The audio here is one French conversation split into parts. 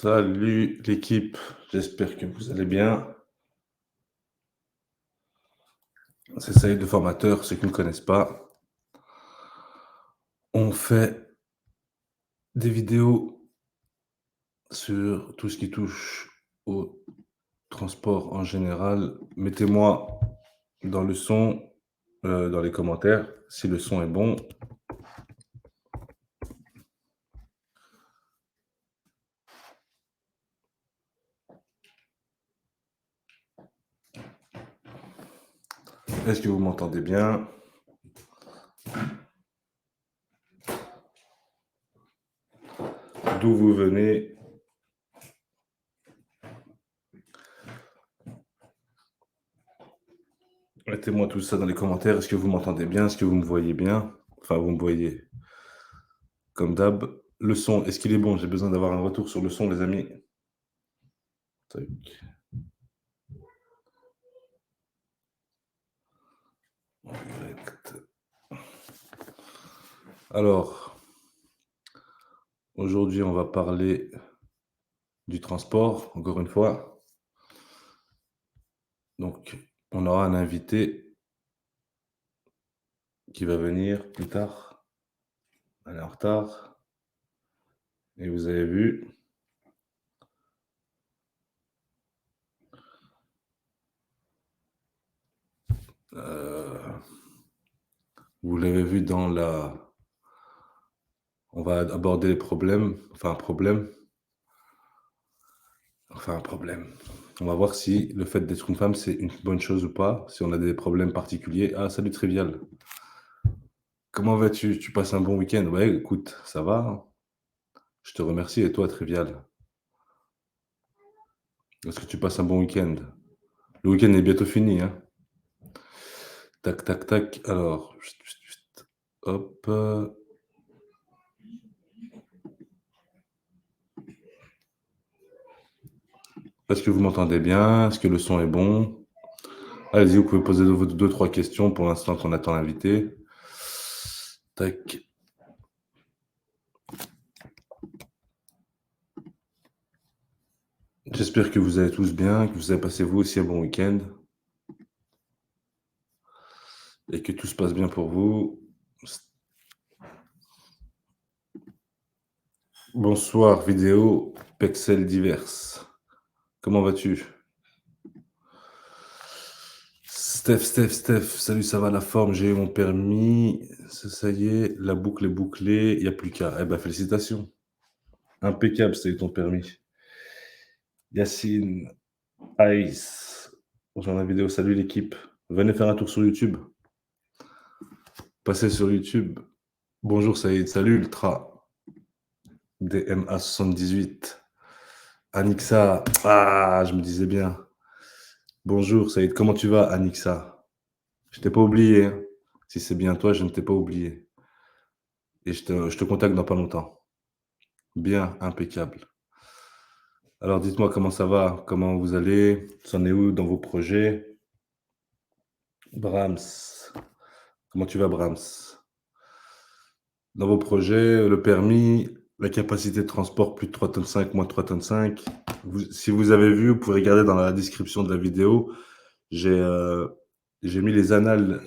Salut l'équipe, j'espère que vous allez bien. C'est Saïd le formateur, ceux qui ne me connaissent pas. On fait des vidéos sur tout ce qui touche au transport en général. Mettez-moi dans le son, dans les commentaires, si le son est bon. Est-ce que vous m'entendez bien? D'où vous venez? Mettez-moi tout ça dans les commentaires. Est-ce que vous m'entendez bien? Est-ce que vous me voyez bien? Enfin, vous me voyez comme d'hab. Le son, est-ce qu'il est bon? J'ai besoin d'avoir un retour sur le son, les amis. Tac. Direct. Alors, aujourd'hui, on va parler du transport, encore une fois. Donc, on aura un invité qui va venir plus tard. Elle est en retard. Et vous avez vu, vous l'avez vu dans la... On va aborder les problèmes, enfin un problème. Enfin un problème. On va voir si le fait d'être une femme, c'est une bonne chose ou pas, si on a des problèmes particuliers. Ah, salut Trivial. Comment vas-tu? Tu passes un bon week-end? Ouais, écoute, ça va, hein. Je te remercie. Et toi, Trivial? Est-ce que tu passes un bon week-end? Le week-end est bientôt fini, hein. Tac, tac, tac. Alors, chut, chut, chut. Hop. Est-ce que vous m'entendez bien? Est-ce que le son est bon? Allez-y, vous pouvez poser deux, trois questions pour l'instant qu'on attend l'invité. Tac. J'espère que vous allez tous bien, que vous avez passé vous aussi un bon week-end et que tout se passe bien pour vous. Bonsoir, vidéo Pexel diverses. Comment vas-tu? Steph, salut, ça va la forme, j'ai eu mon permis, ça y est, la boucle est bouclée, il n'y a plus qu'à. Eh ben, félicitations. Impeccable, c'est ton permis. Yacine, Aïs, bonjour la vidéo, salut l'équipe. Venez faire un tour sur YouTube. Passez sur YouTube. Bonjour Saïd, salut Ultra. DMA78. Anixa, ah, je me disais bien. Bonjour Saïd, comment tu vas Anixa? Je t'ai pas oublié, hein. Si c'est bien toi, je ne t'ai pas oublié. Et je te contacte dans pas longtemps. Bien, impeccable. Alors dites-moi comment ça va, comment vous allez, vous en êtes où dans vos projets? Brahms, comment tu vas Brahms? Dans vos projets, le permis, la capacité de transport plus de 3 tonnes 5, moins de 3 tonnes 5. Si vous avez vu, vous pouvez regarder dans la description de la vidéo. J'ai mis les annales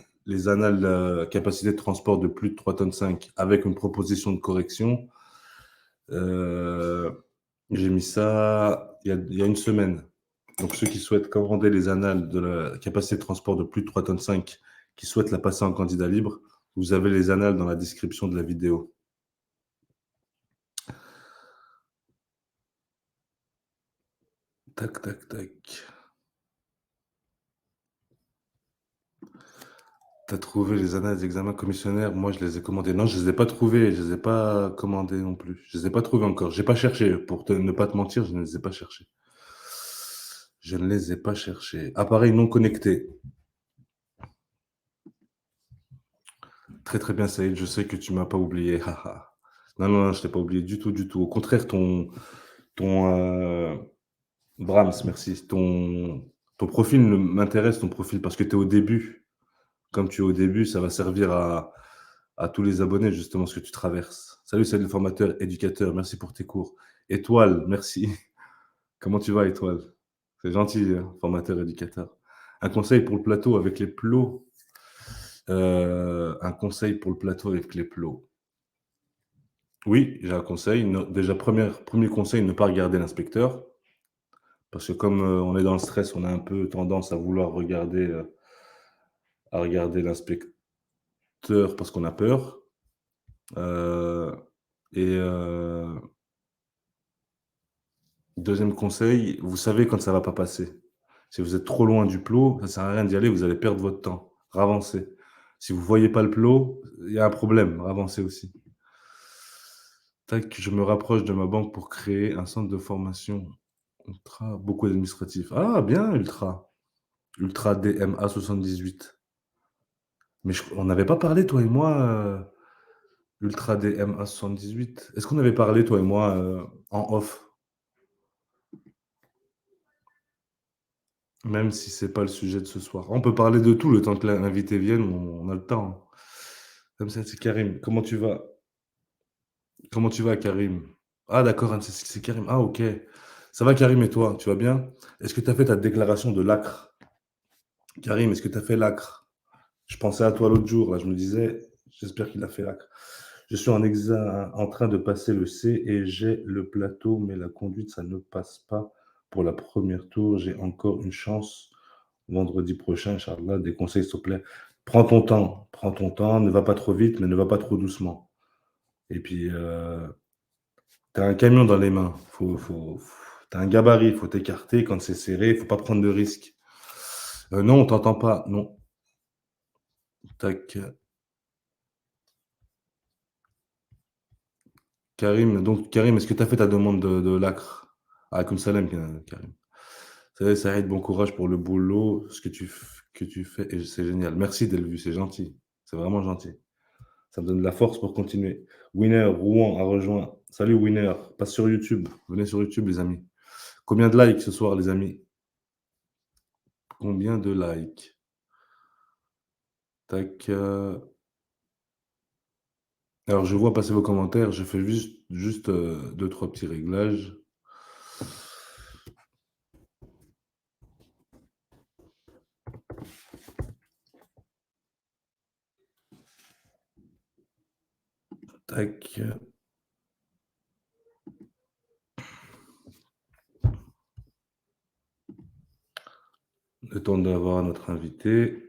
capacité de transport de plus de 3 tonnes 5 avec une proposition de correction. J'ai mis ça il y a une semaine. Donc ceux qui souhaitent commander les annales de la capacité de transport de plus de 3 tonnes 5, qui souhaitent la passer en candidat libre, vous avez les annales dans la description de la vidéo. Tac, tac, tac. T'as trouvé les annales d'examen commissionnaire? Moi, je les ai commandées. Non, je les ai pas trouvées. Je les ai pas commandées non plus. Je les ai pas trouvées encore. J'ai pas cherché. Pour ne pas te mentir, je ne les ai pas cherchées. Je ne les ai pas cherchées. Appareil non connecté. Très très bien, Saïd. Je sais que tu m'as pas oublié. Haha. Non, non, non, je t'ai pas oublié du tout, du tout. Au contraire, ton Brahms, merci. Ton profil m'intéresse, ton profil, parce que tu es au début. Comme tu es au début, ça va servir à tous les abonnés, justement, ce que tu traverses. Salut, salut le formateur, éducateur, merci pour tes cours. Étoile, merci. Comment tu vas, Étoile? C'est gentil, hein, formateur éducateur. Un conseil pour le plateau avec les plots. Un conseil pour le plateau avec les plots. Oui, j'ai un conseil. Déjà, premier conseil, ne pas regarder l'inspecteur. Parce que comme on est dans le stress, on a un peu tendance à vouloir regarder l'inspecteur parce qu'on a peur. Euh, et 2e conseil, vous savez quand ça va pas passer. Si vous êtes trop loin du plot, ça sert à rien d'y aller, vous allez perdre votre temps. Ravancez. Si vous voyez pas le plot, il y a un problème, ravancez aussi. Tac, je me rapproche de ma banque pour créer un centre de formation ultra, beaucoup d'administratifs. Ah bien, ultra. Ultra DMA 78. Mais on n'avait pas parlé, toi et moi, Ultra DMA 78. Est-ce qu'on avait parlé, toi et moi, en off? Même si c'est pas le sujet de ce soir. On peut parler de tout le temps que l'invité vienne, on a le temps, hein. Comme ça, c'est Karim. Comment tu vas? Comment tu vas, Karim? Ah d'accord, Anne, c'est Karim. Ah OK. Ça va, Karim, et toi? Tu vas bien? Est-ce que tu as fait ta déclaration de l'acre? Karim, est-ce que tu as fait l'acre? Je pensais à toi l'autre jour, là, je me disais, j'espère qu'il a fait l'acre. Je suis en train de passer le C et j'ai le plateau, mais la conduite, ça ne passe pas pour la première tour. J'ai encore une chance vendredi prochain, Inch'Allah. Des conseils, s'il te plaît. Prends ton temps, ne va pas trop vite, mais ne va pas trop doucement. Et puis, tu as un camion dans les mains, tu as un gabarit, il faut t'écarter quand c'est serré, il faut pas prendre de risques. Non, on t'entend pas, non. Tac. Karim, donc Karim, est-ce que tu as fait ta demande de l'acre? Alaykoum salam, Karim. Saïd, bon courage pour le boulot, ce que tu fais, et c'est génial. Merci Delvu, c'est gentil. C'est vraiment gentil. Ça me donne de la force pour continuer. Winner, Rouen a rejoint. Salut Winner, passe sur YouTube. Venez sur YouTube, les amis. Combien de likes ce soir, les amis? Combien de likes? Tac. Alors, je vois passer vos commentaires. Je fais juste 2-3 petits réglages. Tac. Le temps d'avoir notre invité.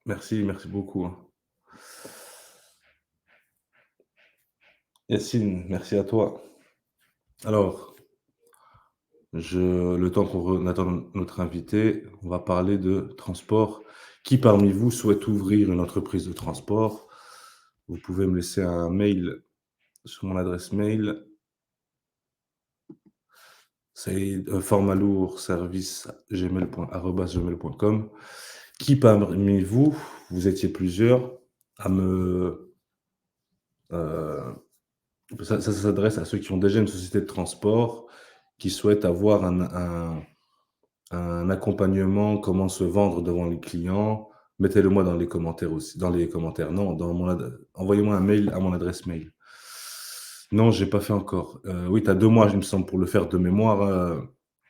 Merci, merci beaucoup, hein. Yacine, merci à toi. Alors, le temps qu'on attend notre invité, on va parler de transport. Qui parmi vous souhaite ouvrir une entreprise de transport? Vous pouvez me laisser un mail sur mon adresse mail. C'est formalourservice@gmail.com. Qui parmi vous, vous étiez plusieurs à me... ça s'adresse à ceux qui ont déjà une société de transport, qui souhaitent avoir un accompagnement, comment se vendre devant les clients. Mettez-le moi dans les commentaires aussi. Dans les commentaires, non, envoyez-moi un mail à mon adresse mail. Non, j'ai pas fait encore. Oui, tu as 2 mois, il me semble, pour le faire de mémoire,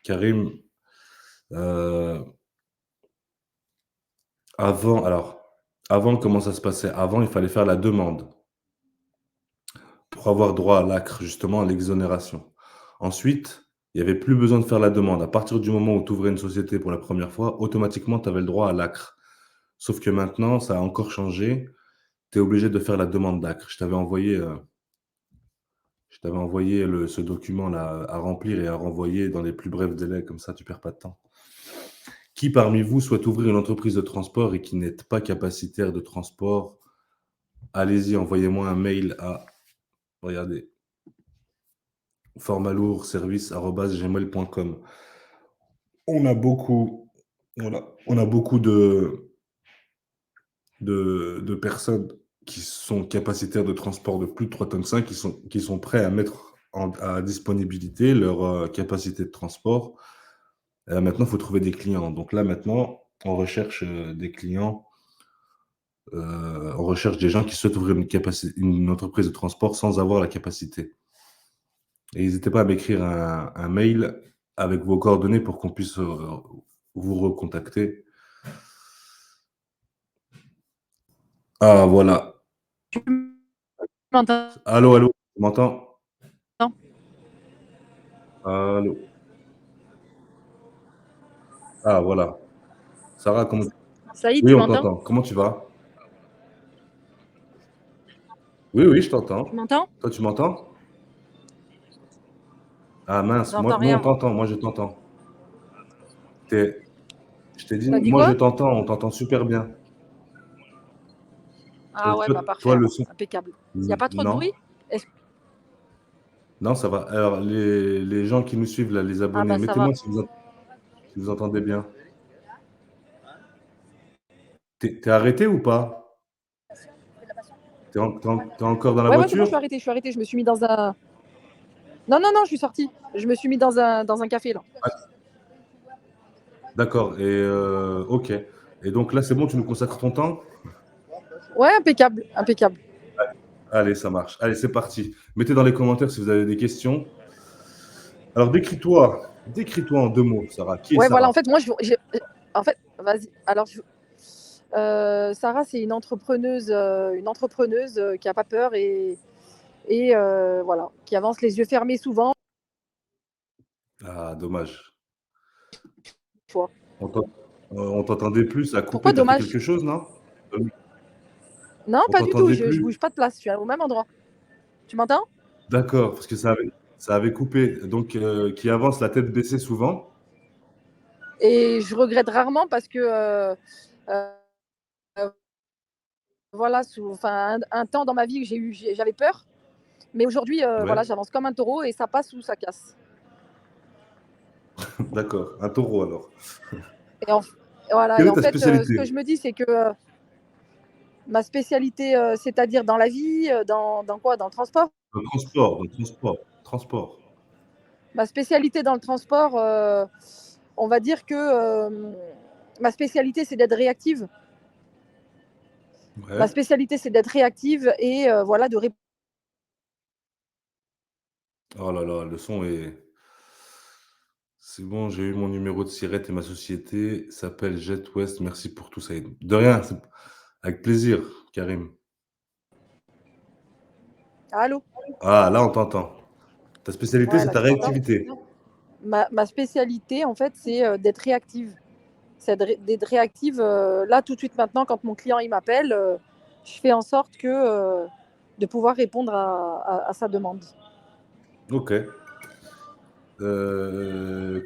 Karim. Euh, avant, comment ça se passait? Avant, il fallait faire la demande pour avoir droit à l'acre, justement, à l'exonération. Ensuite, il y avait plus besoin de faire la demande. À partir du moment où tu ouvrais une société pour la première fois, automatiquement, tu avais le droit à l'acre. Sauf que maintenant, ça a encore changé. Tu es obligé de faire la demande d'acre. Je t'avais envoyé ce document-là à remplir et à renvoyer dans les plus brefs délais, comme ça, tu perds pas de temps. Qui parmi vous souhaite ouvrir une entreprise de transport et qui n'est pas capacitaire de transport? Allez-y, envoyez-moi un mail à, regardez, formalourservice@gmail.com. On a beaucoup, voilà, on a beaucoup de personnes qui sont capacitaires de transport de plus de 3,5 tonnes, qui sont prêts à mettre à disponibilité leur capacité de transport. Maintenant, il faut trouver des clients. Donc là, maintenant, on recherche des clients. On recherche des gens qui souhaitent ouvrir une entreprise de transport sans avoir la capacité. Et n'hésitez pas à m'écrire un mail avec vos coordonnées pour qu'on puisse, vous recontacter. Ah voilà. Tu m'entends? Allô, allô, tu m'entends? Allô? Ah voilà. Sarah, comment Saïd, oui, tu on m'entends? t'entend. Comment tu vas? Oui, oui, je Tu t'entends. m'entends? Toi, tu m'entends? Ah mince, moi J'entends nous, on rien, moi. t'entend, moi je t'entends. Tu Je t'ai dit, T'as dit moi je quoi? t'entends, on t'entend super bien. Ah ouais, Toi bah parfait toi le alors. son Impeccable. Il n'y a pas trop de bruit? non, non, ça va. Alors les gens qui nous suivent là, les Ah abonnés, bah ça va. mettez-moi si vous entendez bien. Tu es arrêté ou pas? Tu es encore dans la Ouais, ouais, c'est bon, je suis voiture? arrêté, je suis arrêté. Je me suis mis dans un. Non, non, non, je suis sorti. Je me suis mis dans un café là. Ah, d'accord et OK et donc là, c'est bon, tu nous consacres ton temps? Ouais, impeccable, impeccable. Allez, ça marche. Allez, c'est parti. Mettez dans les commentaires si vous avez des questions. Alors décris-toi en 2 mots, Sarah. Qui est Ouais, voilà, Sarah? en fait, en fait, vas-y. Alors, Sarah, c'est une entrepreneuse qui a pas peur et voilà, qui avance les yeux fermés souvent. Ah dommage. Tu vois. On t'en on t'entendait plus, ça a Pourquoi coupé. Tu as fait dommage? quelque chose, non? Non, On pas du tout. t'entendait Je plus? bouge pas de place. Je suis au même endroit. Tu m'entends? D'accord, parce que ça avait coupé. Donc, qui avance la tête baissée souvent. Et je regrette rarement parce que euh, voilà, un temps dans ma vie où j'avais peur, mais aujourd'hui, Ouais, voilà, j'avance comme un taureau et ça passe ou ça casse. d'accord, un taureau alors. Et en, voilà, Quelle et est en ta fait, ce spécialité? que je me dis, c'est que ma spécialité, c'est-à-dire dans la vie, dans quoi? Dans le transport. Dans le transport. Ma spécialité dans le transport, on va dire que ma spécialité, c'est d'être réactive. Ma Ouais. spécialité, c'est d'être réactive et voilà, de répondre. Oh là là, le son est c'est bon, j'ai eu mon numéro de SIRET et ma société s'appelle Jet West. Merci pour tout, Saïd. De rien, c'est avec plaisir, Karim. Allô? Ah, là, on t'entend. Ta spécialité, Ouais, c'est là, ta tu m'entends? réactivité. Ma spécialité, en fait, c'est d'être réactive. C'est d'être réactive là, tout de suite, maintenant, quand mon client il m'appelle, je fais en sorte de pouvoir répondre à sa demande. OK.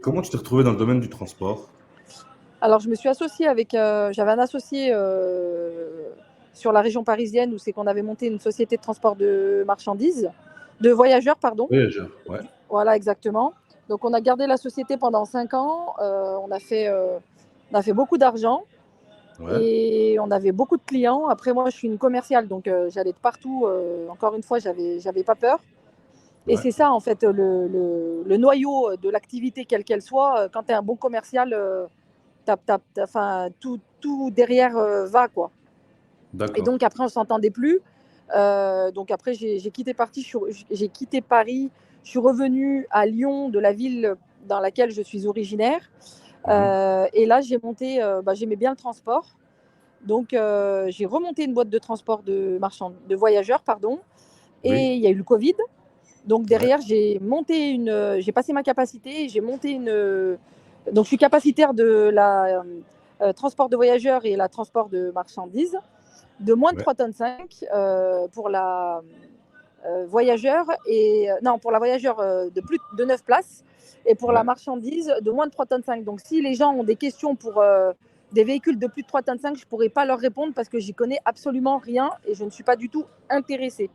Comment tu t'es retrouvé dans le domaine du transport? Alors, je me suis associée avec. J'avais un associé sur la région parisienne où c'est qu'on avait monté une société de transport de marchandises, de voyageurs, pardon. Voyageur, ouais, Voilà, exactement. Donc, on a gardé la société pendant 5 ans. On a fait beaucoup d'argent ouais, et on avait beaucoup de clients. Après, moi, je suis une commerciale, donc j'allais de partout. Encore une fois, j'avais pas peur. Et ouais, c'est ça, en fait, le noyau de l'activité, quelle qu'elle soit. Quand tu es un bon commercial, tout derrière va, quoi. Et d'accord. donc, après, on ne s'entendait plus. Donc, après, j'ai quitté, j'ai quitté Paris. Je suis revenue à Lyon, de la ville dans laquelle je suis originaire. Mmh. Et là, j'aimais bien le transport. Donc, j'ai remonté une boîte de transport de voyageurs, pardon. Et Oui, il y a eu le Covid. Donc, ouais, derrière, j'ai passé ma capacité. Donc, je suis capacitaire de la transport de voyageurs et la transport de marchandises de moins de ouais, 3 tonnes 5 pour la voyageur et non, pour la voyageur de plus de 9 places et pour la ouais, marchandise de moins de 3 tonnes 5. Donc, si les gens ont des questions pour des véhicules de plus de 3 tonnes 5, je ne pourrais pas leur répondre parce que j'y connais absolument rien et je ne suis pas du tout intéressée.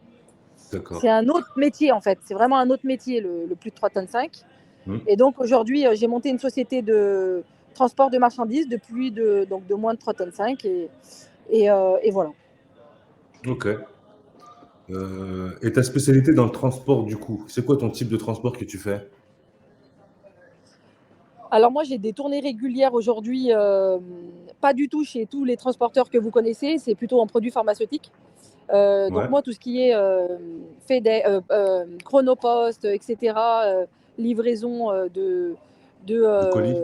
d'accord. C'est un autre métier en fait, c'est vraiment un autre métier le plus de 3 tonnes 5. Mmh. Et donc aujourd'hui, j'ai monté une société de transport de marchandises donc de moins de 3 tonnes 5 et voilà. OK. Et ta spécialité dans le transport, du coup, c'est quoi ton type de transport que tu fais? Alors moi, j'ai des tournées régulières aujourd'hui, pas du tout chez tous les transporteurs que vous connaissez, c'est plutôt en produits pharmaceutiques. Donc Ouais. moi, tout ce qui est Chronopost, etc., livraison De colis.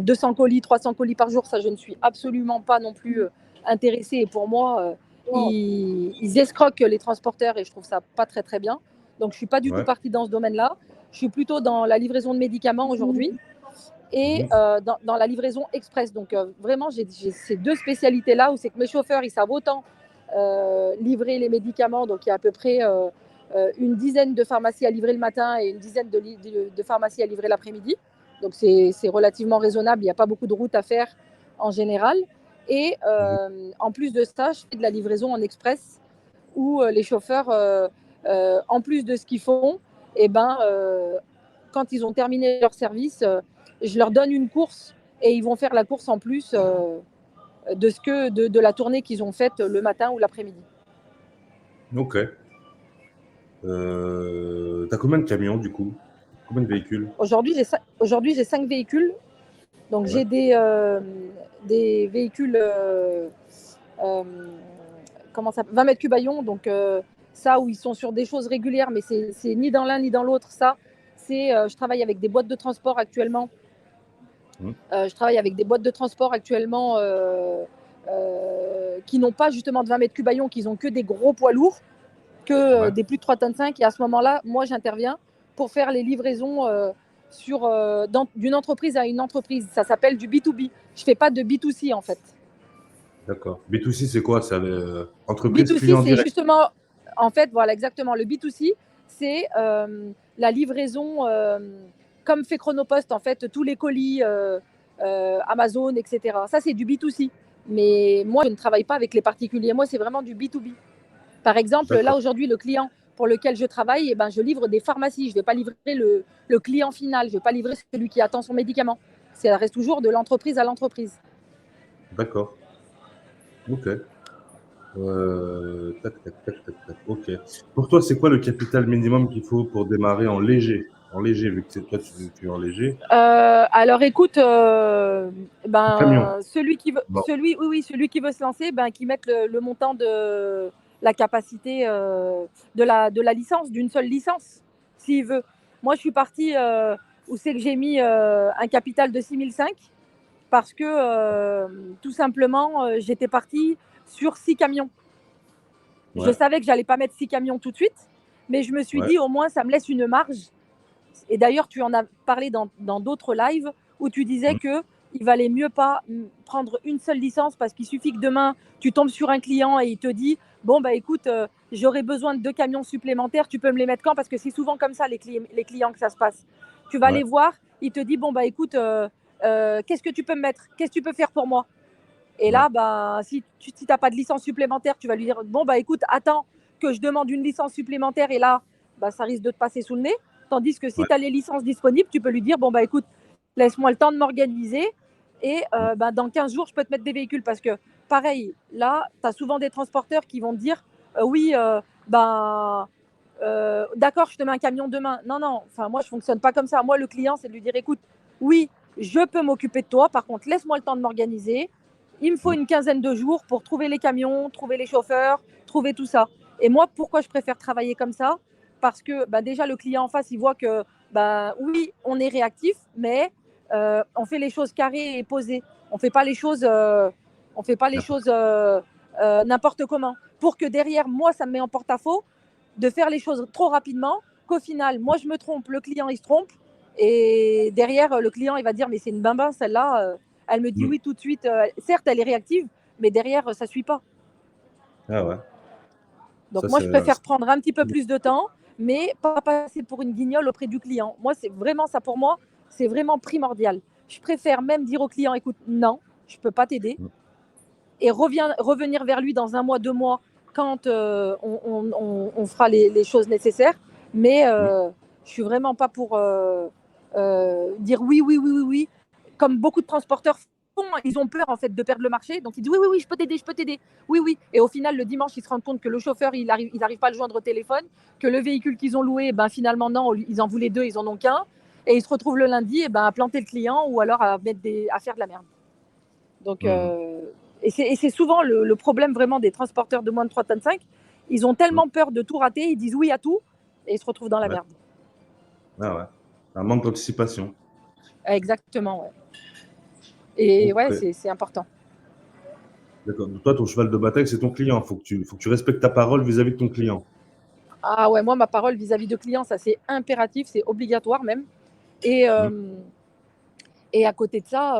200 colis, 300 colis par jour, ça, je ne suis absolument pas non plus intéressée. Et pour moi, ils escroquent les transporteurs et je trouve ça pas très, très bien. Donc, je ne suis pas du tout Ouais. partie dans ce domaine-là. Je suis plutôt dans la livraison de médicaments aujourd'hui et dans la livraison express. Donc, vraiment, j'ai ces deux spécialités-là où c'est que mes chauffeurs, ils savent autant livrer les médicaments. Donc, il y a à peu près une dizaine de pharmacies à livrer le matin et une dizaine de pharmacies à livrer l'après-midi. Donc, c'est relativement raisonnable. Il n'y a pas beaucoup de routes à faire en général. Et en plus de ça, je fais de la livraison en express où les chauffeurs, en plus de ce qu'ils font, eh ben, quand ils ont terminé leur service, je leur donne une course et ils vont faire la course en plus de la tournée qu'ils ont faite le matin ou l'après-midi. Ok. T'as combien de camions du coup? Combien de véhicules? Aujourd'hui, j'ai 5 véhicules. Donc, Ouais. j'ai des véhicules euh, comment ça, 20 mètres cubes à ion. Donc, ça, où ils sont sur des choses régulières, mais c'est ni dans l'un ni dans l'autre. Ça, je travaille avec des boîtes de transport actuellement. Je travaille avec des boîtes de transport actuellement qui n'ont pas justement de 20 mètres cubes à ion, qui n'ont que des gros poids lourds, que Ouais. des plus de 3,5 tonnes. Et à ce moment-là, moi, j'interviens pour faire les livraisons d'une entreprise à une entreprise. Ça s'appelle du B2B. Je ne fais pas de B2C, en fait. D'accord. B2C, c'est quoi? C'est entreprise B2C, client c'est direct. justement, en fait, voilà, exactement. Le B2C, c'est la livraison, comme fait Chronopost, en fait, tous les colis Amazon, etc. Ça, c'est du B2C. Mais moi, je ne travaille pas avec les particuliers. Moi, c'est vraiment du B2B. Par exemple, là, D'accord. aujourd'hui, le client pour lequel je travaille, eh ben, je livre des pharmacies. Je ne vais pas livrer le client final. Je ne vais pas livrer celui qui attend son médicament. Ça reste toujours de l'entreprise à l'entreprise. D'accord. Ok. Tac, tac, tac, tac, tac. Ok. Pour toi, c'est quoi le capital minimum qu'il faut pour démarrer en léger? En léger, vu que toi, tu es en léger. Alors écoute, En camion. Bon. celui qui veut se lancer, ben, qui mette le montant de la capacité de la licence, d'une seule licence, s'il veut. Moi, je suis partie où c'est que j'ai mis un capital de 6005 parce que tout simplement, j'étais partie sur 6 camions. Je Ouais. savais que j'allais pas mettre 6 camions tout de suite, mais je me suis Ouais. dit au moins ça me laisse une marge. Et d'ailleurs, tu en as parlé dans d'autres lives où tu disais que il valait mieux pas prendre une seule licence parce qu'il suffit que demain tu tombes sur un client et il te dit bon bah écoute, j'aurais besoin de 2 camions supplémentaires, tu peux me les mettre quand? Parce que c'est souvent comme ça les clients que ça se passe. Tu vas Ouais. les voir, il te dit bon bah écoute, qu'est-ce que tu peux me mettre? Qu'est-ce que tu peux faire pour moi? Et Ouais. là, bah, si tu n'as pas de licence supplémentaire, tu vas lui dire bon, bah écoute, attends que je demande une licence supplémentaire et là, bah, ça risque de te passer sous le nez. Tandis que si Ouais. tu as les licences disponibles, tu peux lui dire bon, bah écoute, laisse-moi le temps de m'organiser et bah, dans 15 jours, je peux te mettre des véhicules. Parce que pareil, là, tu as souvent des transporteurs qui vont te dire oui, bah, d'accord, je te mets un camion demain. Non, non, enfin, moi, je ne fonctionne pas comme ça. Moi, le client, c'est de lui dire écoute, oui, je peux m'occuper de toi. Par contre, laisse-moi le temps de m'organiser. Il me faut une quinzaine de jours pour trouver les camions, trouver les chauffeurs, trouver tout ça. Et moi, pourquoi je préfère travailler comme ça? Parce que bah, déjà, le client en face, il voit que bah, oui, on est réactif, mais on fait les choses carrées et posées. On ne fait pas les choses, N'importe n'importe comment. Pour que derrière, moi, ça me met en porte-à-faux de faire les choses trop rapidement, qu'au final, moi, je me trompe, le client, il se trompe. Et derrière, le client, il va dire, mais c'est une bimba, celle-là. Elle me dit quoi. oui tout de suite. Certes, elle est réactive, mais derrière, ça ne suit pas. Ah ouais. Donc Ça, moi, c'est. je préfère prendre un petit peu plus de temps, mais pas passer pour une guignole auprès du client. Moi, c'est vraiment ça pour moi, c'est vraiment primordial. Je préfère même dire au client, écoute, non, je ne peux pas t'aider. Et revenir vers lui dans un mois, 2 mois, quand on fera les choses nécessaires. Mais je suis vraiment pas pour dire oui, oui, oui, oui, oui. Comme beaucoup de transporteurs font, ils ont peur en fait de perdre le marché. Donc ils disent oui, oui, oui, je peux t'aider, je peux t'aider. Oui, oui. Et au final, le dimanche, ils se rendent compte que le chauffeur, ils n'arrivent pas à le joindre au téléphone, que le véhicule qu'ils ont loué, ben, finalement, non, ils en voulaient 2, ils en ont qu'un. Et ils se retrouvent le lundi à planter le client ou alors à faire de la merde. Donc, Mhm. Et c'est souvent le problème vraiment des transporteurs de moins de 3,5 tonnes. Ils ont tellement peur de tout rater, ils disent oui à tout et ils se retrouvent dans la merde. Ah ouais. Un manque d'anticipation. Exactement, ouais. Et ouais, Ok. c'est important. D'accord. Donc, toi, ton cheval de bataille, c'est ton client. Faut que tu respectes ta parole vis-à-vis de ton client. Ah ouais, moi, ma parole vis-à-vis de clients, ça c'est impératif, c'est obligatoire même. Et, Hmm. et à côté de ça,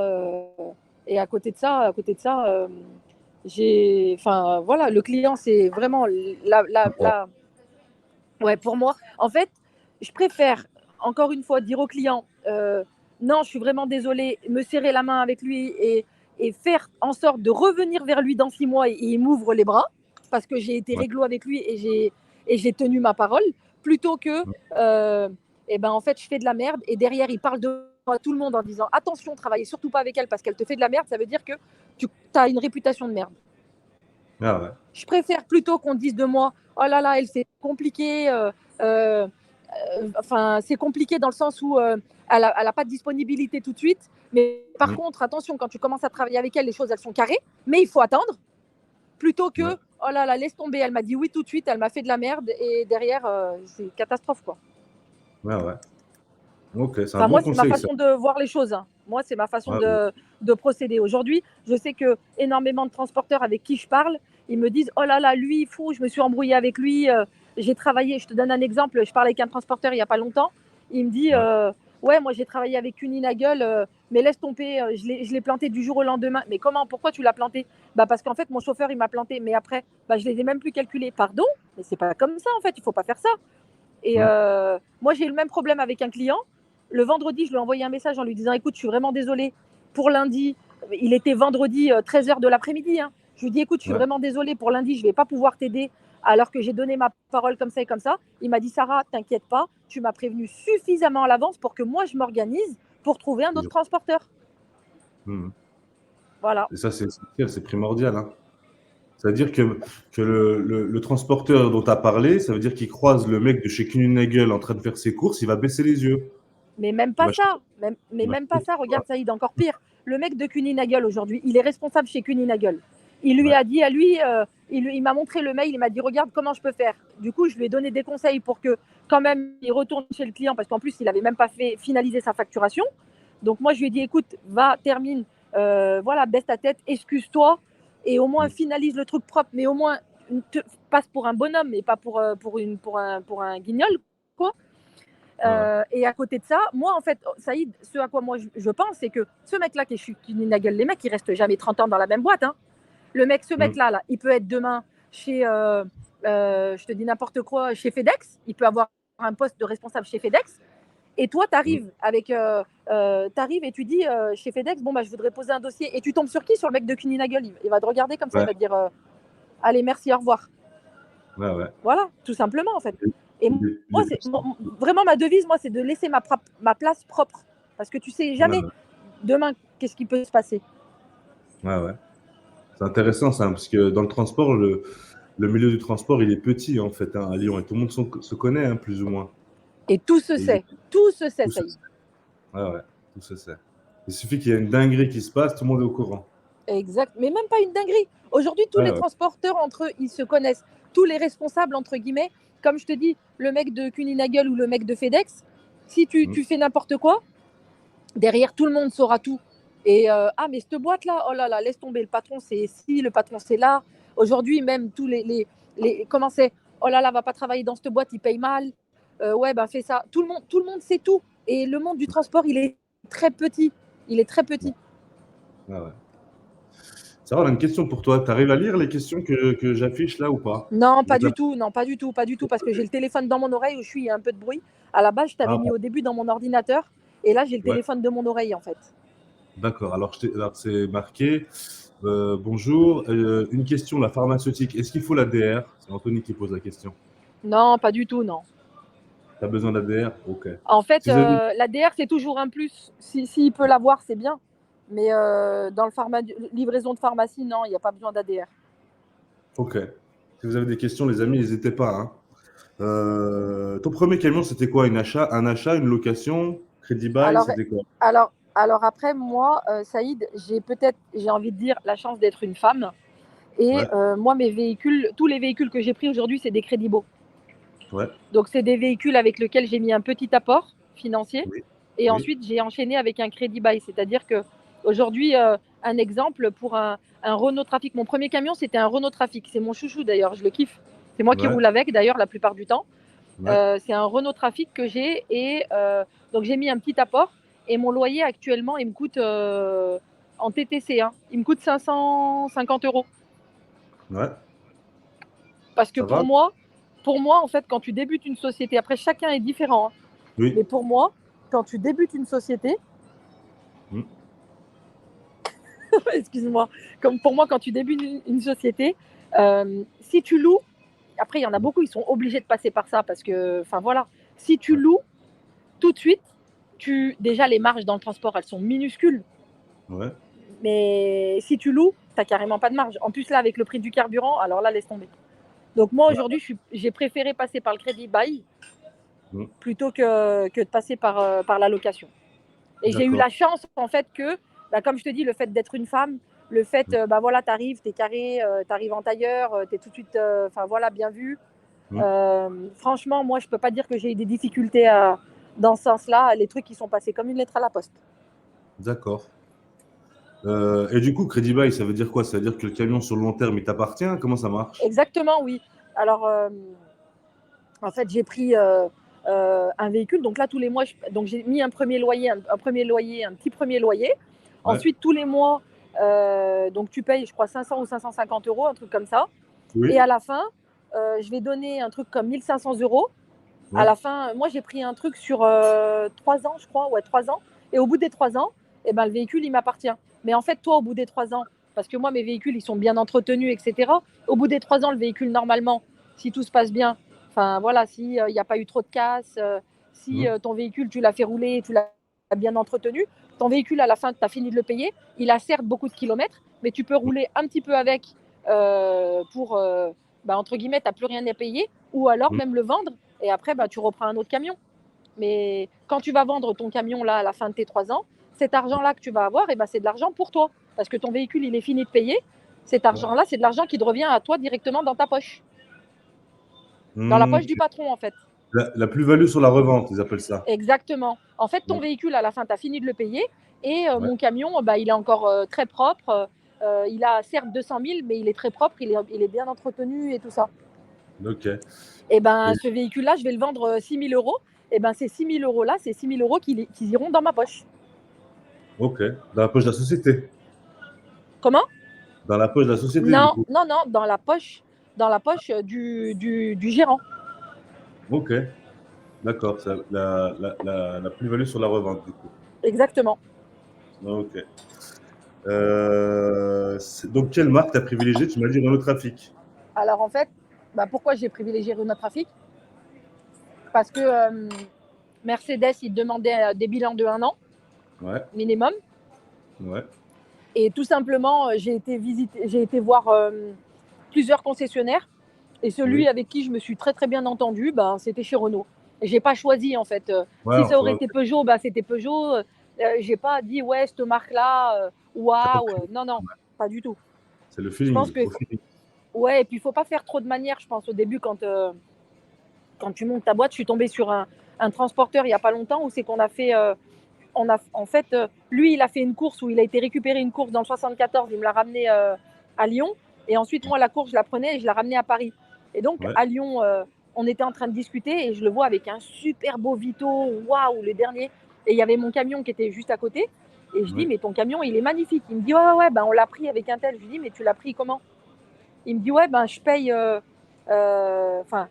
enfin voilà, le client c'est vraiment ouais, pour moi. En fait, je préfère encore une fois dire au client, non, je suis vraiment désolée, me serrer la main avec lui et faire en sorte de revenir vers lui dans 6 mois et il m'ouvre les bras parce que j'ai été Ouais. réglo avec lui et j'ai tenu ma parole, plutôt que, et ben en fait, je fais de la merde et derrière, il parle de moi à tout le monde en disant attention, travaillez surtout pas avec elle parce qu'elle te fait de la merde, ça veut dire que tu as une réputation de merde. Ah ouais. Je préfère plutôt qu'on dise de moi oh là là, elle c'est compliqué. Euh, enfin, c'est compliqué dans le sens où elle n'a pas de disponibilité tout de suite. Mais par Hmm. contre, attention, quand tu commences à travailler avec elle, les choses elles sont carrées. Mais il faut attendre plutôt Ouais. que oh là là, laisse tomber. Elle m'a dit oui tout de suite, elle m'a fait de la merde et derrière c'est catastrophe quoi. Ouais, ouais. Ok, c'est un Enfin, bon moi, c'est ma conseil, ça. façon de voir les choses, hein. Moi, c'est ma façon Ouais, ouais. de procéder. Aujourd'hui, je sais que énormément de transporteurs avec qui je parle, ils me disent oh là là, lui, fou, je me suis embrouillée avec lui. J'ai travaillé, je te donne un exemple, je parlais avec un transporteur il n'y a pas longtemps. Il me dit Ouais. ouais, moi j'ai travaillé avec une Inagel, mais laisse tomber, je l'ai planté du jour au lendemain. Mais comment, pourquoi tu l'as planté? Bah parce qu'en fait, mon chauffeur, il m'a planté, mais après, bah, je les ai même plus calculés. Pardon, mais c'est pas comme ça en fait, il faut pas faire ça. Et Hmm. moi, j'ai eu le même problème avec un client. Le vendredi, je lui ai envoyé un message en lui disant écoute, je suis vraiment désolée pour lundi. Il était vendredi 13h de l'après-midi, hein. Je lui dis écoute, je suis Ouais. vraiment désolée pour lundi, je ne vais pas pouvoir t'aider alors que j'ai donné ma parole comme ça et comme ça. Il m'a dit Sarah, t'inquiète pas, tu m'as prévenu suffisamment à l'avance pour que moi, je m'organise pour trouver un autre transporteur. Hmm. Voilà. Et ça, c'est primordial, hein. C'est-à-dire que le transporteur dont tu as parlé, ça veut dire qu'il croise le mec de chez Kuehne+Nagel en train de faire ses courses, il va baisser les yeux. Mais même Il pas va ça. chercher, Mais il va même pas chercher ça. quoi. Regarde, Saïd, encore pire. Le mec de Kuehne+Nagel aujourd'hui, il est responsable chez Kuehne+Nagel. Il lui Ouais. a dit à lui, il m'a montré le mail, il m'a dit regarde comment je peux faire. Du coup, je lui ai donné des conseils pour que quand même il retourne chez le client parce qu'en plus il avait même pas fait finaliser sa facturation. Donc moi je lui ai dit écoute, va termine, voilà, baisse ta tête, excuse-toi et au moins Hmm. finalise le truc propre, mais au moins passe pour un bonhomme et pas pour un guignol quoi. Ouais, ouais. Et à côté de ça, moi, en fait, Saïd, ce à quoi moi je pense, c'est que ce mec-là qui est Shukin Nagel, les mecs, ils restent jamais 30 ans dans la même boîte, hein. Ce Hmm. mec-là, là, il peut être demain chez, je te dis n'importe quoi, chez FedEx. Il peut avoir un poste de responsable chez FedEx. Et toi, tu Hmm. arrives t'arrives et tu dis chez FedEx, bon, bah, je voudrais poser un dossier. Et tu tombes sur qui? Sur le mec de Kuehne+Nagel. Il va te regarder comme ça, il Ouais, va te dire, allez, merci, au revoir. ouais, ouais. Voilà, tout simplement, en fait. Et Il moi, est comme ça. vraiment, ma devise, moi, c'est de laisser ma place propre. Parce que tu sais Ouais, jamais demain qu'est-ce qui peut se passer. ouais, ouais. C'est intéressant ça, parce que dans le transport, le milieu du transport, il est petit en fait, hein, à Lyon, et tout le monde se connaît, hein, plus ou moins. Et tout se Et sait. Tout se sait, tout ça se y est. sait. Ouais, ouais, tout se sait. Il suffit qu'il y ait une dinguerie qui se passe, tout le monde est au courant. Exact. Mais même pas une dinguerie. Aujourd'hui, tous Ouais, les ouais. transporteurs entre eux, ils se connaissent. Tous les responsables, entre guillemets, comme je te dis, le mec de Kuehne+Nagel ou le mec de FedEx, si Hmm. tu fais n'importe quoi, derrière, tout le monde saura tout. Et ah, mais cette boîte-là, oh là là, laisse tomber. Le patron, c'est ici, le patron, c'est là. Aujourd'hui, même tous comment c'est? Oh là là, va pas travailler dans cette boîte, il paye mal. Ouais, ben fais ça. Tout le monde sait tout. Et le monde du transport, il est très petit. Il est très Ouais, petit. ouais, ouais. Sarah, on a une question pour toi. Tu arrives à lire les questions que j'affiche là ou pas? Non, pas Donc, du tout. Non, pas du tout. Pas du tout. Parce que j'ai le téléphone dans mon oreille où je suis, il y a un peu de bruit. À la base, je t'avais ah, mis au début dans mon ordinateur. Et là, j'ai le ouais, téléphone de mon oreille, en fait. d'accord. Alors c'est marqué. Bonjour, une question, la pharmaceutique. Est-ce qu'il faut la DR? C'est Anthony qui pose la question. Non, pas du tout, non. Tu as besoin d'ADR? Ok. En fait, Si vous avez... l'ADR, c'est toujours un plus. S'il peut l'avoir, c'est bien. Mais dans livraison de pharmacie, non, il n'y a pas besoin d'ADR. Ok. Si vous avez des questions, les amis, n'hésitez pas, hein. Ton premier camion, c'était quoi? Un achat, une location? Crédit bail, Alors, c'était quoi? alors Alors après, moi, Saïd, j'ai envie de dire, la chance d'être une femme. Et Ouais, moi, tous les véhicules que j'ai pris aujourd'hui, c'est des crédits beaux. ouais, Donc, c'est des véhicules avec lesquels j'ai mis un petit apport financier. oui, Et oui, ensuite, j'ai enchaîné avec un crédit bail. C'est-à-dire que aujourd'hui, un exemple pour un Renault Trafic. Mon premier camion, c'était un Renault Trafic. C'est mon chouchou d'ailleurs, je le kiffe. C'est moi qui ouais, roule avec d'ailleurs la plupart du temps. ouais, C'est un Renault Trafic que j'ai. Et donc, j'ai mis un petit apport. Et mon loyer actuellement, il me coûte en TTC, hein, il me coûte 550 €. ouais. Parce que Ça va? pour moi, en fait, quand tu débutes une société, après chacun est différent, hein, mais Oui. pour moi, quand tu débutes une société, Mm. excuse-moi, comme pour moi, quand tu débutes une société, si tu loues, après il y en a beaucoup, ils sont obligés de passer par ça parce que, enfin voilà, si tu Ouais, loues tout de suite, déjà les marges dans le transport, elles sont minuscules, ouais, mais si tu loues, t'as carrément pas de marge. En plus là, avec le prix du carburant, alors là, laisse tomber. Donc moi ouais. aujourd'hui, j'ai préféré passer par le crédit bail Mm. plutôt que de passer par la location. Et j'ai eu D'accord. la chance, en fait, que, bah, comme je te dis, le fait d'être une femme, le fait, Mm. bah voilà, t'arrives, t'es carré, t'arrives en tailleur, t'es tout de suite, enfin voilà, bien vu. Mm. Franchement, moi, je peux pas dire que j'ai eu des difficultés dans ce sens-là. Les trucs qui sont passés comme une lettre à la poste. D'accord. Et du coup, crédit bail, ça veut dire quoi? Ça veut dire que le camion sur le long terme, il t'appartient? Comment ça marche? Exactement, oui. Alors, en fait, j'ai pris un véhicule. Donc là, tous les mois, donc j'ai mis un premier loyer, un petit premier loyer. Ouais. Ensuite, tous les mois, donc tu payes, je crois, 500 ou 550 €, un truc comme ça. Et à Oui. la fin, je vais donner un truc comme 1 500 €. À Ouais. la fin, moi, j'ai pris un truc sur 3 ans, je crois, ouais, 3 ans. Et au bout des 3 ans, eh ben, le véhicule, il m'appartient. Mais en fait, toi, au bout des 3 ans, parce que moi, mes véhicules, ils sont bien entretenus, etc. Au bout des 3 ans, le véhicule, normalement, si tout se passe bien, enfin voilà, s'il n'y a pas eu trop de casse, si Mm. ton véhicule, tu l'as fait rouler, tu l'as bien entretenu, ton véhicule, à la fin, tu as fini de le payer, il a certes beaucoup de kilomètres, mais tu peux rouler un petit peu avec pour, bah, entre guillemets, tu n'as plus rien à payer, ou alors Mm. même le vendre et après, bah, tu reprends un autre camion. Mais quand tu vas vendre ton camion là à la fin de tes 3 ans, cet argent-là que tu vas avoir, c'est de l'argent pour toi. Parce que ton véhicule, il est fini de payer. Cet Ouais. argent-là, c'est de l'argent qui te revient à toi directement dans ta poche. Dans la Mm. poche du patron, en fait. La plus-value sur la revente, ils appellent ça. Exactement. En fait, ton Mm. véhicule, à la fin, tu as fini de le payer. Et Ouais. mon camion, bah, il est encore très propre. Il a certes 200 000, mais il est très propre. Il est bien entretenu et tout ça. Ok. Et ben, Et- ce véhicule-là, je vais le vendre 6 000 €. Et ben, ces 6 000 € là, c'est 6 000 € qui iront dans ma poche. ok. Dans la poche de la société. Comment? Dans la poche de la société, du Non, coup. non, non, dans la poche du gérant. Ok. D'accord. C'est la plus-value sur la revente, du coup. Exactement. Ok. Donc, quelle marque t'as privilégié? Tu m'as dit Renault Trafic. Alors en fait, bah, pourquoi j'ai privilégié Renault Trafic? Parce que Mercedes, il demandait des bilans de 1 an Ouais. minimum. Ouais. Et tout simplement, j'ai été voir plusieurs concessionnaires. Et celui Oui. avec qui je me suis très très bien entendue, bah, c'était chez Renault. Et j'ai pas choisi en fait. Ouais, Si ça aurait enfin, été Peugeot, bah, c'était Peugeot. J'ai pas dit ouais, cette marque-là, t'as pas waouh. pris. Non, non, pas du tout. C'est le Je pense feeling, que au feeling. ouais, et puis il faut pas faire trop de manières, je pense, au début quand tu montes ta boîte. Je suis tombée sur un transporteur il y a pas longtemps où c'est qu'on a fait. En fait, lui, il a fait une course où il a été récupérer une course dans le 74, il me l'a ramené à Lyon. Et ensuite, moi, la course, je la prenais et je la ramenais à Paris. Et donc, Ouais. à Lyon, on était en train de discuter et je le vois avec un super beau Vito, waouh, le dernier. Et il y avait mon camion qui était juste à côté. Et je dis, Oui. mais ton camion, il est magnifique. Il me dit, ouais, ouais, ben, on l'a pris avec un tel. Je lui dis, mais tu l'as pris comment? Il me dit, ouais, ben, je paye. Enfin,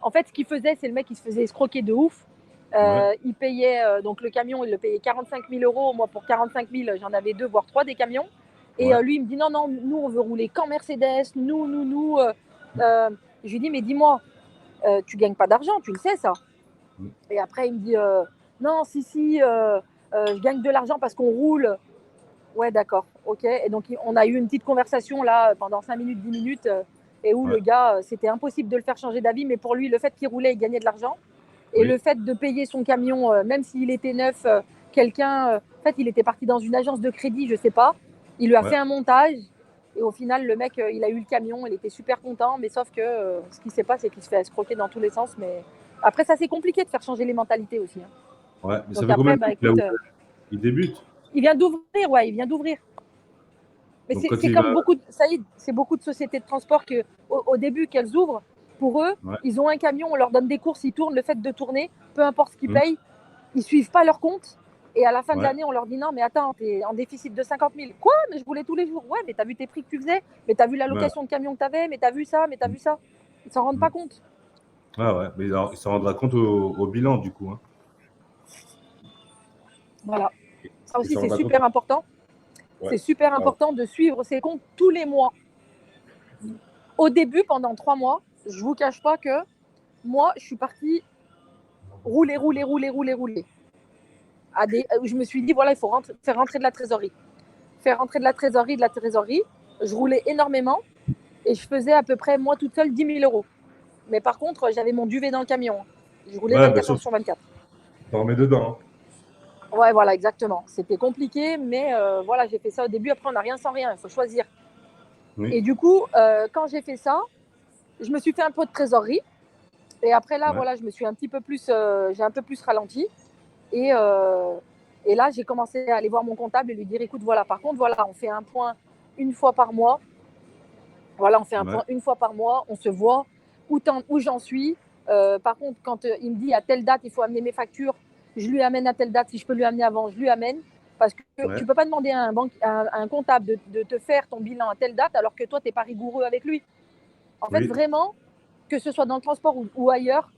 en fait, ce qu'il faisait, c'est le mec qui se faisait escroquer de ouf. Ouais. Il payait, donc le camion, il le payait 45 000 €. Moi, pour 45 000, j'en avais deux, voire trois des camions. Et Ouais. lui, il me dit non, non, nous, on veut rouler qu'en Mercedes. Nous. Euh, je lui dis, mais dis-moi, tu gagnes pas d'argent, tu le sais, ça. Mm. Et après, il me dit, non, si, je gagne de l'argent parce qu'on roule. Ouais, d'accord, ok. Et donc, on a eu une petite conversation là pendant 5 minutes, 10 minutes, et où Ouais. le gars, c'était impossible de le faire changer d'avis, mais pour lui, le fait qu'il roulait, il gagnait de l'argent. Et le Oui. fait de payer son camion, même s'il était neuf, quelqu'un En fait, il était parti dans une agence de crédit, je sais pas. Il lui a Ouais. fait un montage. Et au final, le mec, il a eu le camion. Il était super content. Mais sauf que ce qui se passe, c'est qu'il se fait escroquer dans tous les sens. Mais après, ça, c'est compliqué de faire changer les mentalités aussi, hein. Ouais. Mais ça Donc fait combien après, de temps bah qu'il a écoute, ouvert? Il débute. il vient d'ouvrir, ouais, il vient d'ouvrir. Mais Donc quand c'est il comme va. beaucoup, ça y est, c'est beaucoup de sociétés de transport que, au début, qu'elles ouvrent, pour eux, Ouais. ils ont un camion, on leur donne des courses, ils tournent. Le fait de tourner, peu importe ce qu'ils Mmh. payent, ils suivent pas leur compte. Et à la fin de Ouais. l'année, on leur dit non, mais attends, t'es en déficit de 50 000. Quoi? Mais je roulais tous les jours. Ouais, mais t'as vu tes prix que tu faisais, mais t'as vu la Ouais. location de camion que t'avais, mais t'as vu ça, mais t'as Mmh. vu ça. Ils s'en rendent Mmh. pas compte. Ah ouais. Mais alors, il s'en rendra compte au bilan du coup. Hein. Voilà. Ça Il aussi, s'en c'est rendra compte. super important. Ouais. C'est super Ah, important de suivre ses comptes tous les mois. Au début, pendant 3 mois, je vous cache pas que moi, je suis partie rouler, rouler, rouler, rouler, rouler. Je me suis dit, voilà, il faut faire rentrer de la trésorerie. Faire rentrer de la trésorerie, de la trésorerie. Je roulais énormément et je faisais à peu près, moi toute seule, 10 000 euros. Mais par contre, j'avais mon duvet dans le camion. Je roulais ouais, bien 24 sûr, heures sur 24. t'en remets dedans. Ouais, voilà, exactement. C'était compliqué, mais voilà, j'ai fait ça au début. Après, on n'a rien sans rien, il faut choisir. Oui. Et du coup, quand j'ai fait ça, je me suis fait un peu de trésorerie. Et après, là, Ouais. voilà, je me suis un petit peu plus, j'ai un peu plus ralenti. Et, euh, et là, j'ai commencé à aller voir mon comptable et lui dire, écoute, voilà, par contre, voilà, on fait un point une fois par mois. Voilà, on fait un Ouais. point une fois par mois, on se voit où j'en suis. Par contre, quand il me dit à telle date, il faut amener mes factures, je lui amène à telle date. Si je peux lui amener avant, je lui amène. Parce que tu Ouais. ne peux pas demander à un comptable de te faire ton bilan à telle date alors que toi, tu n'es pas rigoureux avec lui. En fait, Oui. vraiment, que ce soit dans le transport ou ailleurs,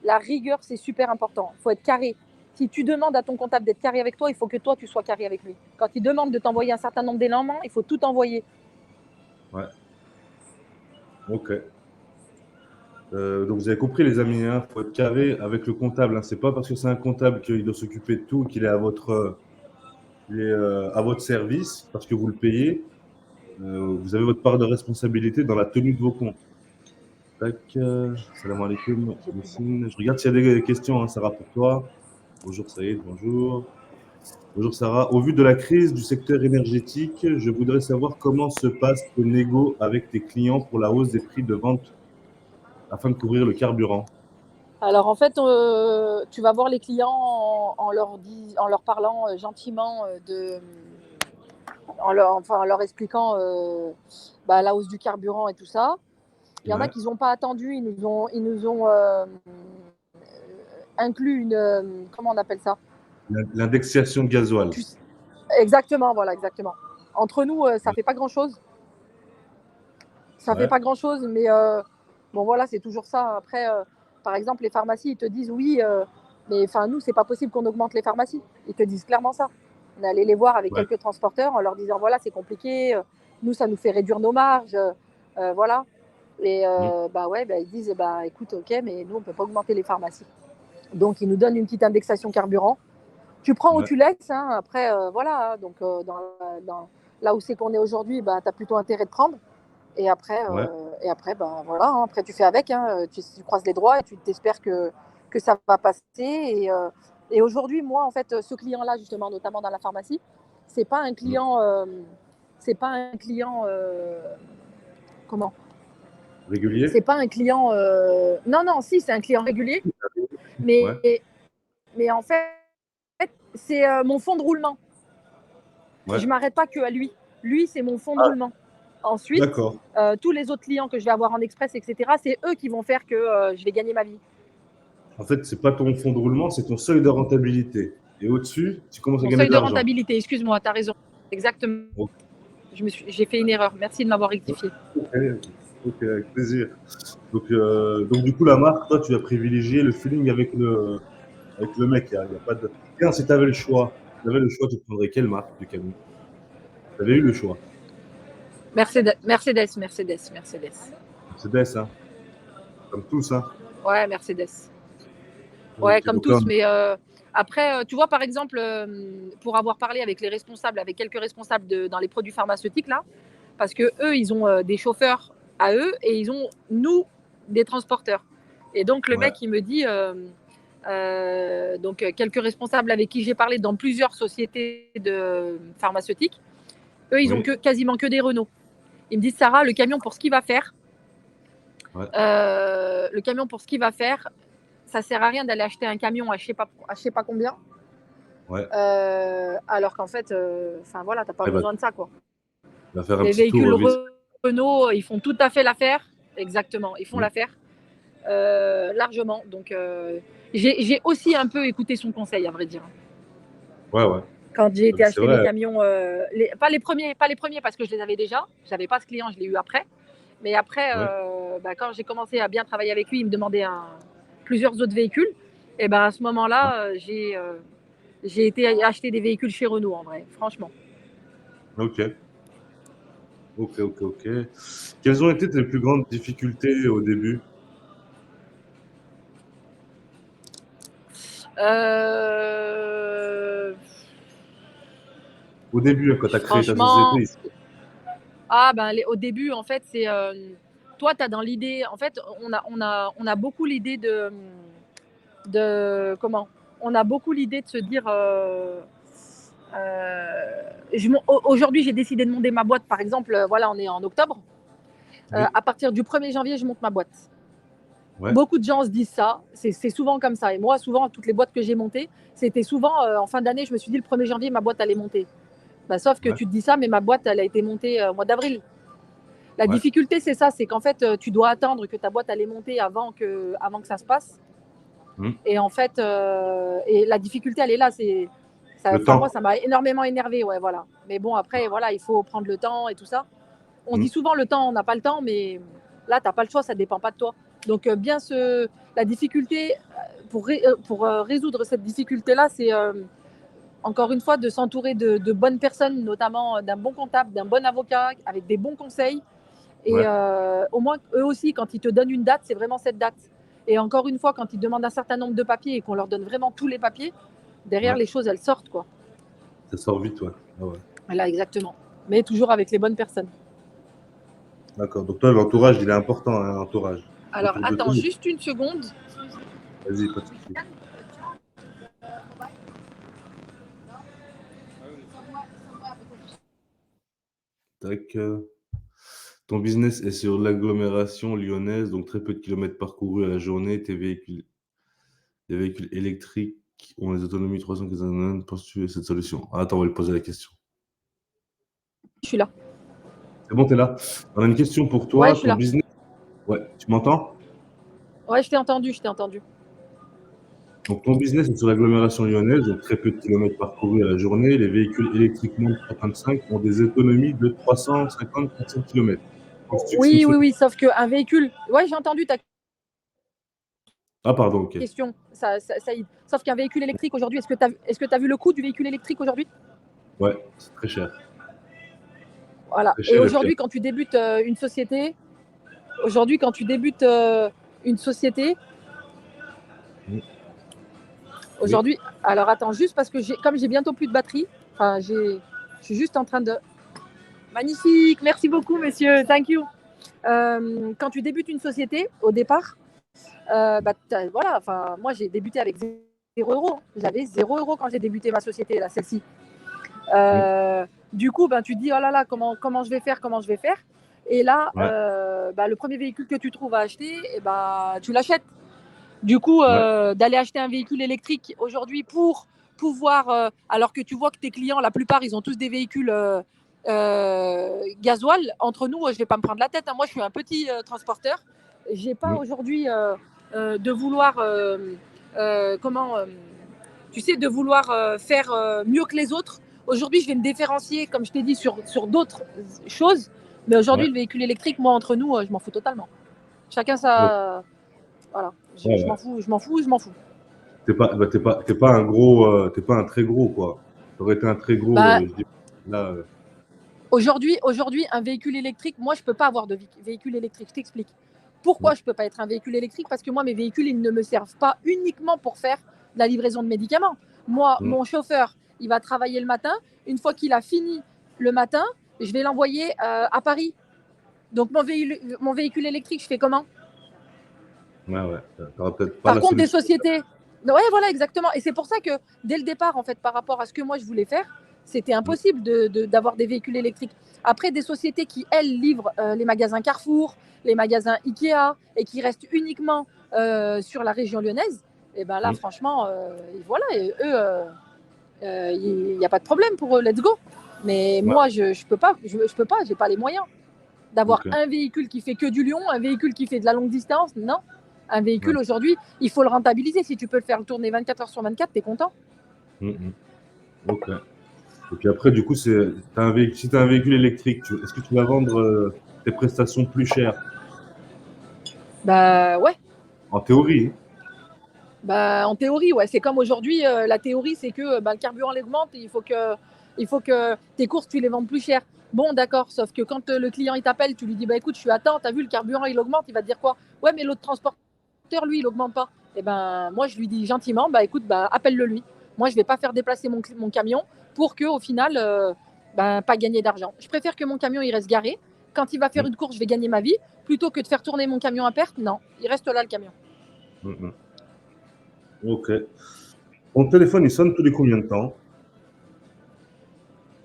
la rigueur, c'est super important. Il faut être carré. Si tu demandes à ton comptable d'être carré avec toi, il faut que toi, tu sois carré avec lui. Quand il demande de t'envoyer un certain nombre d'éléments, il faut tout envoyer. Ouais. Ok. Donc vous avez compris les amis, il faut être carré avec le comptable. Hein. C'est pas parce que c'est un comptable qu'il doit s'occuper de tout, qu'il est à votre service, parce que vous le payez. Vous avez votre part de responsabilité dans la tenue de vos comptes. Tac, salam alaikum, J'ai plus de... Yacine. Je regarde s'il y a des questions, hein, Sarah, pour toi. Bonjour Saïd, bonjour. Bonjour Sarah. Au vu de la crise du secteur énergétique, je voudrais savoir comment se passe le négo avec tes clients pour la hausse des prix de vente afin de couvrir le carburant. Alors en fait, tu vas voir les clients en leur parlant gentiment en leur expliquant la hausse du carburant et tout ça. Il y en a Ouais. qui n'ont pas attendu, ils nous ont inclus comment on appelle ça? L'indexation gasoil. Tu- Exactement, voilà, exactement. Entre nous, ça Ouais. fait pas grand-chose. Ça fait Ouais. pas grand-chose, mais bon voilà, c'est toujours ça. Après, par exemple, les pharmacies, ils te disent oui, mais enfin nous, c'est pas possible qu'on augmente les pharmacies. Ils te disent clairement ça. On est allé les voir avec Ouais. quelques transporteurs en leur disant voilà, c'est compliqué, nous, ça nous fait réduire nos marges, voilà. Et Mm. bah ouais, bah, ils disent bah écoute, ok, mais nous, on peut pas augmenter les pharmacies. Donc ils nous donnent une petite indexation carburant. Tu prends ou Ouais. tu laisses, hein, après, voilà. Donc là où c'est qu'on est aujourd'hui, bah, tu as plutôt intérêt de prendre. Ouais. Et après ben, voilà, hein, après tu fais avec, hein, tu croises les doigts et tu t'espères que ça va passer. Et aujourd'hui, moi, en fait, ce client-là, justement, notamment dans la pharmacie, c'est pas un Mm. client, c'est pas un client, comment? C'est Régulier. pas un client, non, non, si, c'est un client régulier, Ouais. mais, mais en fait, c'est mon fond de roulement. Ouais. Je m'arrête pas que à lui. Lui, c'est mon fond de Ah, roulement. Ensuite, d'accord. tous les autres clients que je vais avoir en express, etc., c'est eux qui vont faire que je vais gagner ma vie. En fait, c'est pas ton fonds de roulement, c'est ton seuil de rentabilité. Et au-dessus, tu commences à Mon gagner seuil de de l'argent. rentabilité, excuse-moi, tu as raison. Exactement. Ok, J'ai fait une erreur. Merci de m'avoir rectifié. ok, avec plaisir. Donc, du coup, la marque, toi, tu as privilégié le feeling avec le mec. Il y a pas de... Tiens, si tu avais le choix, tu prendrais quelle marque de camion? Tu avais eu le choix. Mercedes, Mercedes, Mercedes, Mercedes. Mercedes, hein, comme tous. Hein. Ouais, Mercedes. Ouais, Ok, comme donc là, tous. Mais après, tu vois, par exemple, pour avoir parlé avec les responsables, avec quelques responsables dans les produits pharmaceutiques, là, parce que eux, ils ont des chauffeurs à eux et ils ont, nous, des transporteurs. Et donc, le ouais, mec, il me dit, Donc quelques responsables avec qui j'ai parlé dans plusieurs sociétés pharmaceutiques, eux, ils ont quasiment que des Renault. Ils me disent, Sarah, le camion pour ce qu'il va faire, ça sert à rien d'aller acheter un camion à je sais pas combien. Alors qu'en fait, voilà, t'as pas besoin de ça, quoi. Les véhicules Renault, ils font tout à fait l'affaire. Exactement, ils font l'affaire largement. Donc, j'ai aussi un peu écouté son conseil, à vrai dire. Quand j'ai été acheter les camions, pas les premiers parce que je les avais déjà. J'avais pas ce client, je l'ai eu après. Mais après, quand j'ai commencé à bien travailler avec lui, il me demandait plusieurs autres véhicules. Et ben à ce moment-là, j'ai été acheter des véhicules chez Renault, en vrai, franchement. Ok. Quelles ont été tes plus grandes difficultés au début? Au début, quand tu as créé ta société. Au début, en fait, c'est toi, tu as dans l'idée, en fait, on a beaucoup l'idée de comment on a beaucoup l'idée de se dire aujourd'hui, j'ai décidé de monter ma boîte, par exemple, voilà, on est en octobre. À partir du 1er janvier, je monte ma boîte. Beaucoup de gens se disent ça, c'est souvent comme ça. Et moi, souvent, toutes les boîtes que j'ai montées, c'était souvent en fin d'année, je me suis dit le 1er janvier, ma boîte allait monter. Sauf que tu te dis ça, mais ma boîte, elle a été montée au mois d'avril. La difficulté, c'est ça, c'est qu'en fait, tu dois attendre que ta boîte allait monter avant que ça se passe. Et en fait, et la difficulté, elle est là. Moi, ça m'a énormément énervé, ouais, voilà. Mais bon, après, voilà, il faut prendre le temps et tout ça. On dit souvent le temps, on n'a pas le temps, mais là, tu n'as pas le choix, ça ne dépend pas de toi. Donc, la difficulté, pour résoudre cette difficulté-là, c'est encore une fois de s'entourer de bonnes personnes, notamment d'un bon comptable, d'un bon avocat, avec des bons conseils. Et au moins, eux aussi, quand ils te donnent une date, c'est vraiment cette date. Et encore une fois, quand ils demandent un certain nombre de papiers et qu'on leur donne vraiment tous les papiers, derrière, les choses, elles sortent, quoi. Ça sort vite, ouais. Voilà, exactement. Mais toujours avec les bonnes personnes. D'accord. Donc toi, l'entourage, il est important, hein, l'entourage. Alors, attends, juste une seconde. Vas-y, pas de souci. Tac. Ton business est sur l'agglomération lyonnaise, donc très peu de kilomètres parcourus à la journée. Tes véhicules électriques ont les autonomies 315. Penses-tu à cette solution? Attends, on va lui poser la question. Je suis là. C'est bon, t'es là. On a une question pour toi. Ouais, je suis là. Business. Ouais, tu m'entends? Ouais, je t'ai entendu. Donc ton business est sur l'agglomération lyonnaise, donc très peu de kilomètres parcourus à la journée. Les véhicules électriques moins de 325 ont des autonomies de 350-400 km. Oui, sauf qu'un véhicule. Ouais, j'ai entendu ta pardon, ok. question. Sauf qu'un véhicule électrique aujourd'hui, est-ce que tu as vu le coût du véhicule électrique aujourd'hui? Ouais, c'est très cher. Voilà. Et aujourd'hui, quand tu débutes une société, aujourd'hui, alors attends, juste parce que comme j'ai bientôt plus de batterie, je suis juste en train de. Magnifique, merci beaucoup, messieurs, thank you. Quand tu débutes une société, au départ, voilà, moi j'ai débuté avec 0 €. J'avais 0 € quand j'ai débuté ma société, là, celle-ci. Du coup, tu te dis, oh là là, comment je vais faire? Et là, le premier véhicule que tu trouves à acheter, tu l'achètes. Du coup, d'aller acheter un véhicule électrique aujourd'hui pour pouvoir, alors que tu vois que tes clients, la plupart, ils ont tous des véhicules gasoil. Entre nous, je ne vais pas me prendre la tête, hein. Moi, je suis un petit transporteur. Je n'ai pas aujourd'hui de vouloir, de vouloir faire mieux que les autres. Aujourd'hui, je vais me différencier, comme je t'ai dit, sur d'autres choses. Mais aujourd'hui, le véhicule électrique, moi, entre nous, je m'en fous totalement. Chacun sa. Voilà. Je m'en fous. T'es pas un gros, t'es pas un très gros, quoi. T'aurais été un très gros, je dis. Là. Aujourd'hui, un véhicule électrique, moi, je peux pas avoir de véhicule électrique. Je t'explique. Pourquoi je peux pas être un véhicule électrique? Parce que moi, mes véhicules, ils ne me servent pas uniquement pour faire de la livraison de médicaments. Moi, mon chauffeur, il va travailler le matin. Une fois qu'il a fini le matin, je vais l'envoyer à Paris. Donc, mon véhicule électrique, je fais comment? Ouais. T'auras peut-être pas Par la contre, solution. des sociétés. Ouais, voilà, exactement. Et c'est pour ça que dès le départ, en fait, par rapport à ce que moi je voulais faire, c'était impossible d'avoir des véhicules électriques. Après, des sociétés qui, elles, livrent les magasins Carrefour, les magasins Ikea, et qui restent uniquement sur la région lyonnaise, et ben là, franchement, voilà, et eux, il n'y a pas de problème pour eux, let's go. Mais Ouais, moi, je peux pas, je peux pas, j'ai pas les moyens d'avoir ok. un véhicule qui fait que du Lyon, un véhicule qui fait de la longue distance. Non, un Ouais. véhicule aujourd'hui, il faut le rentabiliser. Si tu peux le faire tourner 24 heures sur 24, t'es content. Mhm. Ok. Et puis après, du coup, si tu as un véhicule électrique, est-ce que tu vas vendre tes prestations plus chères? Bah ouais, En théorie. bah en théorie, ouais. C'est comme aujourd'hui, la théorie, c'est que bah, le carburant augmente, il faut que tes courses, tu les vendes plus cher. Bon, d'accord, sauf que quand le client il t'appelle, tu lui dis bah écoute, je suis à temps, t'as vu le carburant il augmente, il va te dire quoi? Ouais, mais l'autre transporteur, lui, il augmente pas. Et ben moi je lui dis gentiment, bah écoute, bah appelle-le lui. Moi je vais pas faire déplacer mon camion pour que au final, ben pas gagner d'argent. Je préfère que mon camion il reste garé. Quand il va faire Mhm. une course, je vais gagner ma vie, plutôt que de faire tourner mon camion à perte. Non, il reste là le camion. Mhm. Ok. Ton téléphone, il sonne tous les combien de temps?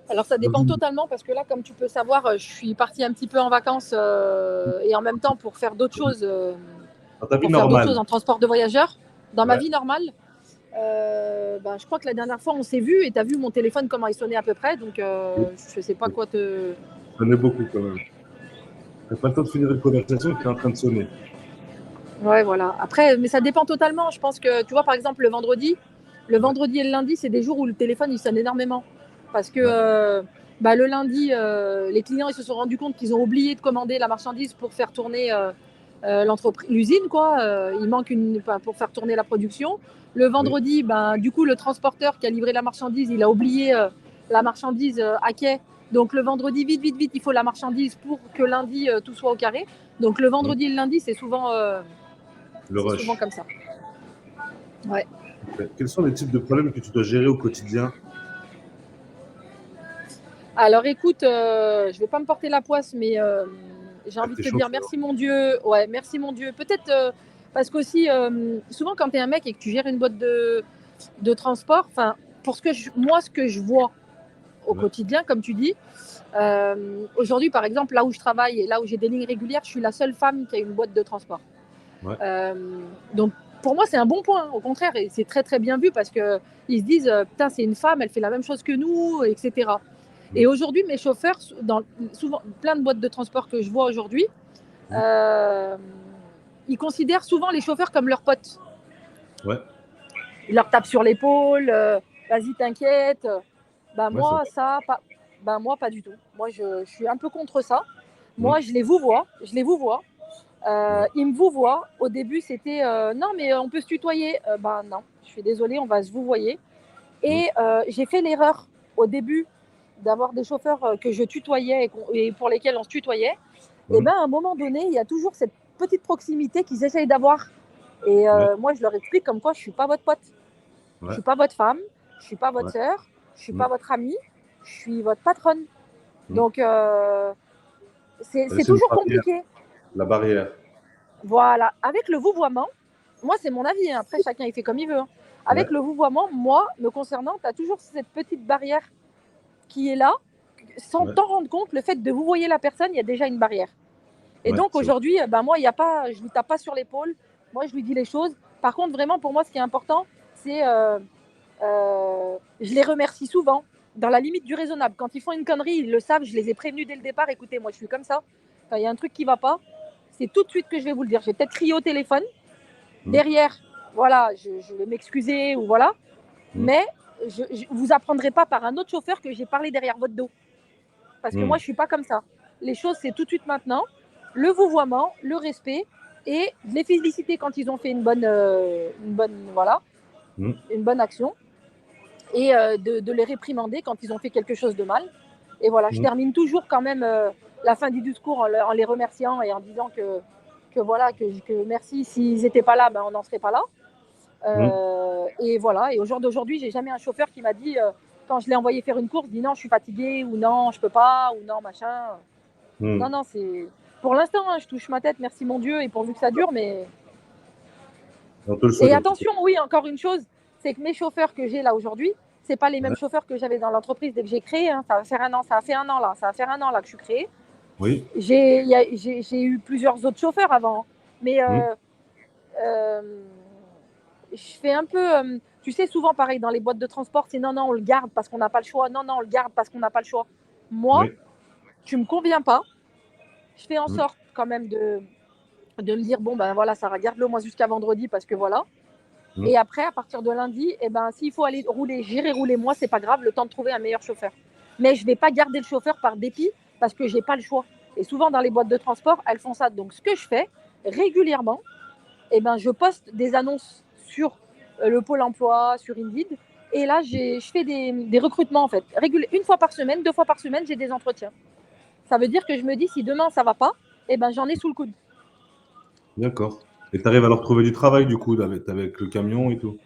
Alors ça dépend totalement parce que là, comme tu peux savoir, je suis partie un petit peu en vacances et en même temps Dans ta vie pour faire d'autres choses normale. en transport de voyageurs. Dans ma Ouais. vie normale, ben, je crois que la dernière fois on s'est vu et tu as vu mon téléphone comment il sonnait à peu près, donc je sais pas quoi te. J'en ai beaucoup quand même. T'as pas le temps de finir une conversation qui est en train de sonner. Ouais, voilà. Après, mais ça dépend totalement. Je pense que tu vois, par exemple, le Ouais, vendredi et le lundi, c'est des jours où le téléphone il sonne énormément parce que ouais, bah, le lundi, les clients ils se sont rendus compte qu'ils ont oublié de commander la marchandise pour faire tourner l'usine, quoi. Il manque pour faire tourner la production. Le oui, vendredi, ben, du coup, le transporteur qui a livré la marchandise, il a oublié la marchandise à quai. Donc le vendredi, vite, vite, vite, il faut la marchandise pour que lundi tout soit au carré. Donc le vendredi et le lundi, le c'est souvent rush. comme ça. Ouais. Ok. Quels sont les types de problèmes que tu dois gérer au quotidien? Alors écoute, je vais pas me porter la poisse, mais j'ai Avec envie de tes te dire chauffeurs? merci mon Dieu. Ouais, merci mon Dieu. Peut-être parce qu'aussi, souvent quand tu es un mec et que tu gères une boîte de transport, enfin, pour moi, ce que je vois au Ouais, quotidien, comme tu dis, aujourd'hui, par exemple, là où je travaille et là où j'ai des lignes régulières, je suis la seule femme qui a une boîte de transport. ouais, Donc, pour moi, c'est un bon point. Au contraire, et c'est très très bien vu parce que ils se disent, putain, c'est une femme, elle fait la même chose que nous, etc. Et mm, aujourd'hui, mes chauffeurs, dans souvent plein de boîtes de transport que je vois aujourd'hui, mm, euh, ils considèrent souvent les chauffeurs comme leurs potes. ouais, Ils leur tapent sur l'épaule, vas-y, t'inquiète. Ben ouais, ça moi, va. ça, pas, ben moi, pas du tout. Moi, je suis un peu contre ça. Mm, Moi, je les vous vois, je les vous vois. ouais, Ils me vous voient. Au début, c'était non, mais on peut se tutoyer. Ben non, je suis désolée, on va se vous voyer. mm, Et j'ai fait l'erreur au début d'avoir des chauffeurs que je tutoyais et pour lesquels on se tutoyait. Et mm, ben à un moment donné, il y a toujours cette petite proximité qu'ils essayent d'avoir. Et ouais, moi, je leur explique comme quoi je suis pas votre pote, je ouais, suis pas votre femme, je suis pas votre ouais, sœur, je suis mm, pas votre amie, je suis votre patronne. mm. Donc c'est Laisser une toujours barrière, compliqué. la barrière. Voilà, avec le vouvoiement, moi c'est mon avis, hein. Après chacun il fait comme il veut, hein. Ouais, Avec le vouvoiement, moi, me concernant, tu as toujours cette petite barrière qui est là, sans ouais, t'en rendre compte, le fait de vous voyez la personne, il y a déjà une barrière. Et ouais, donc c'est vrai. aujourd'hui, ben moi, il y a pas, je lui tape pas sur l'épaule, moi je lui dis les choses. Par contre, vraiment pour moi, ce qui est important, c'est je les remercie souvent, dans la limite du raisonnable. Quand ils font une connerie, ils le savent, je les ai prévenus dès le départ. Écoutez, moi je suis comme ça. Quand il y a un truc qui va pas, c'est tout de suite que je vais vous le dire. Je vais peut-être crier au téléphone. Mm, Derrière, voilà, je vais m'excuser ou voilà. mm, Mais vous apprendrez pas par un autre chauffeur que j'ai parlé derrière votre dos. Parce que moi, mm, je suis pas comme ça. Les choses, c'est tout de suite maintenant. Le vouvoiement, le respect et de les féliciter quand ils ont fait voilà, mm, une bonne action et de les réprimander quand ils ont fait quelque chose de mal. Et voilà, je mm, termine toujours quand même la fin du discours en les remerciant et en disant que voilà, que merci. S'ils n'étaient pas là, ben, on n'en serait pas là. mm, Et voilà, et au jour d'aujourd'hui, j'ai jamais un chauffeur qui m'a dit, quand je l'ai envoyé faire une course, dit non, je suis fatigué, ou non, je peux pas, ou non, machin. Non, mm. non, c'est. Pour l'instant, hein, je touche ma tête, merci mon Dieu, et pourvu que ça dure, mais. On te le Et souhaite en tout cas. attention, oui, encore une chose, c'est que mes chauffeurs que j'ai là aujourd'hui, c'est pas les mêmes Ouais. chauffeurs que j'avais dans l'entreprise dès que j'ai créé, hein. Ça va faire un an, ça a fait un an là, ça va faire un an là que je suis créée. Oui. J'ai eu plusieurs autres chauffeurs avant, mais Mmh. euh, je fais un peu, tu sais, souvent pareil dans les boîtes de transport, c'est non, non, on le garde parce qu'on n'a pas le choix, non, non, on le garde parce qu'on n'a pas le choix. Moi, Oui. tu me conviens pas, je fais en Mmh. sorte quand même de me dire, bon, ben voilà, ça regarde-le moi jusqu'à vendredi parce que voilà. Mmh. Et après, à partir de lundi, eh ben, s'il faut aller rouler, j'irai rouler moi, c'est pas grave, le temps de trouver un meilleur chauffeur. Mais je vais pas garder le chauffeur par dépit parce que j'ai pas le choix. Et souvent dans les boîtes de transport, elles font ça. Donc ce que je fais régulièrement, eh ben, je poste des annonces sur le pôle emploi, sur Indeed. Et là, je fais des recrutements en fait. Une fois par semaine, 2 fois par semaine, j'ai des entretiens. Ça veut dire que je me dis, si demain ça va pas, eh ben, j'en ai sous le coude. D'accord. Et tu arrives à leur trouver du travail du coup avec le camion et tout?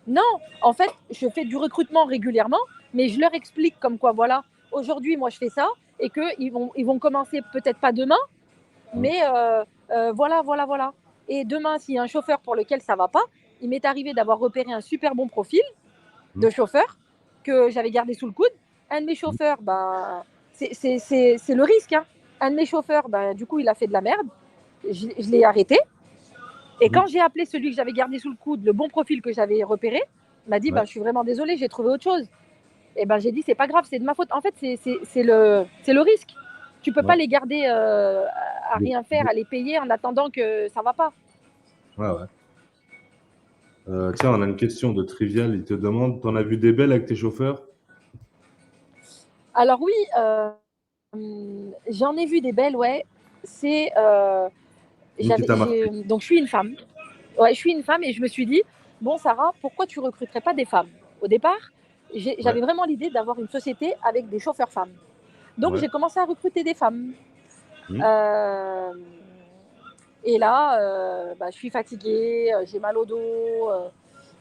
Non, en fait, je fais du recrutement régulièrement, mais je leur explique comme quoi, voilà, aujourd'hui, moi, je fais ça, et qu'ils vont commencer peut-être pas demain, Mmh. mais voilà, voilà, voilà. Et demain, s'il y a un chauffeur pour lequel ça va pas, il m'est arrivé d'avoir repéré un super bon profil Mmh. de chauffeur que j'avais gardé sous le coude. Un de mes Mmh. chauffeurs, bah, c'est le risque, hein. Un de mes chauffeurs, bah, du coup, il a fait de la merde. Je l'ai arrêté. Et Mmh. quand j'ai appelé celui que j'avais gardé sous le coude, le bon profil que j'avais repéré, il m'a dit, Ouais. bah, je suis vraiment désolée, j'ai trouvé autre chose. Et ben j'ai dit, c'est pas grave, c'est de ma faute. En fait, c'est le risque. Tu peux pas Ouais. les garder à De rien faire, de à les payer en attendant que ça va pas. ouais, ouais. Tiens, on a une question de Trivial, il te demande: «Tu en as vu des belles avec tes chauffeurs?» Alors oui, j'en ai vu des belles, ouais. C'est Une qui t'a marqué? donc je suis une femme. Ouais, je suis une femme et je me suis dit, bon Sarah, pourquoi tu recruterais pas des femmes? Au départ, Ouais. j'avais vraiment l'idée d'avoir une société avec des chauffeurs femmes. Donc Ouais. j'ai commencé à recruter des femmes. Mmh. Euh, et là, bah, je suis fatiguée, j'ai mal au dos.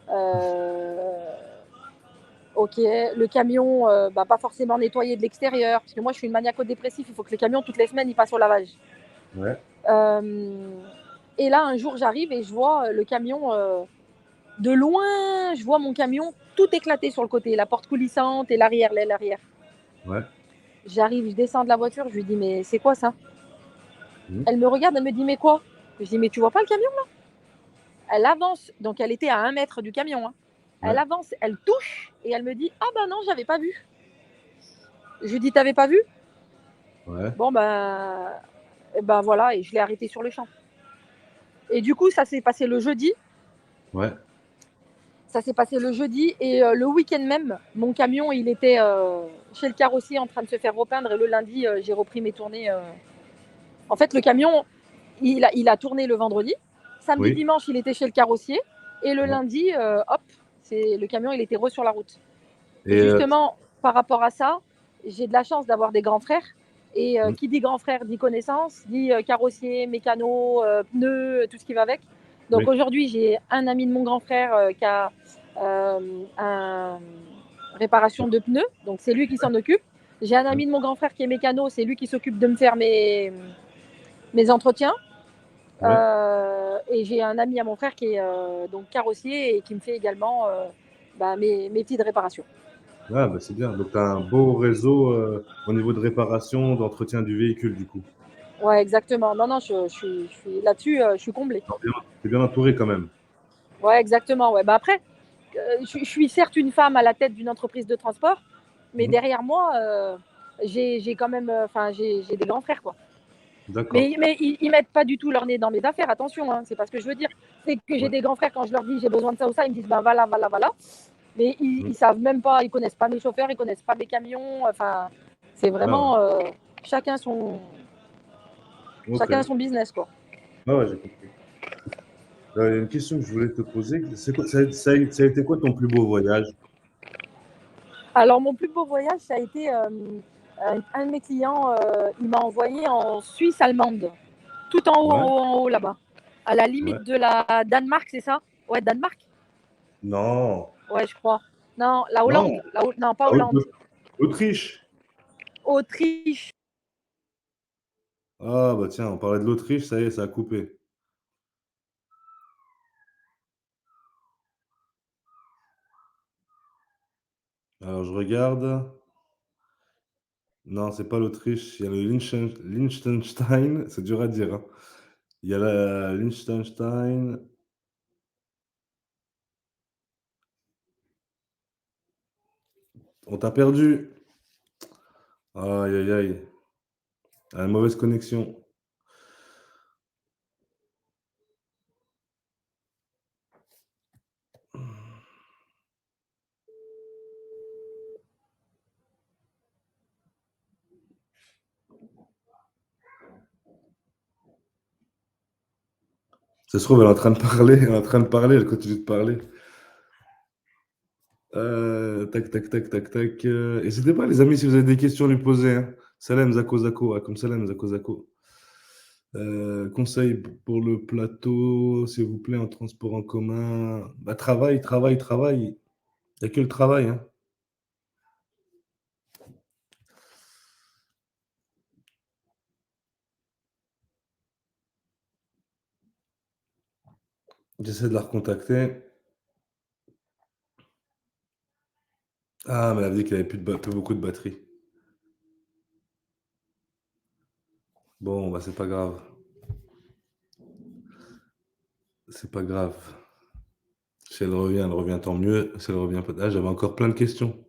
Euh, ok, le camion, bah, pas forcément nettoyé de l'extérieur, parce que moi je suis une maniaco-dépressive, il faut que les camions toutes les semaines ils passent au lavage. Ouais. Euh, et là, un jour, j'arrive et je vois le camion de loin, je vois mon camion tout éclaté sur le côté, la porte coulissante et l'arrière, l'aile arrière. Ouais. J'arrive, je descends de la voiture, je lui dis, mais c'est quoi ça? Mmh. Elle me regarde, elle me dit, mais quoi? Je dis, mais tu vois pas le camion là? Elle avance, donc elle était à 1 mètre du camion, hein. Elle Ouais. avance, elle touche et elle me dit, ah bah non, j'avais pas vu. Je lui dis, t'avais pas vu? Ouais. Bon ben voilà, et je l'ai arrêté sur le champ. Et du coup, ça s'est passé le jeudi. Ouais. Ça s'est passé le jeudi et le week-end même, mon camion, il était chez le carrossier en train de se faire repeindre et le lundi, j'ai repris mes tournées. En fait, le camion, il a tourné le vendredi. Samedi, Oui. dimanche, il était chez le carrossier et le Ouais. lundi, hop, le camion, il était sur la route. Et Et justement, par rapport à ça, j'ai de la chance d'avoir des grands frères. Et mmh. qui dit grand frère dit connaissance, dit carrossier, mécano, pneus, tout ce qui va avec. Donc Oui. aujourd'hui, j'ai un ami de mon grand frère qui a un réparation de pneus, donc c'est lui qui s'en occupe. J'ai un Ouais. ami de mon grand frère qui est mécano, c'est lui qui s'occupe de me faire mes entretiens. Ouais. Et j'ai un ami à mon frère qui est donc carrossier et qui me fait également bah, mes petites réparations. Ah bah, c'est bien. Donc tu as un beau réseau, au niveau de réparation, d'entretien du véhicule, du coup. Ouais, exactement. Non, non, je suis là-dessus, je suis comblée. Tu es bien entouré quand même. Ouais, exactement. Ouais. Bah après, je suis certes une femme à la tête d'une entreprise de transport, mais Mmh. derrière moi, j'ai quand même, enfin, j'ai des grands frères, quoi. D'accord. Mais ils mettent pas du tout leur nez dans mes affaires, attention, hein, c'est pas ce que je veux dire. C'est que j'ai Ouais. des grands frères, quand je leur dis j'ai besoin de ça ou ça, ils me disent bah voilà, voilà, voilà. Mais Mmh. ils savent même pas, ils connaissent pas mes chauffeurs, ils connaissent pas mes camions. Enfin, c'est Ah ouais. vraiment chacun son chacun OK. son business, quoi. Ah ouais, j'ai compris. Il y a une question que je voulais te poser, c'est quoi ça a été quoi ton plus beau voyage? Alors mon plus beau voyage, ça a été un de mes clients, il m'a envoyé en Suisse allemande, tout en haut, en Ouais, haut, en haut là-bas, à la ouais. limite de la Danemark, c'est ça? Ouais, Danemark. Non, Ouais, je crois. Non, la non, Hollande. Non, pas ah, Hollande. Autriche. Autriche. Ah bah tiens, on parlait de l'Autriche, ça y est, ça a coupé. Alors je regarde. Non, c'est pas l'Autriche, il y a le Liechtenstein, c'est dur à dire, hein. Il y a la Liechtenstein. On t'a perdu. Aïe, aïe, aïe. Ah, mauvaise connexion. Ça se trouve, elle est en train de parler, elle est en train de parler, elle continue de parler. Tac, tac, tac, tac, tac. N'hésitez pas, les amis, si vous avez des questions à lui poser, hein. Salem Zako Zako, ah, comme Salem Zako Zako. Conseil pour le plateau, s'il vous plaît, en transport en commun. Bah, travail, travail, travail. Il n'y a que le travail, hein. J'essaie de la recontacter. Ah, mais elle a dit qu'elle avait plus beaucoup de batterie. Bon, bah, c'est pas grave. C'est pas grave. Si elle revient tant mieux. Si elle revient pas, ah, j'avais encore plein de questions.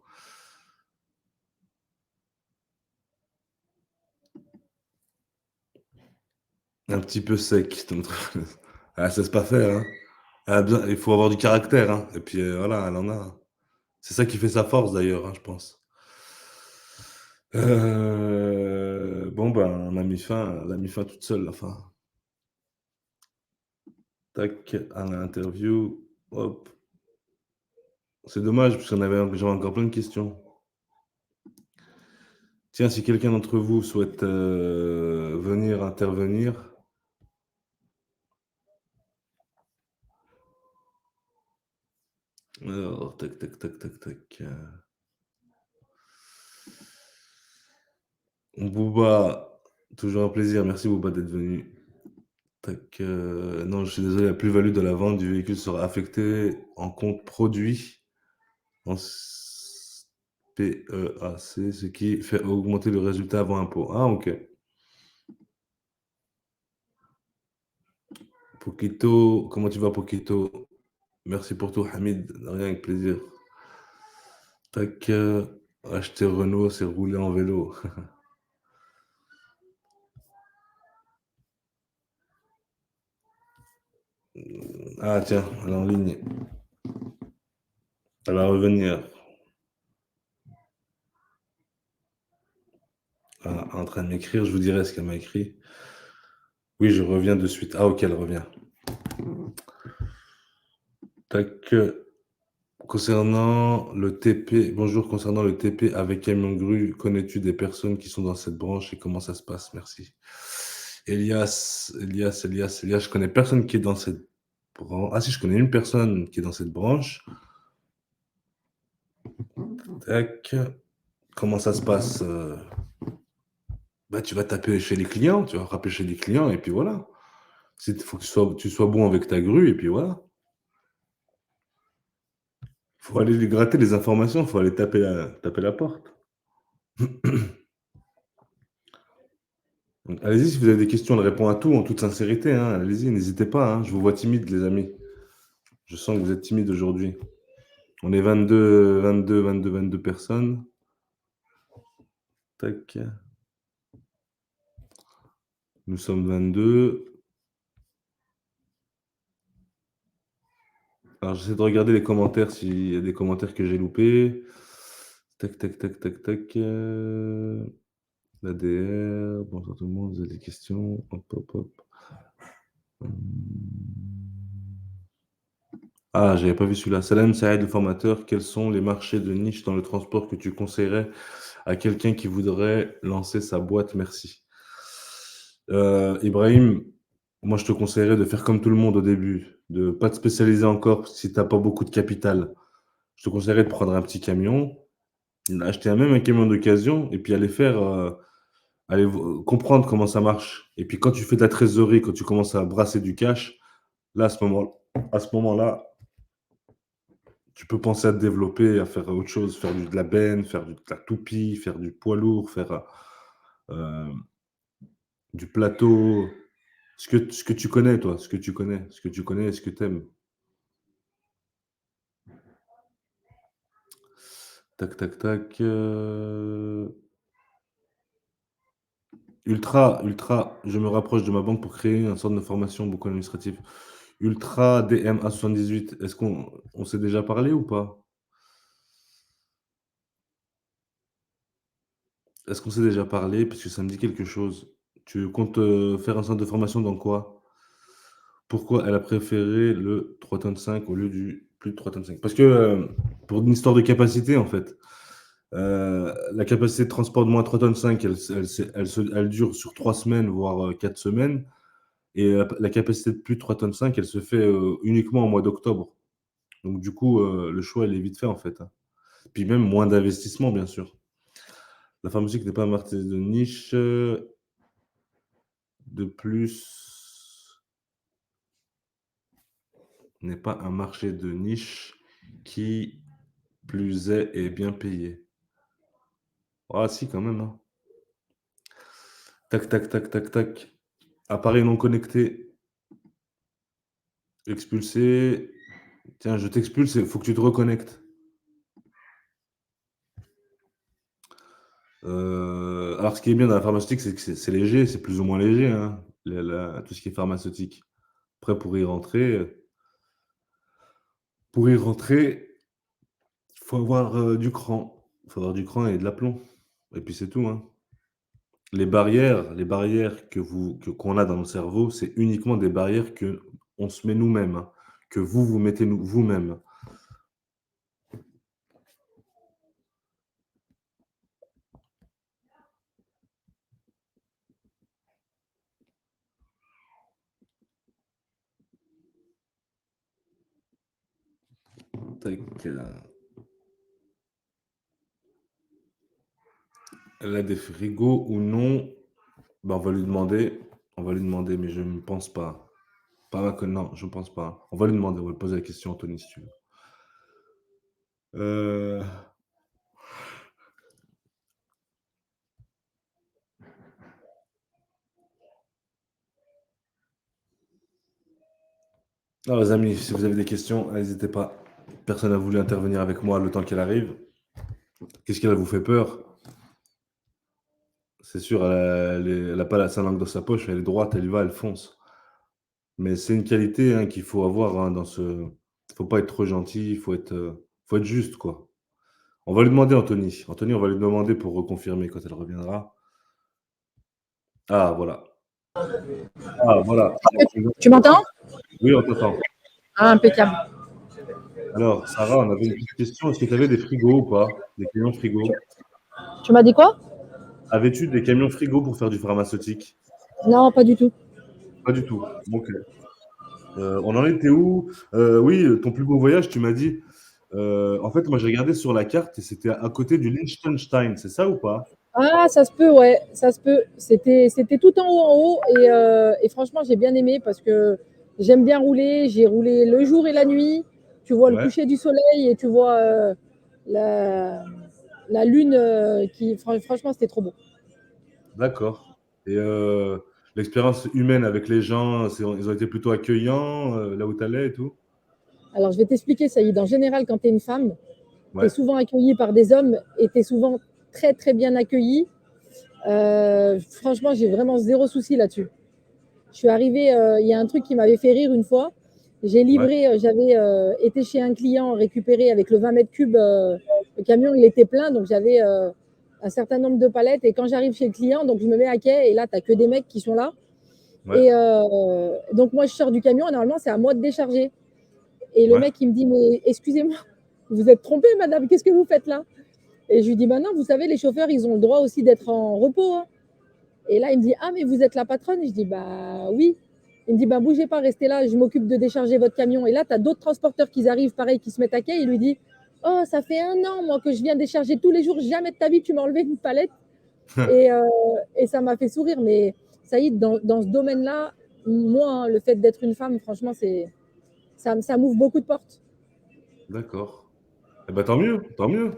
Un petit peu sec, ton truc. Ah, ça c'est pas faire, hein. Il faut avoir du caractère, hein. Et puis voilà, elle en a. C'est ça qui fait sa force d'ailleurs, hein, je pense. Bon, ben, elle a mis fin toute seule, la fin. Tac, à l'interview. Hop. C'est dommage, parce j'avais encore plein de questions. Tiens, si quelqu'un d'entre vous souhaite venir intervenir. Alors, tac, tac, tac, tac, tac. Booba, toujours un plaisir. Merci Booba d'être venu. Tac, non, je suis désolé, la plus-value de la vente du véhicule sera affectée en compte produit en PEAC, ce qui fait augmenter le résultat avant impôt. Ah, ok. Poquito, comment tu vas, Poquito? Merci pour tout, Hamid. De rien, avec plaisir. Tac, acheter Renault, c'est rouler en vélo. Ah, tiens, elle est en ligne. Elle va revenir. Ah, en train de m'écrire, je vous dirai ce qu'elle m'a écrit. Oui, je reviens de suite. Ah, ok, elle revient. Tac. Concernant le TP, bonjour, concernant le TP avec camion grue, connais-tu des personnes qui sont dans cette branche et comment ça se passe? Merci. Elias, je connais personne qui est dans cette branche. Ah si, je connais une personne qui est dans cette branche. Tac. Comment ça se passe? Bah, tu vas taper chez les clients, tu vas rappeler chez les clients et puis voilà. Il faut que tu sois bon avec ta grue et puis voilà. Il faut aller lui gratter les informations, il faut aller taper la porte. Allez-y, si vous avez des questions, on répond à tout en toute sincérité, hein. Allez-y, n'hésitez pas, hein. Je vous vois timide, les amis. Je sens que vous êtes timide aujourd'hui. On est 22 personnes. Tac. Nous sommes 22. Alors, j'essaie de regarder les commentaires s'il y a des commentaires que j'ai loupés. Tac, tac, tac, tac, tac. L'ADR. Bonjour tout le monde, vous avez des questions? Hop, hop, hop. Ah, j'avais pas vu celui-là. Salam Saïd, le formateur. Quels sont les marchés de niche dans le transport que tu conseillerais à quelqu'un qui voudrait lancer sa boîte? Merci. Ibrahim, moi je te conseillerais de faire comme tout le monde au début, de pas te spécialiser encore si tu n'as pas beaucoup de capital. Je te conseillerais de prendre un petit camion, acheter même un camion d'occasion et puis aller faire, comprendre comment ça marche. Et puis quand tu fais de la trésorerie, quand tu commences à brasser du cash, là à ce moment-là, Tu peux penser à te développer, à faire autre chose, faire de la benne, faire de la toupie, faire du poids lourd, faire, heu, du plateau. Ce que tu connais toi, ce que tu aimes. Tac, tac, tac, Ultra, je me rapproche de ma banque pour créer un centre de formation beaucoup administratif. Ultra DMA 78, est-ce qu'on s'est déjà parlé ou pas? Est-ce qu'on s'est déjà parlé? Parce que ça me dit quelque chose. Tu comptes, faire un centre de formation dans quoi? Pourquoi elle a préféré le 3 tonnes 5 au lieu du plus de 3 tonnes 5? Parce que, pour une histoire de capacité, en fait. La capacité de transport de moins 3 tonnes 5, elle dure sur 3 semaines, voire, 4 semaines, et la capacité de plus de 3 tonnes 5, elle se fait, uniquement au mois d'octobre. Donc du coup, le choix, il est vite fait, en fait, hein. Puis même moins d'investissement, bien sûr. La pharmaceutique n'est pas un marché de niche, de plus n'est pas un marché de niche, qui plus est bien payé. Ah si, quand même, hein. Tac, tac, tac, tac, tac. Appareil non connecté, expulsé. Tiens, je t'expulse, il faut que tu te reconnectes. Alors ce qui est bien dans la pharmaceutique, c'est que c'est léger, c'est plus ou moins léger, hein, tout ce qui est pharmaceutique. Après pour y rentrer, il faut avoir, du cran. Il faut avoir du cran et de l'aplomb, et puis c'est tout, hein. Les barrières qu'on a dans le cerveau, c'est uniquement des barrières qu'on se met nous-mêmes, hein, que vous mettez vous-même. Tac, elle a des frigos ou non? Bah, on va lui demander, mais je ne pense pas. Pas maintenant, non, je ne pense pas. On va lui demander, on va lui poser la question, Anthony, si tu veux. Heu, alors les amis, si vous avez des questions, n'hésitez pas. Personne n'a voulu intervenir avec moi le temps qu'elle arrive. Qu'est-ce qu'elle vous fait peur? C'est sûr, elle a pas sa langue dans sa poche, elle est droite, elle y va, elle fonce. Mais c'est une qualité, hein, qu'il faut avoir, hein, faut pas être trop gentil, faut être juste, quoi. On va lui demander, Anthony. Anthony, on va lui demander pour reconfirmer quand elle reviendra. Ah voilà. Ah voilà. Tu m'entends? Oui, on t'entend. Ah, impeccable. Alors, Sarah, on avait une petite question. Est-ce que tu avais des frigos ou pas? Des camions frigo? Tu m'as dit quoi? Avais-tu des camions frigo pour faire du pharmaceutique? Non, pas du tout. Pas du tout. OK. On en était où? Oui, ton plus beau voyage, tu m'as dit. En fait, moi, j'ai regardé sur la carte et c'était à côté du Liechtenstein, c'est ça ou pas? Ah, ça se peut, ouais, ça se peut. C'était tout en haut et franchement, j'ai bien aimé parce que j'aime bien rouler. J'ai roulé le jour et la nuit. Tu vois le Ouais, coucher du soleil et tu vois la, la lune franchement, c'était trop beau. d'accord. Et l'expérience humaine avec les gens, ils ont été plutôt accueillants, là où tu allais et tout? Alors, je vais t'expliquer, Saïd. En général, quand tu es une femme, tu es Ouais, souvent accueillie par des hommes et tu es souvent très, très bien accueillie. Franchement, j'ai vraiment zéro souci là-dessus. Je suis arrivée, il y a un truc qui m'avait fait rire une fois. J'ai ouais, livré, j'avais été chez un client récupérer avec le 20 mètres cubes. Le camion, il était plein, donc j'avais un certain nombre de palettes. Et quand j'arrive chez le client, donc je me mets à quai et là, tu n'as que des mecs qui sont là. ouais, Et donc moi, je sors du camion et normalement, c'est à moi de décharger. Et le ouais. mec, il me dit, mais excusez-moi, vous êtes trompée, madame, qu'est-ce que vous faites là? Et je lui dis, bah non, vous savez, les chauffeurs, ils ont le droit aussi d'être en repos, hein. Et là, il me dit, ah, mais vous êtes la patronne? Je dis, bah oui. Il me dit, bah bougez pas, restez là, je m'occupe de décharger votre camion. Et là, tu as d'autres transporteurs qui arrivent, pareil, qui se mettent à quai. Il lui dit, oh, ça fait 1 an, moi, que je viens décharger tous les jours, jamais de ta vie, tu m'as enlevé une palette. Et, euh, et ça m'a fait sourire. Mais ça y est, dans ce domaine-là, moi, hein, le fait d'être une femme, franchement, ça m'ouvre beaucoup de portes. D'accord. Eh ben, tant mieux, tant mieux,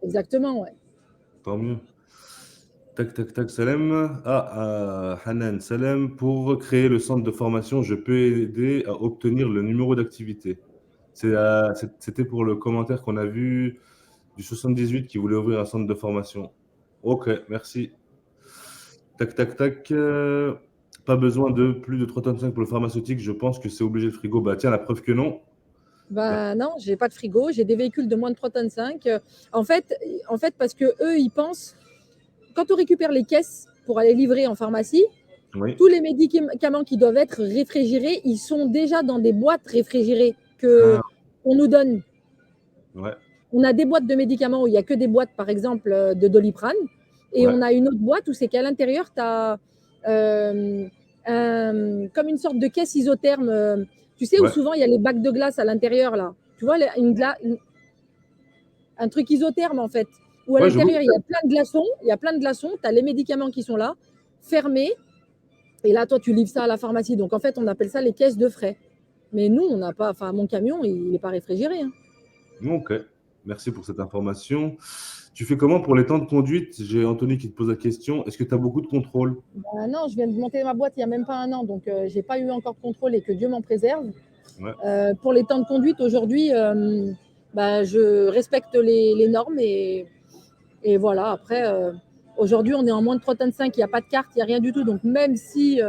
Exactement, ouais. tant mieux. Tac, tac, tac, Salem. Hanan, Salem, pour créer le centre de formation, je peux aider à obtenir le numéro d'activité. C'était pour le commentaire qu'on a vu du 78 qui voulait ouvrir un centre de formation. Ok, merci. Tac, tac, tac. Pas besoin de plus de 3 tonnes 5 pour le pharmaceutique. Je pense que c'est obligé le frigo. Bah tiens, la preuve que non. Bah non, j'ai pas de frigo, j'ai des véhicules de moins de 3,5 tonnes. En fait, parce que eux, ils pensent, quand on récupère les caisses pour aller livrer en pharmacie, Oui. tous les médicaments qui doivent être réfrigérés, ils sont déjà dans des boîtes réfrigérées que Ah, on nous donne. ouais, On a des boîtes de médicaments où il n'y a que des boîtes, par exemple, de Doliprane, et ouais, on a une autre boîte où c'est qu'à l'intérieur, tu as comme une sorte de caisse isotherme, tu sais, où ouais. souvent il y a les bacs de glace à l'intérieur, là. Tu vois, un truc isotherme, en fait, où à Ouais, je vois. l'intérieur, il y a plein de glaçons, tu as les médicaments qui sont là, fermés, et là, toi, tu livres ça à la pharmacie. Donc, en fait, on appelle ça les caisses de frais. Mais nous, on n'a pas, enfin, mon camion, il n'est pas réfrigéré, hein. Ok, merci pour cette information. Tu fais comment pour les temps de conduite? J'ai Anthony qui te pose la question. Est-ce que tu as beaucoup de contrôle? Non, je viens de monter ma boîte il n'y a même pas un an, donc je n'ai pas eu encore de contrôle et que Dieu m'en préserve. Ouais, Pour les temps de conduite, aujourd'hui, je respecte les normes et voilà. Après, aujourd'hui, on est en moins de 3,5 tonnes, il n'y a pas de carte, il n'y a rien du tout. Donc, même si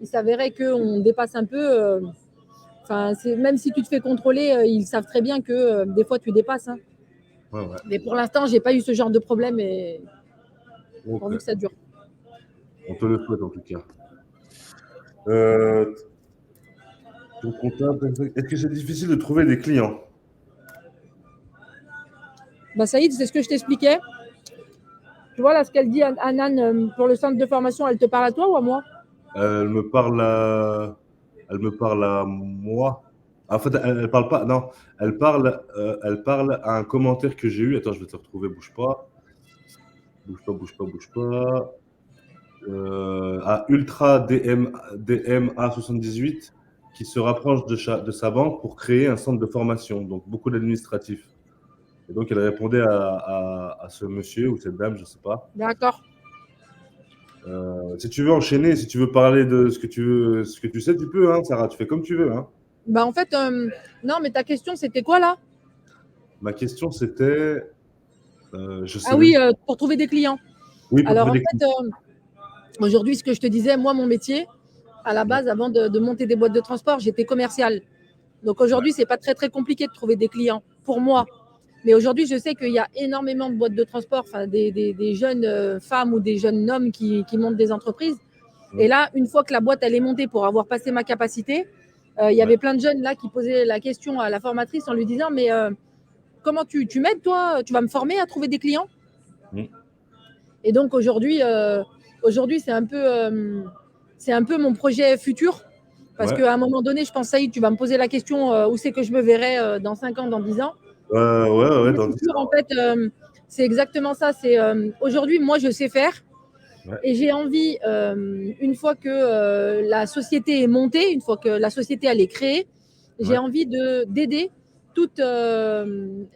il s'avérait qu'on dépasse un peu, même si tu te fais contrôler, ils savent très bien que des fois, tu dépasses, hein. ouais, ouais. Mais pour l'instant, je n'ai pas eu ce genre de problème et Ok, pourvu que ça dure. on te le souhaite en tout cas. Euh, ton comptable, est-ce que c'est difficile de trouver des clients? Bah, Saïd, c'est ce que je t'expliquais. Tu vois, là, ce qu'elle dit, Anan, pour le centre de formation, elle te parle à toi ou à moi? Elle me parle elle me parle à moi. En fait, elle parle pas. Non, elle parle à un commentaire que j'ai eu. Attends, je vais te le retrouver. Bouge pas, bouge pas, bouge pas, bouge pas. À Ultra DMA 78 qui se rapproche de sa banque pour créer un centre de formation. Donc beaucoup d'administratifs. Et donc elle répondait à ce monsieur ou cette dame, je sais pas. D'accord. Si tu veux enchaîner, si tu veux parler de ce que tu veux, ce que tu sais, tu peux, hein, Sarah. Tu fais comme tu veux, hein. Bah, en fait, non, mais ta question, c'était quoi là? Ma question, c'était, je sais Ah même oui, pas. pour trouver des clients. Oui, pour Alors, trouver en des fait, clients. aujourd'hui, ce que je te disais, moi, mon métier, à la Ouais, base, avant de monter des boîtes de transport, j'étais commerciale. Donc, ouais, aujourd'hui, c'est pas très, très compliqué de trouver des clients pour moi. Mais aujourd'hui, je sais qu'il y a énormément de boîtes de transport, enfin, des jeunes femmes ou des jeunes hommes qui montent des entreprises. Et ouais, là, une fois que la boîte, elle est montée pour avoir passé ma capacité, il y ouais, avait plein de jeunes là qui posaient la question à la formatrice en lui disant, mais comment tu m'aides, toi? Tu vas me former à trouver des clients? mm, Et donc aujourd'hui c'est un peu mon projet futur. Parce ouais, qu'à un moment donné, je pense, Saïd, tu vas me poser la question où c'est que je me verrai dans 5 ans, dans 10 ans. ouais, ouais, Le dans 10 futur, en ans. fait, c'est exactement ça. C'est aujourd'hui, moi, je sais faire Ouais, et j'ai envie, une fois que la société est montée, une fois que la société elle est créée, j'ai ouais, envie d'aider toutes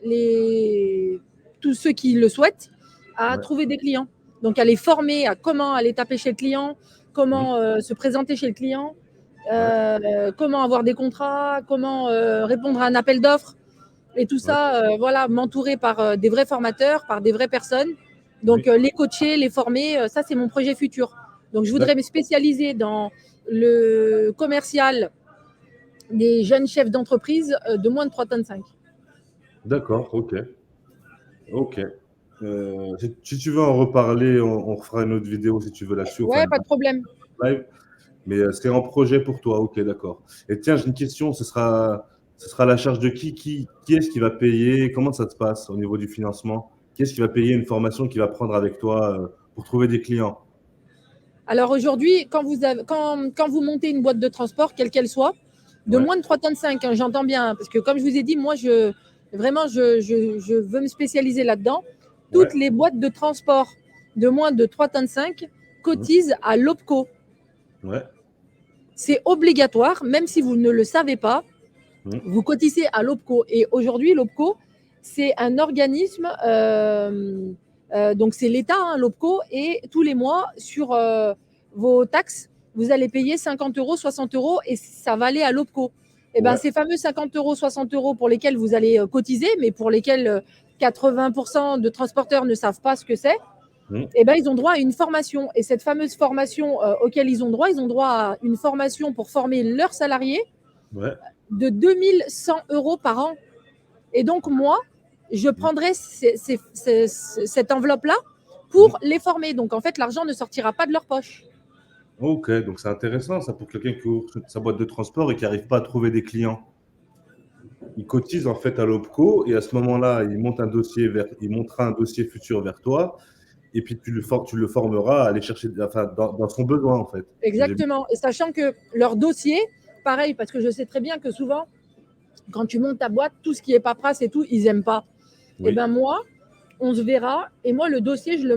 les tous ceux qui le souhaitent à ouais, trouver des clients. Donc à les former à comment aller taper chez le client, mm, comment se présenter chez le client, ouais, comment avoir des contrats, comment répondre à un appel d'offres. Et tout ouais, ça, voilà, m'entourer par des vrais formateurs, par des vraies personnes. Donc, oui. les coacher, les former, ça, c'est mon projet futur. Donc, je voudrais me D'ac- spécialiser dans le commercial des jeunes chefs d'entreprise de moins de 3,5 tonnes. D'accord, ok, ok. Si tu veux en reparler, on refera une autre vidéo si tu veux là-dessus, enfin Ouais, pas de problème. live. Mais c'est en projet pour toi, ok, d'accord. Et tiens, j'ai une question, ce sera à la charge de qui est-ce qui va payer? Comment ça se passe au niveau du financement? Qui est-ce qui va payer une formation qui va prendre avec toi pour trouver des clients? Alors, aujourd'hui, quand vous montez une boîte de transport, quelle qu'elle soit, de Ouais, moins de 3,5 tonnes, hein, j'entends bien, hein, parce que comme je vous ai dit, moi, vraiment, je veux me spécialiser là-dedans. Toutes ouais, les boîtes de transport de moins de 3,5 tonnes mmh, cotisent à l'OPCO. ouais, C'est obligatoire, même si vous ne le savez pas, mmh, vous cotisez à l'OPCO. Et aujourd'hui, l'OPCO, c'est un organisme, donc c'est l'État, hein, l'OPCO, et tous les mois, sur vos taxes, vous allez payer 50 euros, 60 euros, et ça va aller à l'OPCO. Et ben, Ouais. ces fameux 50 euros, 60 euros pour lesquels vous allez cotiser, mais pour lesquels 80% de transporteurs ne savent pas ce que c'est, Mmh. et ben, ils ont droit à une formation. Et cette fameuse formation auquel ils ont droit à une formation pour former leurs salariés Ouais. de 2100 euros par an. Et donc, moi, je prendrai cette enveloppe-là Mmh. pour les former. Donc, en fait, l'argent ne sortira pas de leur poche. Ok, donc c'est intéressant ça pour quelqu'un qui ouvre sa boîte de transport et qui n'arrive pas à trouver des clients. Il cotise en fait à l'OPCO et à ce moment-là, il montera un dossier futur vers toi et puis tu le formeras à aller chercher, enfin, dans son besoin en fait. Si j'ai bien- Exactement. Et sachant que leur dossier, pareil, parce que je sais très bien que souvent, quand tu montes ta boîte, tout ce qui est paperasse et tout, ils n'aiment pas. Et Oui, ben moi, on se verra. Et moi, le dossier, je le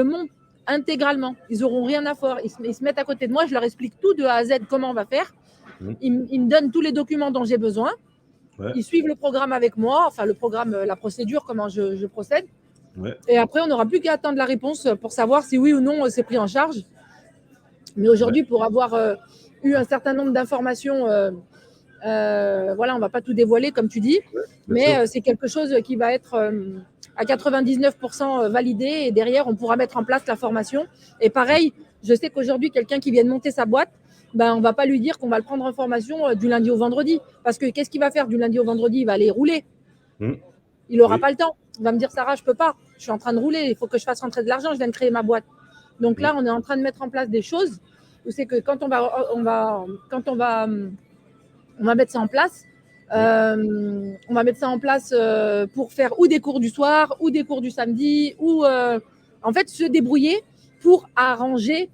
monte intégralement. Ils n'auront rien à faire. Ils se mettent à côté de moi. Je leur explique tout de A à Z comment on va faire. mmh, Ils me donnent tous les documents dont j'ai besoin. ouais, Ils suivent le programme avec moi, enfin le programme, la procédure, comment je procède. ouais, Et après, on n'aura plus qu'à attendre la réponse pour savoir si oui ou non c'est pris en charge. Mais ouais, aujourd'hui, pour avoir eu un certain nombre d'informations, voilà, on ne va pas tout dévoiler, comme tu dis, ouais, bien mais sûr. c'est quelque chose qui va être à 99% validé, et derrière, on pourra mettre en place la formation. Et pareil, je sais qu'aujourd'hui, quelqu'un qui vient de monter sa boîte, ben, on ne va pas lui dire qu'on va le prendre en formation du lundi au vendredi. Parce que qu'est-ce qu'il va faire du lundi au vendredi? Il va aller rouler. Mmh, Il n'aura oui, pas le temps. Il va me dire, Sarah, je ne peux pas. Je suis en train de rouler. Il faut que je fasse rentrer de l'argent. Je viens de créer ma boîte. Donc mmh, là, on est en train de mettre en place des choses où c'est que on va mettre ça en place. mmh, On va mettre ça en place pour faire ou des cours du soir ou des cours du samedi ou en fait se débrouiller pour arranger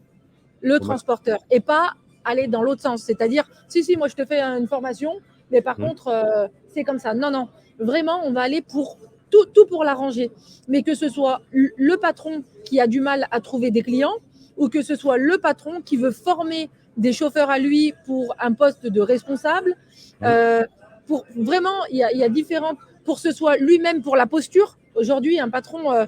le au max. transporteur et pas aller dans l'autre sens. C'est-à-dire, si, moi je te fais une formation, mais par Mmh, contre, c'est comme ça. Non, non, vraiment, on va aller pour tout pour l'arranger. Mais que ce soit le patron qui a du mal à trouver des clients ou que ce soit le patron qui veut former des chauffeurs à lui pour un poste de responsable. mmh, Euh, pour vraiment, il y a différentes. Pour que ce soit lui-même pour la posture. Aujourd'hui, un patron,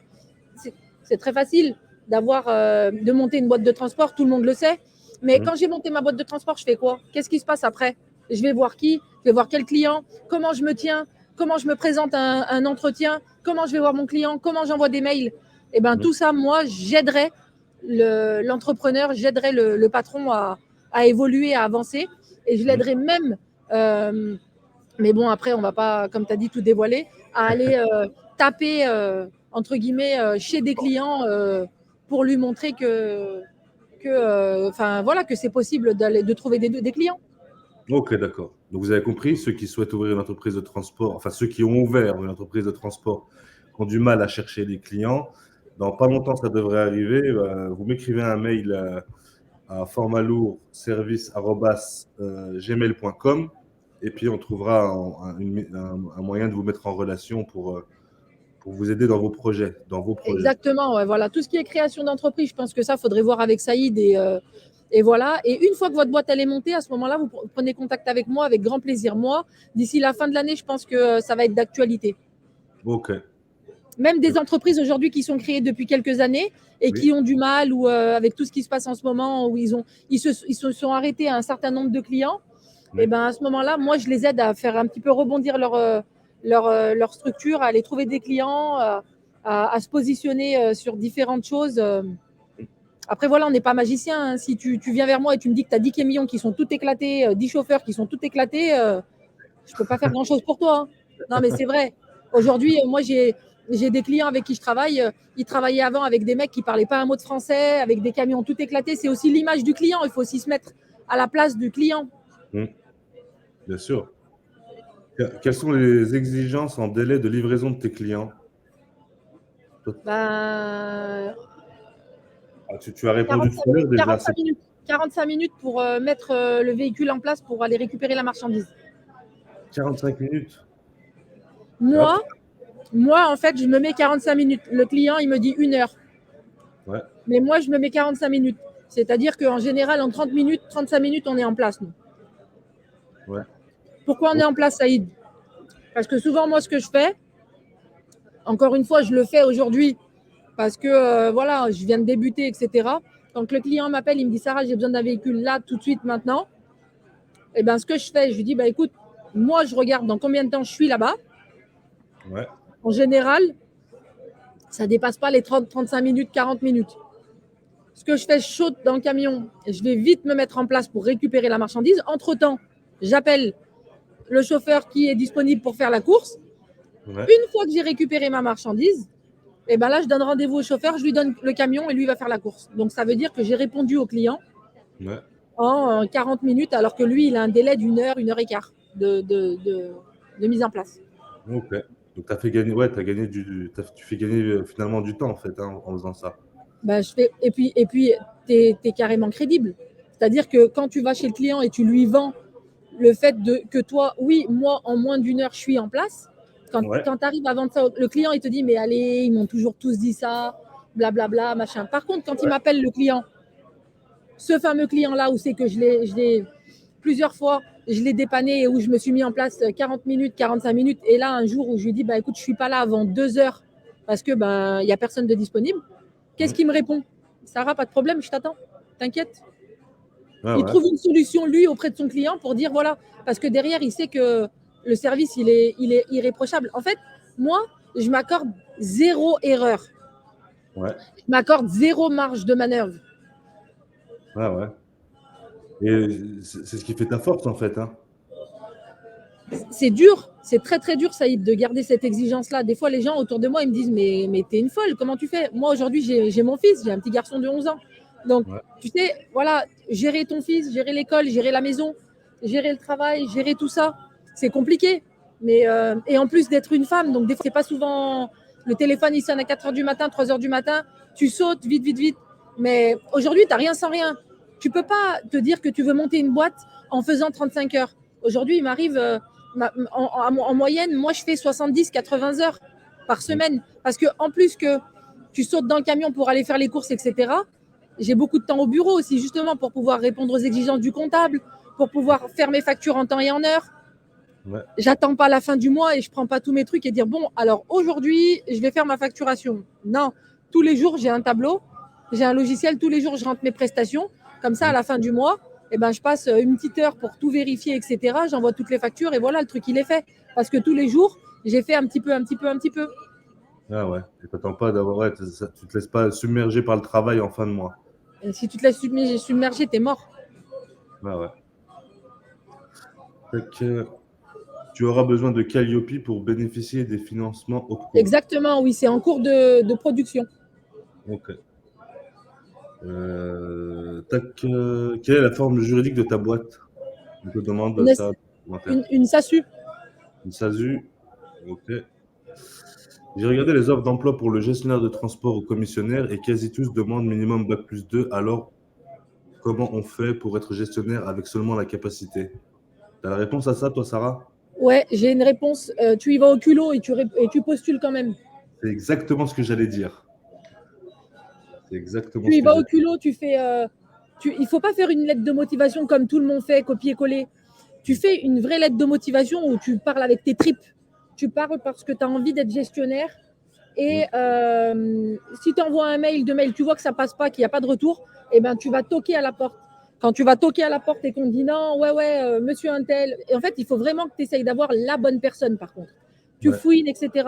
c'est très facile de monter une boîte de transport, tout le monde le sait. Mais mmh, quand j'ai monté ma boîte de transport, je fais quoi? Qu'est-ce qui se passe après? Je vais voir qui? Je vais voir quel client? Comment je me tiens? Comment je me présente à un entretien? Comment je vais voir mon client? Comment j'envoie des mails? Et bien, mmh, tout ça, moi, j'aiderais l'entrepreneur, j'aiderais le patron à évoluer, à avancer. Et je mmh. l'aiderais même, euh, mais bon, après, on ne va pas, comme tu as dit, tout dévoiler, à aller taper, entre guillemets, chez des clients pour lui montrer voilà, que c'est possible de trouver des clients. Ok, d'accord. Donc vous avez compris, ceux qui souhaitent ouvrir une entreprise de transport, enfin ceux qui ont ouvert une entreprise de transport, qui ont du mal à chercher des clients, dans pas longtemps ça devrait arriver. Vous m'écrivez un mail à formalourservice@gmail.com et puis on trouvera un moyen de vous mettre en relation pour vous aider dans vos projets, dans vos projets. Exactement, ouais, voilà. Tout ce qui est création d'entreprise, je pense que ça, il faudrait voir avec Saïd. Et voilà. Et une fois que votre boîte elle est montée, à ce moment-là, vous prenez contact avec moi avec grand plaisir. Moi, d'ici la fin de l'année, je pense que ça va être d'actualité. Ok. Même des entreprises aujourd'hui qui sont créées depuis quelques années et Oui. qui ont du mal ou avec tout ce qui se passe en ce moment, où ils se sont arrêtés à un certain nombre de clients, et Oui. ben à ce moment-là, moi, je les aide à faire un petit peu rebondir leur structure, à aller trouver des clients, à se positionner sur différentes choses. Après, voilà, on n'est pas magicien. Hein. Si tu viens vers moi et tu me dis que tu as 10 camions qui sont tout éclatés, 10 chauffeurs qui sont tout éclatés, je ne peux pas faire grand-chose pour toi. Hein. Non, mais c'est vrai. Aujourd'hui, moi, j'ai des clients avec qui je travaille. Ils travaillaient avant avec des mecs qui ne parlaient pas un mot de français, avec des camions tout éclatés. C'est aussi l'image du client. Il faut aussi se mettre à la place du client. Mm, bien sûr. Quelles sont les exigences en délai de livraison de tes clients? Ben, Ah, tu as répondu 45 tout à l'heure déjà. 45 minutes. 45 minutes pour mettre le véhicule en place pour aller récupérer la marchandise. 45 minutes. C'est Moi, rapide. moi, en fait, je me mets 45 minutes. Le client, il me dit 1 heure. Ouais, Mais moi, je me mets 45 minutes. C'est-à-dire qu'en général, en 30 minutes, 35 minutes, on est en place, nous. ouais. Pourquoi on est Ok. en place, Saïd? Parce que souvent, moi, ce que je fais, encore une fois, je le fais aujourd'hui parce que voilà, je viens de débuter, etc. Quand le client m'appelle, il me dit Sarah, j'ai besoin d'un véhicule là, tout de suite, maintenant. Et ben, ce que je fais, je lui dis bah écoute, moi, je regarde dans combien de temps je suis là-bas. Ouais. En général, ça ne dépasse pas les 30, 35 minutes, 40 minutes. Ce que je fais, je saute dans le camion et je vais vite me mettre en place pour récupérer la marchandise. Entre-temps, j'appelle le chauffeur qui est disponible pour faire la course. Ouais. Une fois que j'ai récupéré ma marchandise, et ben là, je donne rendez-vous au chauffeur, je lui donne le camion et lui va faire la course. Donc, ça veut dire que j'ai répondu au client Ouais. en 40 minutes, alors que lui, il a un délai une heure et quart de mise en place. Ok. Donc, tu as fait gagner, ouais, tu fais gagner finalement du temps, en fait, hein, en faisant ça. Ben, et puis tu es carrément crédible. C'est-à-dire que quand tu vas chez le client et tu lui vends le fait que toi, oui, moi, en moins d'une heure, je suis en place. Quand Ouais. tu arrives à vendre ça, le client, il te dit, mais allez, ils m'ont toujours tous dit ça, blablabla, machin. Par contre, quand il m'appelle le client, ce fameux client-là, où c'est que je l'ai plusieurs fois, je l'ai dépanné et où je me suis mis en place 40 minutes, 45 minutes. Et là, un jour où je lui dis, bah, écoute, je ne suis pas là avant 2 heures parce que il n'y a personne de disponible. Qu'est-ce qu'il me répond? Sarah, pas de problème, je t'attends. T'inquiète. Ouais, Il ouais. trouve une solution, lui, auprès de son client pour dire voilà. Parce que derrière, il sait que le service, il est irréprochable. En fait, moi, je m'accorde zéro erreur. Ouais. Je m'accorde zéro marge de manœuvre. Ouais, ouais. Et c'est ce qui fait ta force, en fait, hein. C'est dur, c'est très très dur, Saïd, de garder cette exigence-là. Des fois, les gens autour de moi, ils me disent mais t'es une folle, comment tu fais? Moi, aujourd'hui, j'ai mon fils, j'ai un petit garçon de 11 ans. Donc, Ouais. tu sais, voilà, gérer ton fils, gérer l'école, gérer la maison, gérer le travail, gérer tout ça, c'est compliqué. Et en plus d'être une femme, donc des fois, c'est pas souvent. Le téléphone, il sonne à 4 heures du matin, 3 heures du matin, tu sautes vite, vite, vite. Mais aujourd'hui, tu n'as rien sans rien. Tu peux pas te dire que tu veux monter une boîte en faisant 35 heures. Aujourd'hui, il m'arrive. En moyenne, moi, je fais 70-80 heures par semaine. Parce que en plus que tu sautes dans le camion pour aller faire les courses, etc., j'ai beaucoup de temps au bureau aussi, justement, pour pouvoir répondre aux exigences du comptable, pour pouvoir faire mes factures en temps et en heure. Ouais. J'attends pas la fin du mois et je prends pas tous mes trucs et dire bon, alors aujourd'hui, je vais faire ma facturation. Non, tous les jours, j'ai un tableau, j'ai un logiciel, tous les jours, je rentre mes prestations. Comme ça, à la fin du mois, eh ben, je passe une petite heure pour tout vérifier, etc. J'envoie toutes les factures et voilà, le truc, il est fait. Parce que tous les jours, j'ai fait un petit peu, un petit peu, un petit peu. Ah ouais. Et t'attends pas d'avoir, ouais, tu te laisses pas submerger par le travail en fin de mois. Et si tu te laisses submerger, t'es mort. Ah ouais. Fait que tu auras besoin de Calliope pour bénéficier des financements Opco. Exactement, oui, c'est en cours de production. Ok. Quelle est la forme juridique de ta boîte? On te demande Une, ça. une SASU. Une SASU. Ok. J'ai regardé les offres d'emploi pour le gestionnaire de transport ou commissionnaire et quasi tous demandent minimum bac+2. Alors, comment on fait pour être gestionnaire avec seulement la capacité? Tu as la réponse à ça, toi, Sarah? Ouais, j'ai une réponse. Tu y vas au culot et tu postules quand même. C'est exactement ce que j'allais dire. C'est exactement Tu ce y que vas au j'allais dire. culot, tu fais. Il ne faut pas faire une lettre de motivation comme tout le monde fait, copier-coller. Tu fais une vraie lettre de motivation où tu parles avec tes tripes. Tu parles parce que tu as envie d'être gestionnaire. Et si tu envoies un mail, deux mails, tu vois que ça passe pas, qu'il n'y a pas de retour, eh ben, tu vas toquer à la porte. Quand tu vas toquer à la porte et qu'on dit non, monsieur Untel, et en fait, il faut vraiment que tu essayes d'avoir la bonne personne, par contre. Tu Ouais. fouines, etc.,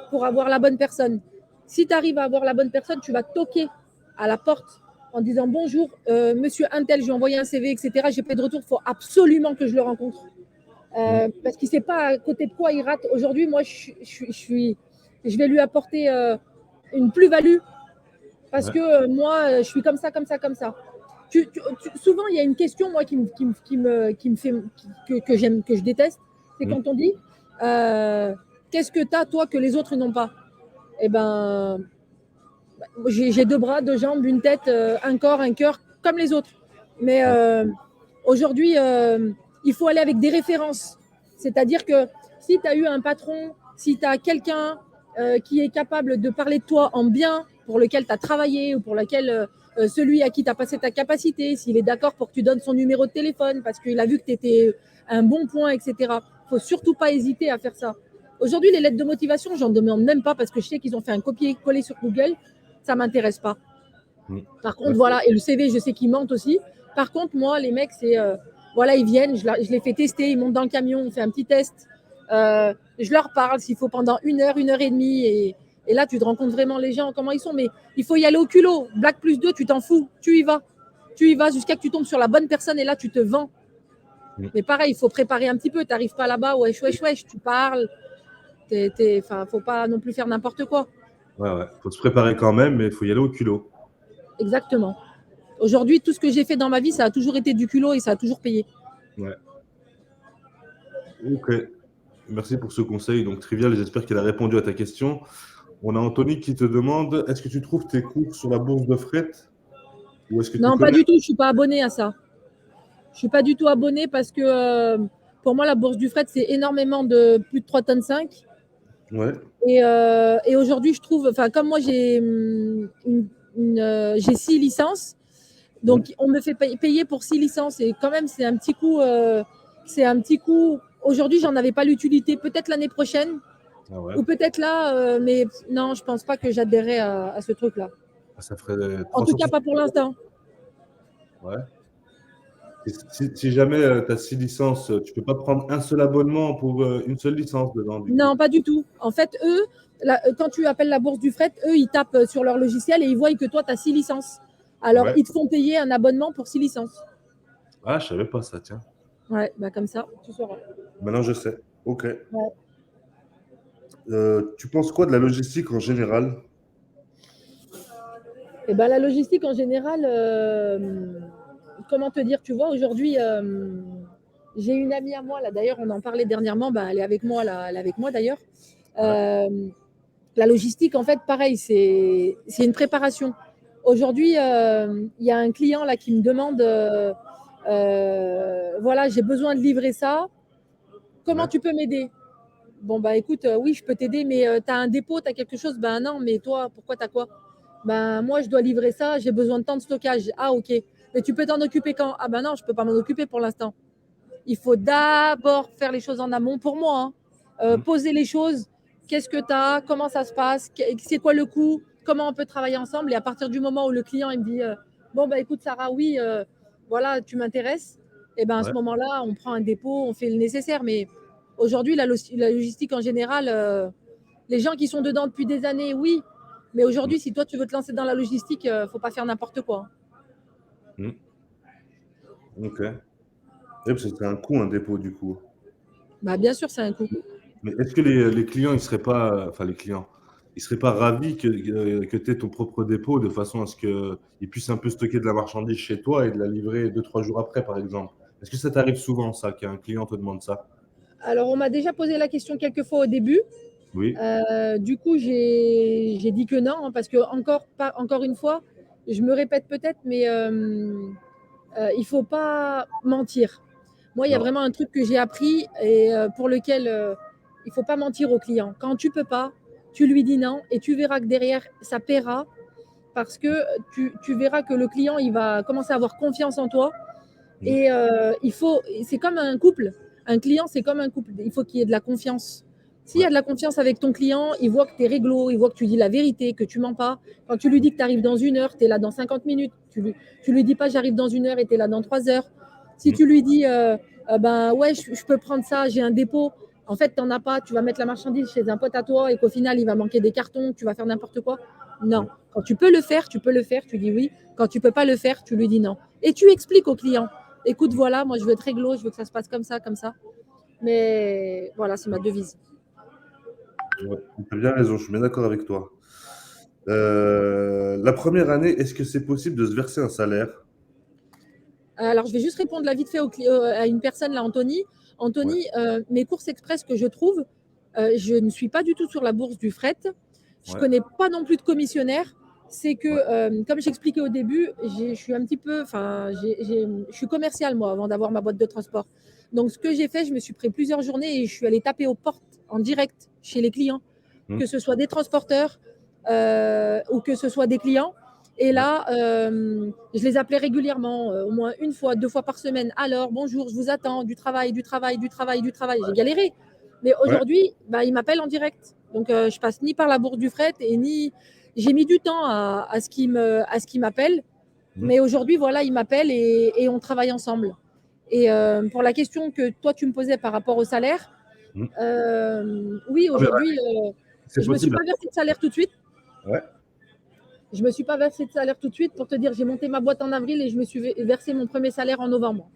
pour avoir la bonne personne. Si tu arrives à avoir la bonne personne, tu vas toquer à la porte en disant bonjour, monsieur Untel, j'ai envoyé un CV, etc., j'ai pas de retour, il faut absolument que je le rencontre. Parce qu'il ne sait pas à côté de quoi il rate. Aujourd'hui, moi, je vais lui apporter une plus-value parce Ouais. que moi, je suis comme ça, comme ça, comme ça. Souvent, il y a une question, moi, qui me fait, que j'aime, que je déteste, c'est quand on dit qu'est-ce que tu as, toi, que les autres n'ont pas? Eh ben, j'ai deux bras, deux jambes, une tête, un corps, un cœur, comme les autres. Mais aujourd'hui, il faut aller avec des références. C'est-à-dire que si tu as eu un patron, si tu as quelqu'un qui est capable de parler de toi en bien, pour lequel tu as travaillé ou pour lequel celui à qui tu as passé ta capacité, s'il est d'accord pour que tu donnes son numéro de téléphone parce qu'il a vu que tu étais un bon point, etc. Il ne faut surtout pas hésiter à faire ça. Aujourd'hui, les lettres de motivation, j'en demande même pas parce que je sais qu'ils ont fait un copier-coller sur Google. Ça m'intéresse pas. Par contre, voilà, et le CV, je sais qu'ils mentent aussi. Par contre, moi, les mecs, c'est voilà, ils viennent, je les fais tester, ils montent dans le camion, on fait un petit test. Je leur parle s'il faut pendant 1 heure et demie. Et là, tu te rends compte vraiment les gens, comment ils sont. Mais il faut y aller au culot. Black plus 2, tu t'en fous. Tu y vas. Tu y vas jusqu'à que tu tombes sur la bonne personne et là, tu te vends. Mais pareil, il faut préparer un petit peu. Tu n'arrives pas là-bas, wesh, wesh, wesh, tu parles. Enfin, faut pas non plus faire n'importe quoi. Ouais, ouais. Faut se préparer quand même, mais il faut y aller au culot. Exactement. Aujourd'hui, tout ce que j'ai fait dans ma vie, ça a toujours été du culot et ça a toujours payé. Ouais. Ok. Merci pour ce conseil. Donc, trivial, j'espère qu'il a répondu à ta question. On a Anthony qui te demande, est-ce que tu trouves tes cours sur la bourse de fret ou est-ce que tu Non, pas connais? du tout. Je suis pas abonnée à ça. Je suis pas du tout abonnée parce que pour moi, la bourse du fret, c'est énormément de plus de 3,5 tonnes. Ouais. Et aujourd'hui, je trouve, enfin, comme moi, j'ai j'ai 6 licences, donc Ouais. on me fait payer pour 6 licences. Et quand même, c'est un petit coup. C'est un petit coup. Aujourd'hui, j'en avais pas l'utilité. Peut-être l'année prochaine, Ah ouais. ou peut-être là, mais non, je pense pas que j'adhérais à ce truc-là. Ça ferait En tout cas, 360. pas pour l'instant. Ouais. Si jamais tu as 6 licences, tu peux pas prendre un seul abonnement pour une seule licence dedans, du coup. Non, pas du tout. En fait, eux, quand tu appelles la bourse du fret, eux, ils tapent sur leur logiciel et ils voient que toi, tu as 6 licences. Alors, Ouais. ils te font payer un abonnement pour 6 licences. Ah, je savais pas ça, tiens. Ouais, bah comme ça, tu sauras. Maintenant, je sais. Ok. Ouais. Tu penses quoi de la logistique en général? Et ben, la logistique en général, comment te dire, tu vois, aujourd'hui, j'ai une amie à moi, là d'ailleurs, on en parlait dernièrement, bah, elle est avec moi, là, elle est avec moi d'ailleurs. Ouais. La logistique, en fait, pareil, c'est une préparation. Aujourd'hui, il y a un client là qui me demande, voilà, j'ai besoin de livrer ça. Comment Ouais. tu peux m'aider? Bon, bah écoute, oui, je peux t'aider, mais tu as un dépôt, tu as quelque chose? Ben non, mais toi, pourquoi tu as quoi? Ben moi, je dois livrer ça, j'ai besoin de temps de stockage. Ah, ok. Mais tu peux t'en occuper quand? Ah, ben non, je ne peux pas m'en occuper pour l'instant. Il faut d'abord faire les choses en amont pour moi, hein. Mm. Poser les choses. Qu'est-ce que tu as? Comment ça se passe? C'est quoi le coût? Comment on peut travailler ensemble? Et à partir du moment où le client il me dit bon, bah écoute, Sarah, oui, voilà, tu m'intéresses, et ben à ce Ouais. moment-là, on prend un dépôt, on fait le nécessaire. Mais aujourd'hui, la logistique en général, les gens qui sont dedans depuis des années, oui. Mais Mm. aujourd'hui, si toi, tu veux te lancer dans la logistique, il ne faut pas faire n'importe quoi. Mm. Ok. Ouais, parce que c'est un coût, un dépôt, du coup. Bah, bien sûr, c'est un coût. Mais est-ce que les clients, ils seraient pas, enfin les clients, ils seraient pas ravis que tu aies ton propre dépôt de façon à ce qu'ils puissent un peu stocker de la marchandise chez toi et de la livrer 2, 3 jours après, par exemple? Est-ce que ça t'arrive souvent, ça, qu'un client te demande ça? Alors, on m'a déjà posé la question quelques fois au début. Oui. Du coup, j'ai dit que non, hein, parce que encore une fois, je me répète peut-être, mais il ne faut pas mentir. Moi, il y a Non. vraiment un truc que j'ai appris et pour lequel il ne faut pas mentir au client. Quand tu peux pas, tu lui dis non et tu verras que derrière, ça paiera parce que tu verras que le client, il va commencer à avoir confiance en toi. Mm. Et c'est comme un couple. Un client, c'est comme un couple. Il faut qu'il y ait de la confiance. S'il y a Ouais. de la confiance avec ton client, il voit que tu es réglo, il voit que tu dis la vérité, que tu mens pas. Quand tu lui dis que tu arrives dans 1 heure, tu es là dans 50 minutes. Tu lui dis pas j'arrive dans 1 heure et tu es là dans 3 heures. Si Mm. tu lui dis ben ouais, je peux prendre ça, j'ai un dépôt. En fait, tu n'en as pas, tu vas mettre la marchandise chez un pote à toi et qu'au final, il va manquer des cartons, tu vas faire n'importe quoi. Non. Mm. Quand tu peux le faire, tu peux le faire, tu dis oui. Quand tu peux pas le faire, tu lui dis non. Et tu expliques au client écoute, Mm. voilà, moi je veux être réglo, je veux que ça se passe comme ça, comme ça. Mais voilà, c'est ma devise. Ouais. Tu as bien raison, je suis bien d'accord avec toi. La première année, est-ce que c'est possible de se verser un salaire? Alors, je vais juste répondre là vite fait à une personne, là, Anthony. Ouais. Anthony, mes courses express que je trouve, je ne suis pas du tout sur la bourse du fret. Je ne Ouais. connais pas non plus de commissionnaire. C'est que, Ouais. comme j'expliquais au début, je suis un petit peu, enfin, je suis commerciale, moi, avant d'avoir ma boîte de transport. Donc, ce que j'ai fait, je me suis pris plusieurs journées et je suis allée taper aux portes en direct chez les clients, Mm. que ce soit des transporteurs ou que ce soit des clients. Et Ouais. là, je les appelais régulièrement, au moins 1 fois, 2 fois par semaine. Alors, bonjour, je vous attends, du travail, du travail, du travail, du travail. J'ai galéré. Mais Ouais. aujourd'hui, bah, il m'appelle en direct. Donc, je passe ni par la bourse du fret et ni. J'ai mis du temps à ce qu'il m'appelle. Mmh. Mais aujourd'hui, voilà, il m'appelle et on travaille ensemble. Et pour la question que toi, tu me posais par rapport au salaire, Mmh. oui, Ah mais ouais, aujourd'hui, c'est je ne me suis possible. pas versé de salaire tout de suite. Ouais. Je me suis pas versé de salaire tout de suite pour te dire, j'ai monté ma boîte en avril et je me suis versé mon premier salaire en novembre.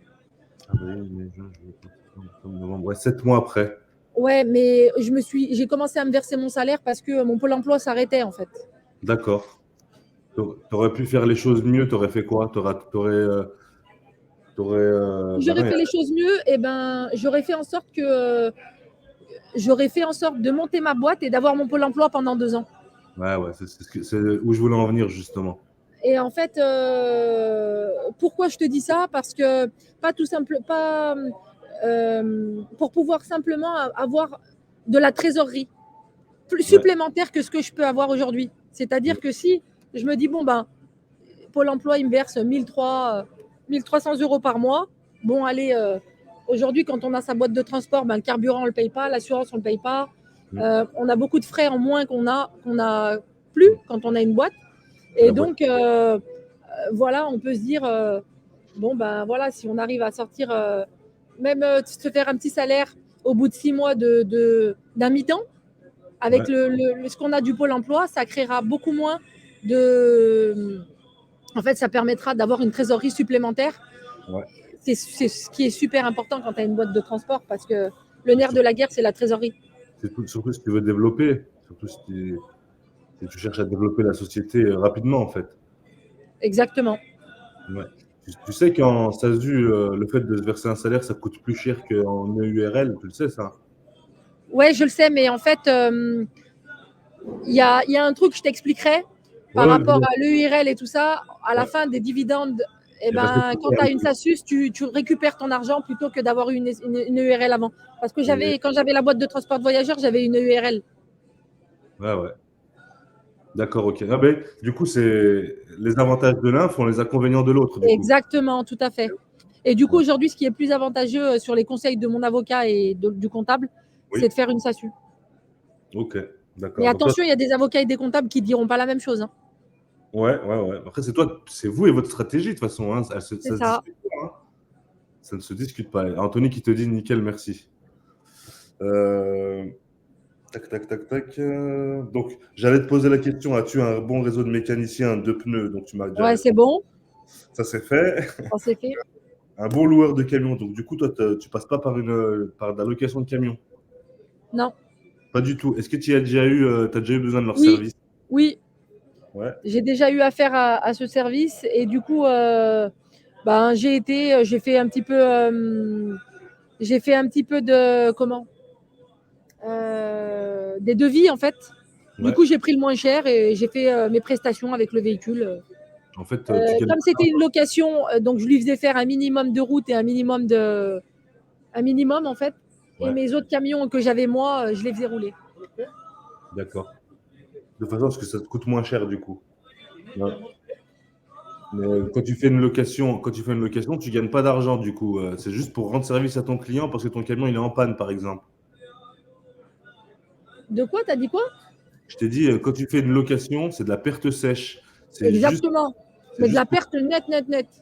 Avril, mai, juin, juillet, août, septembre, octobre, novembre. Ouais, 7 mois après. Ouais, mais j'ai commencé à me verser mon salaire parce que mon pôle emploi s'arrêtait en fait. D'accord. T'aurais pu faire les choses mieux, t'aurais fait quoi? Bah non, J'aurais fait les choses mieux, et ben j'aurais fait en sorte de monter ma boîte et d'avoir mon pôle emploi pendant 2 ans. ouais, ouais, c'est où je voulais en venir justement. Et en fait, pourquoi je te dis ça? Parce que pas pour pouvoir simplement avoir de la trésorerie plus Ouais. supplémentaire que ce que je peux avoir aujourd'hui. Mmh. C'est-à-dire que si je me dis, bon, ben, Pôle emploi, il me verse 1300 euros par mois. Bon, allez, aujourd'hui, quand on a sa boîte de transport, ben, le carburant, on ne le paye pas, l'assurance, on ne le paye pas. Mmh. On a beaucoup de frais en moins qu'on a plus Mmh. quand on a une boîte. La Et boîte. donc, voilà, on peut se dire, bon, ben voilà, si on arrive à sortir, même se faire un petit salaire au bout de 6 mois d'un mi-temps, avec Ouais. ce qu'on a du Pôle emploi, ça créera beaucoup moins de. En fait, ça permettra d'avoir une trésorerie supplémentaire. Ouais. C'est ce qui est super important quand tu as une boîte de transport parce que le Et nerf de la guerre, c'est la trésorerie. surtout si tu veux développer, surtout si tu cherches à développer la société rapidement en fait. Exactement. Ouais. Tu sais qu'en SASU, le fait de se verser un salaire, ça coûte plus cher qu'en EURL, tu le sais ça? Ouais, je le sais, mais en fait, il y a un truc que je t'expliquerai par Ouais, rapport dis-moi. à l'EURL et tout ça. À la Ouais. fin des dividendes, eh Il reste ben, plus quand tu as une SASUS, tu récupères ton argent plutôt que d'avoir une EURL avant. Parce que et quand j'avais la boîte de transport de voyageurs, j'avais une EURL. ouais, ouais. D'accord, OK. Ah beh, du coup, c'est les avantages de l'un font les inconvénients de l'autre, du coup. Exactement, tout à fait. Et du coup, Ouais. aujourd'hui, ce qui est plus avantageux sur les conseils de mon avocat et du comptable, c'est Oui. de faire une SASU. OK, Mais d'accord. Donc toi attention, il y a des avocats et des comptables qui ne diront pas la même chose, hein. ouais, ouais, ouais. Après, c'est vous et votre stratégie, de toute façon, hein. C'est Ça se ça. discute pas, hein. Ça ne se discute pas. Anthony qui te dit: «Nickel, merci». Heu, tac, tac, tac, tac, donc j'allais te poser la question: as-tu un bon réseau de mécaniciens, de pneus? Donc tu m'as déjà Ouais, c'est répondu. bon, Ça, c'est fait. ça c'est fait. Un bon loueur de camions, donc du coup, toi, tu passes pas par de la location de camions? Non. Pas du tout. Est-ce que tu as déjà eu besoin de leur Oui, service? oui, Ouais, j'ai déjà eu affaire à ce service et du coup, ben, j'ai fait un petit peu de, comment, des devis en fait. Du ouais. coup, j'ai pris le moins cher et j'ai fait mes prestations avec le véhicule. En fait, tu gagnes Comme c'était une location, donc je lui faisais faire un minimum de route et un minimum en fait. Et ouais, mes autres camions que j'avais moi, je les faisais rouler. d'accord. De façon à ce que ça te coûte moins cher, du coup. Ouais. Mais quand tu fais une location, tu gagnes pas d'argent, du coup. C'est juste pour rendre service à ton client parce que ton camion, il est en panne, par exemple. De quoi? T'as dit quoi? Je t'ai dit, quand tu fais une location, c'est de la perte sèche. Exactement. C'est Mais de la juste pour perte nette, nette, nette.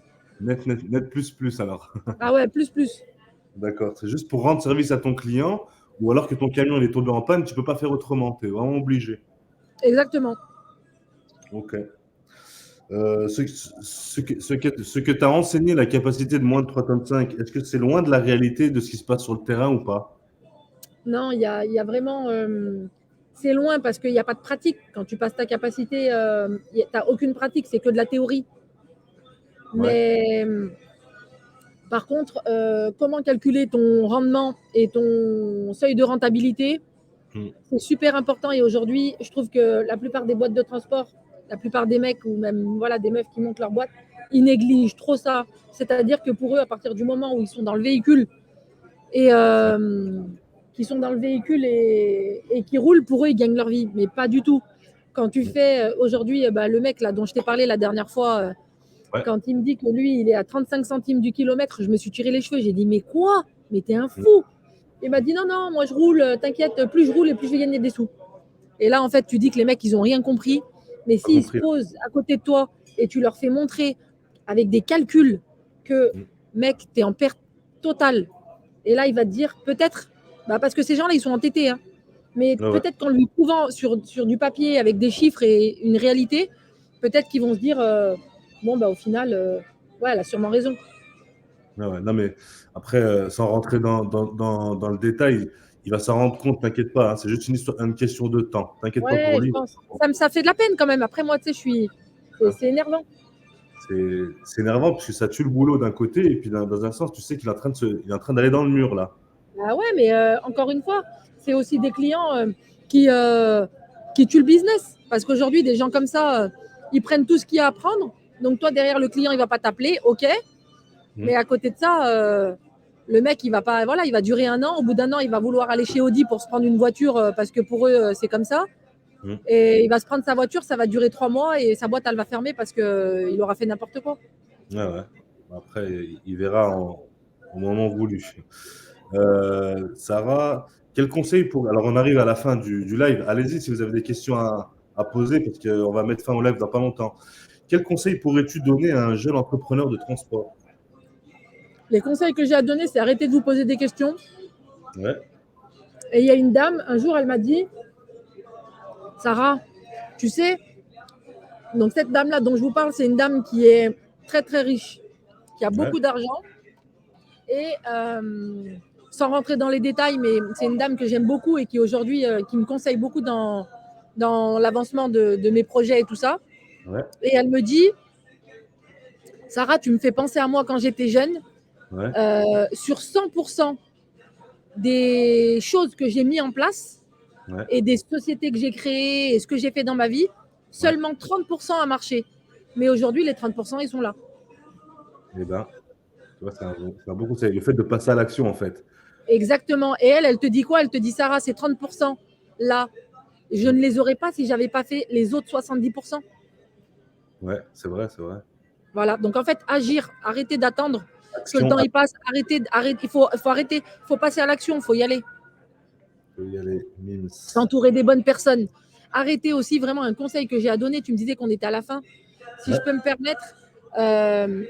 net plus plus alors. Ah ouais, plus, plus. D'accord. C'est juste pour rendre service à ton client ou alors que ton camion il est tombé en panne, tu peux pas faire autrement. Tu es vraiment obligé. Exactement. OK. Ce que tu as enseigné, la capacité de moins de 3,5 tonnes, est-ce que c'est loin de la réalité de ce qui se passe sur le terrain ou pas? Non, il y a vraiment. C'est loin parce qu'il n'y a pas de pratique. Quand tu passes ta capacité, tu n'as aucune pratique, c'est que de la théorie. Ouais. Mais par contre, comment calculer ton rendement et ton seuil de rentabilité, Mmh. c'est super important. Et aujourd'hui, je trouve que la plupart des boîtes de transport, la plupart des mecs ou même voilà, des meufs qui montent leur boîte, ils négligent trop ça. C'est-à-dire que pour eux, à partir du moment où ils sont dans le véhicule et Ouais. qui sont dans le véhicule et qui roulent, pour eux, ils gagnent leur vie. Mais pas du tout. Quand tu Mmh. fais aujourd'hui, bah, le mec là dont je t'ai parlé la dernière fois, Ouais. quand il me dit que lui, il est à 35 centimes du kilomètre, je me suis tiré les cheveux. J'ai dit, mais quoi? Mais t'es un Mmh. fou. Il m'a dit non, non, moi je roule, t'inquiète, plus je roule et plus je vais gagner des sous. Et là, en fait, tu dis que les mecs, ils n'ont rien compris. Mais Pas s'ils se compris. posent à côté de toi et tu leur fais montrer avec des calculs que, Mm. mec, tu es en perte totale. Et là, il va te dire peut-être, parce que ces gens-là, ils sont entêtés. Hein, mais Ouais, ouais. peut-être qu'en lui prouvant sur du papier avec des chiffres et une réalité, peut-être qu'ils vont se dire bon, au final, ouais, elle a sûrement raison. Ouais, ouais. Non, mais après, sans rentrer dans le détail, il va s'en rendre compte, t'inquiète pas, hein, c'est juste une question de temps. T'inquiète pas pour Ouais, je lui. pense. Ça fait de la peine quand même. Après, moi, tu sais, je suis. Hein. C'est énervant. C'est énervant parce que ça tue le boulot d'un côté et puis dans un sens, tu sais qu'il est en train il est en train d'aller dans le mur là. Ah ouais, mais encore une fois, c'est aussi des clients qui, euh, qui tuent le business. Parce qu'aujourd'hui, des gens comme ça, ils prennent tout ce qu'il y a à prendre. Donc toi, derrière, le client, il va pas t'appeler, ok. Mm. Mais à côté de ça, le mec, il va pas, voilà, il va durer un an. Au bout d'un an, il va vouloir aller chez Audi pour se prendre une voiture parce que pour eux, c'est comme ça. Mm. Et il va se prendre sa voiture, ça va durer 3 mois et sa boîte, elle va fermer parce qu'il aura fait n'importe quoi. Ouais, ouais. Après, il verra au moment voulu. Sarah, quel conseil pour... Alors, on arrive à la fin du live. Allez-y si vous avez des questions à poser parce qu'on va mettre fin au live dans pas longtemps. Quel conseil pourrais-tu donner à un jeune entrepreneur de transport? Les conseils que j'ai à donner, c'est arrêter de vous poser des questions. Ouais, Et il y a une dame, un jour, elle m'a dit, Sarah, tu sais, donc cette dame-là dont je vous parle, c'est une dame qui est très très riche, qui a ouais, beaucoup d'argent. Et sans rentrer dans les détails, mais c'est une dame que j'aime beaucoup et qui aujourd'hui, qui me conseille beaucoup dans l'avancement de mes projets et tout ça. ouais, Et elle me dit, Sarah, tu me fais penser à moi quand j'étais jeune. ouais, Sur 100% des choses que j'ai mis en place ouais, et des sociétés que j'ai créées et ce que j'ai fait dans ma vie, ouais. seulement 30% a marché. Mais aujourd'hui, les 30%, ils sont là. Eh ben, tu vois, c'est un bon conseil. Le fait de passer à l'action, en fait. Exactement. Et elle te dit quoi? Elle te dit, Sarah, ces 30% là, je Mm. ne les aurais pas si j'avais pas fait les autres 70%. Ouais, c'est vrai, c'est vrai. Voilà. Donc en fait, agir, arrêter d'attendre que le Action, temps il passe, il faut arrêter, il faut passer à l'action, il faut y aller. faut y aller. Mims. S'entourer des bonnes personnes. Arrêter aussi vraiment un conseil que j'ai à donner. Tu me disais qu'on était à la fin. Si Ouais, je peux me permettre,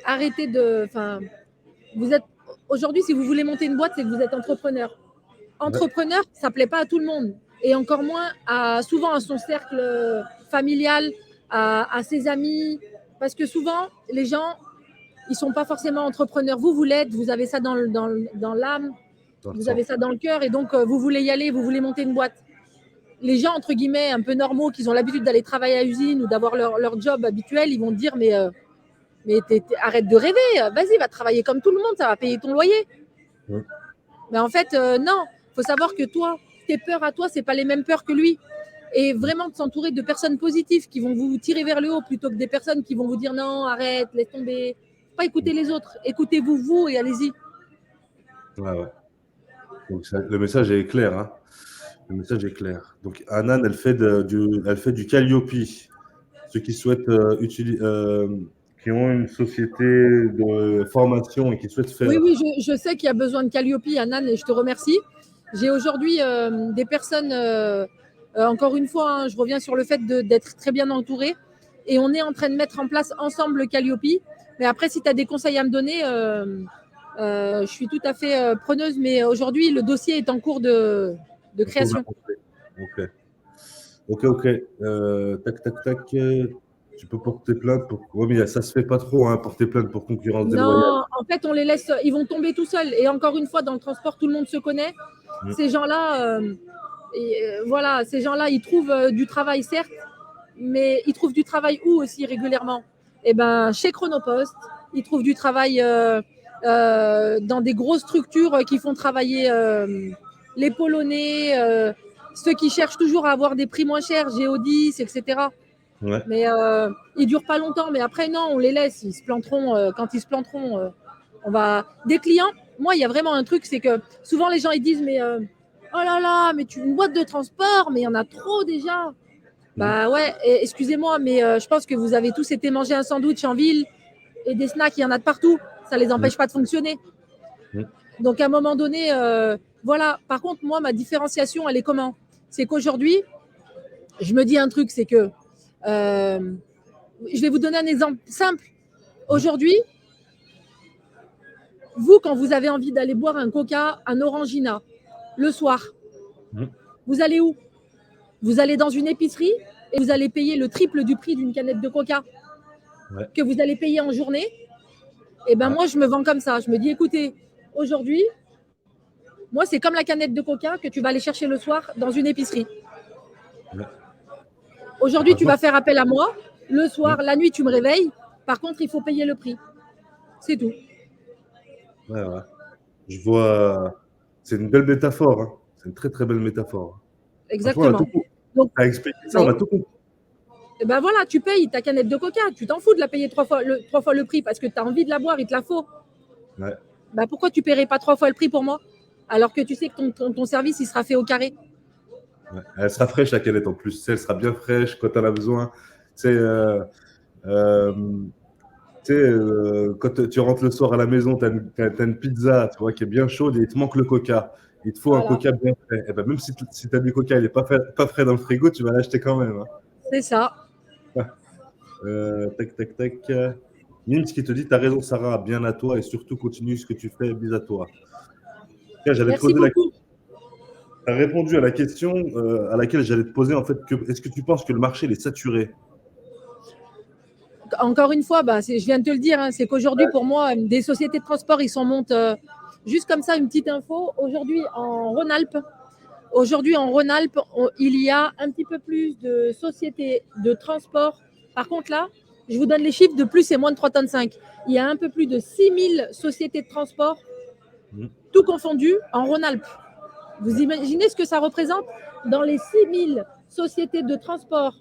arrêtez de. Enfin, vous êtes aujourd'hui, si vous voulez monter une boîte, c'est que vous êtes entrepreneur. ouais, Entrepreneur, ça ne plaît pas à tout le monde. Et encore moins souvent à son cercle familial, à ses amis. Parce que souvent, les gens, ils ne sont pas forcément entrepreneurs. Vous l'êtes, vous avez ça dans l'âme, dans le vous avez sang. ça dans le cœur. Et donc, vous voulez y aller, vous voulez monter une boîte. Les gens, entre guillemets, un peu normaux, qui ont l'habitude d'aller travailler à l'usine ou d'avoir leur job habituel, ils vont te dire, mais arrête de rêver, vas-y, va travailler comme tout le monde, ça va payer ton loyer. Mm. Mais en fait, non, il faut savoir que toi, tes peurs à toi, c'est pas les mêmes peurs que lui. Et vraiment de s'entourer de personnes positives qui vont vous tirer vers le haut plutôt que des personnes qui vont vous dire non, arrête, laisse tomber. Pas écouter les autres, écoutez-vous vous et allez-y. Ouais, ouais. Donc, le message est clair, hein. Le message est clair. Donc, Anan, elle fait du Calliope. Ceux qui souhaitent qui ont une société de formation et qui souhaitent Oui, faire. oui, je sais qu'il y a besoin de Calliope, Anan, et je te remercie. J'ai aujourd'hui des personnes, encore une fois, hein, je reviens sur le fait d'être très bien entouré. Et on est en train de mettre en place ensemble le Calliope. Mais après, si tu as des conseils à me donner, je suis tout à fait preneuse. Mais aujourd'hui, le dossier est en cours de création. Ok, ok, ok. Tac, tac, tac. Tu peux porter plainte pour. Ouais, mais ça se fait pas trop, hein, porter plainte pour concurrence déloyale. Non, en fait, on les laisse, ils vont tomber tout seuls. Et encore une fois, dans le transport, tout le monde se connaît. Mm. Ces gens-là, voilà, ces gens-là, ils trouvent du travail, certes, mais ils trouvent du travail où aussi régulièrement? Eh ben, chez Chronopost, ils trouvent du travail dans des grosses structures qui font travailler les Polonais, ceux qui cherchent toujours à avoir des prix moins chers, Géodis, etc. Ouais. Mais ils durent pas longtemps. Mais après, non, on les laisse. Ils se planteront quand ils se planteront. On va des clients. Moi, il y a vraiment un truc, c'est que souvent les gens ils disent mais oh là là, mais une boîte de transport, mais il y en a trop déjà. Mm. Bah ouais, excusez-moi, mais je pense que vous avez tous été manger un sandwich en ville et des snacks, il y en a de partout. Ça les Mm. empêche pas de fonctionner. Mm. Donc à un moment donné, Voilà. Par contre, moi, ma différenciation, elle est comment? C'est qu'aujourd'hui, je me dis un truc, c'est que je vais vous donner un exemple simple. Aujourd'hui, vous, quand vous avez envie d'aller boire un coca, un orangina, le soir, Mhm. vous allez où? Vous allez dans une épicerie et vous allez payer le triple du prix d'une canette de coca Ouais. que vous allez payer en journée. Et ben Ouais. moi, je me vends comme ça. Je me dis, écoutez, aujourd'hui, moi, c'est comme la canette de coca que tu vas aller chercher le soir dans une épicerie. Ouais. Et Aujourd'hui, tu franchement, vas faire appel à moi. Le ouais, soir, la nuit, tu me réveilles. Par contre, il faut payer le prix. C'est tout. ouais, ouais. Je vois. C'est une belle métaphore, hein. C'est une très très belle métaphore. Franchement, on a tout Exactement. compris. Donc, T'as expliqué ça, ben, on a tout compris. ben voilà, tu payes ta canette de coca. Tu t'en fous de la payer trois fois le prix parce que tu as envie de la boire, il te la faut. Ouais. Ben pourquoi tu paierais pas trois fois le prix pour moi? Alors que tu sais que ton service, il sera fait au carré. Ouais. Elle sera fraîche la canette en plus. Tu sais, elle sera bien fraîche quand elle a besoin. Tu sais, euh, quand tu rentres le soir à la maison, t'as une pizza, tu vois, qui est bien chaude et il te manque le coca. Il te faut un Voilà, coca bien frais. Et ben, même si tu as du coca, il n'est pas frais dans le frigo, tu vas l'acheter quand même, hein. c'est ça. Tac, tac, tac. Nims qui te dit, t'as raison, Sarah, bien à toi et surtout continue ce que tu fais, bis à toi. Tiens, j'allais te Merci poser la beaucoup. Tu as répondu à la question à laquelle j'allais te poser, en fait, est-ce que tu penses que le marché il est saturé? Encore une fois, bah, je viens de te le dire, hein, c'est qu'aujourd'hui, pour moi, des sociétés de transport, ils s'en montent juste comme ça, une petite info. Aujourd'hui, en Rhône-Alpes, il y a un petit peu plus de sociétés de transport. Par contre, là, je vous donne les chiffres de plus et moins de 3,5 tonnes. Il y a un peu plus de 6000 sociétés de transport, Mhm. tout confondu, en Rhône-Alpes. Vous Ouais. imaginez ce que ça représente? Dans les 6000 sociétés de transport,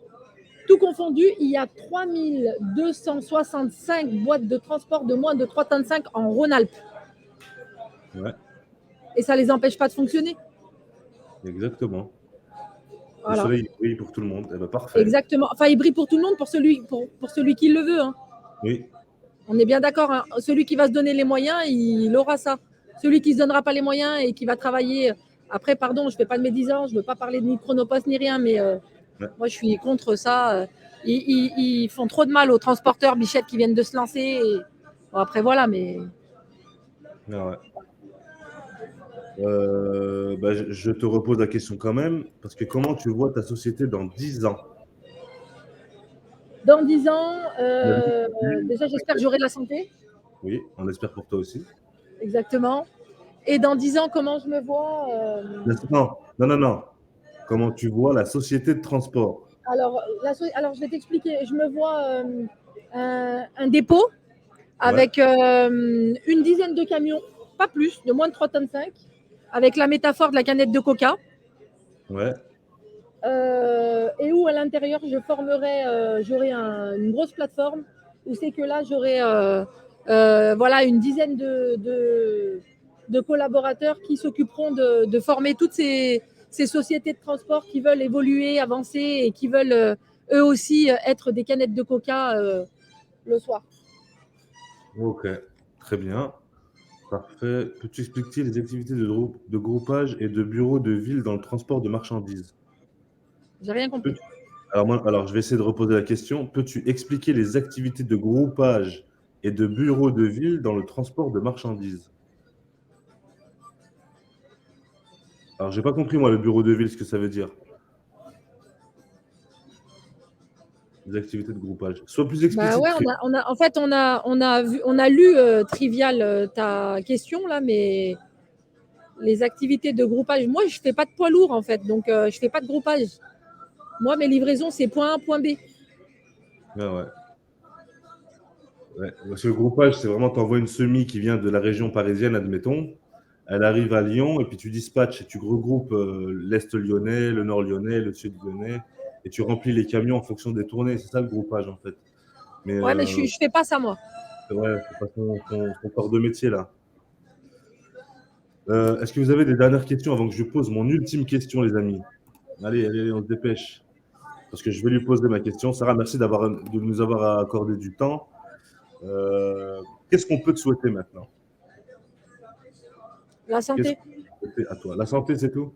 tout confondu, il y a 3265 boîtes de transport de moins de 3,5 tonnes en Rhône-Alpes. Ouais, Et ça ne les empêche pas de fonctionner. exactement. Le Voilà. soleil il brille pour tout le monde. Eh ben, parfait. Exactement. Enfin, il brille pour tout le monde, pour celui qui le veut, hein. Oui. On est bien d'accord, hein. Celui qui va se donner les moyens, il aura ça. Celui qui ne se donnera pas les moyens et qui va travailler. Après, pardon, je ne fais pas de médisance, je ne veux pas parler ni de Chronopost ni rien, mais Ouais. moi, je suis contre ça. Ils font trop de mal aux transporteurs Bichette qui viennent de se lancer. Bon, après, voilà, mais Ah ouais. Bah, je te repose la question quand même, parce que comment tu vois ta société dans 10 ans? dans 10 ans, La vie continue. déjà, j'espère que j'aurai de la santé. Oui, on espère pour toi aussi. Exactement. Et dans 10 ans, comment je me vois Non, non, non, non. Comment tu vois la société de transport? alors, je vais t'expliquer. Je me vois un dépôt Ouais, avec une dizaine de camions, pas plus, de moins de 3,5 tonnes, avec la métaphore de la canette de coca. ouais, Et où à l'intérieur, j'aurai une grosse plateforme où c'est que là, j'aurai voilà, une dizaine de collaborateurs qui s'occuperont de former toutes ces sociétés de transport qui veulent évoluer, avancer et qui veulent eux aussi être des canettes de coca le soir. ok, très bien, parfait. Peux-tu expliquer les activités de groupage et de bureau de ville dans le transport de marchandises? J'ai rien compris. Peux-tu- alors, je vais essayer de reposer la question. Peux-tu expliquer les activités de groupage et de bureau de ville dans le transport de marchandises? Alors, j'ai pas compris, moi, le bureau de ville, ce que ça veut dire. Les activités de groupage. Sois plus Bah explicite, ouais, Tri. en fait, on a lu Trivial ta question là, mais les activités de groupage, moi, je fais pas de poids lourd en fait, donc je fais pas de groupage. Moi, mes livraisons, c'est point A, point B. Ah ouais. Ouais. Parce que le groupage, c'est vraiment, tu envoies une semi qui vient de la région parisienne, admettons. Elle arrive à Lyon et puis tu dispatches et tu regroupes l'Est lyonnais, le Nord lyonnais, le Sud lyonnais et tu remplis les camions en fonction des tournées. C'est ça le groupage en fait. Mais Ouais, mais je fais pas ça moi. ouais, c'est pas son corps de métier là. Est-ce que vous avez des dernières questions avant que je pose mon ultime question, les amis? Allez, allez, allez, on se dépêche. Parce que je vais lui poser ma question. Sarah, merci de nous avoir accordé du temps. Qu'est-ce qu'on peut te souhaiter maintenant? La Qu'est-ce santé. C'était à toi. La santé, c'est tout?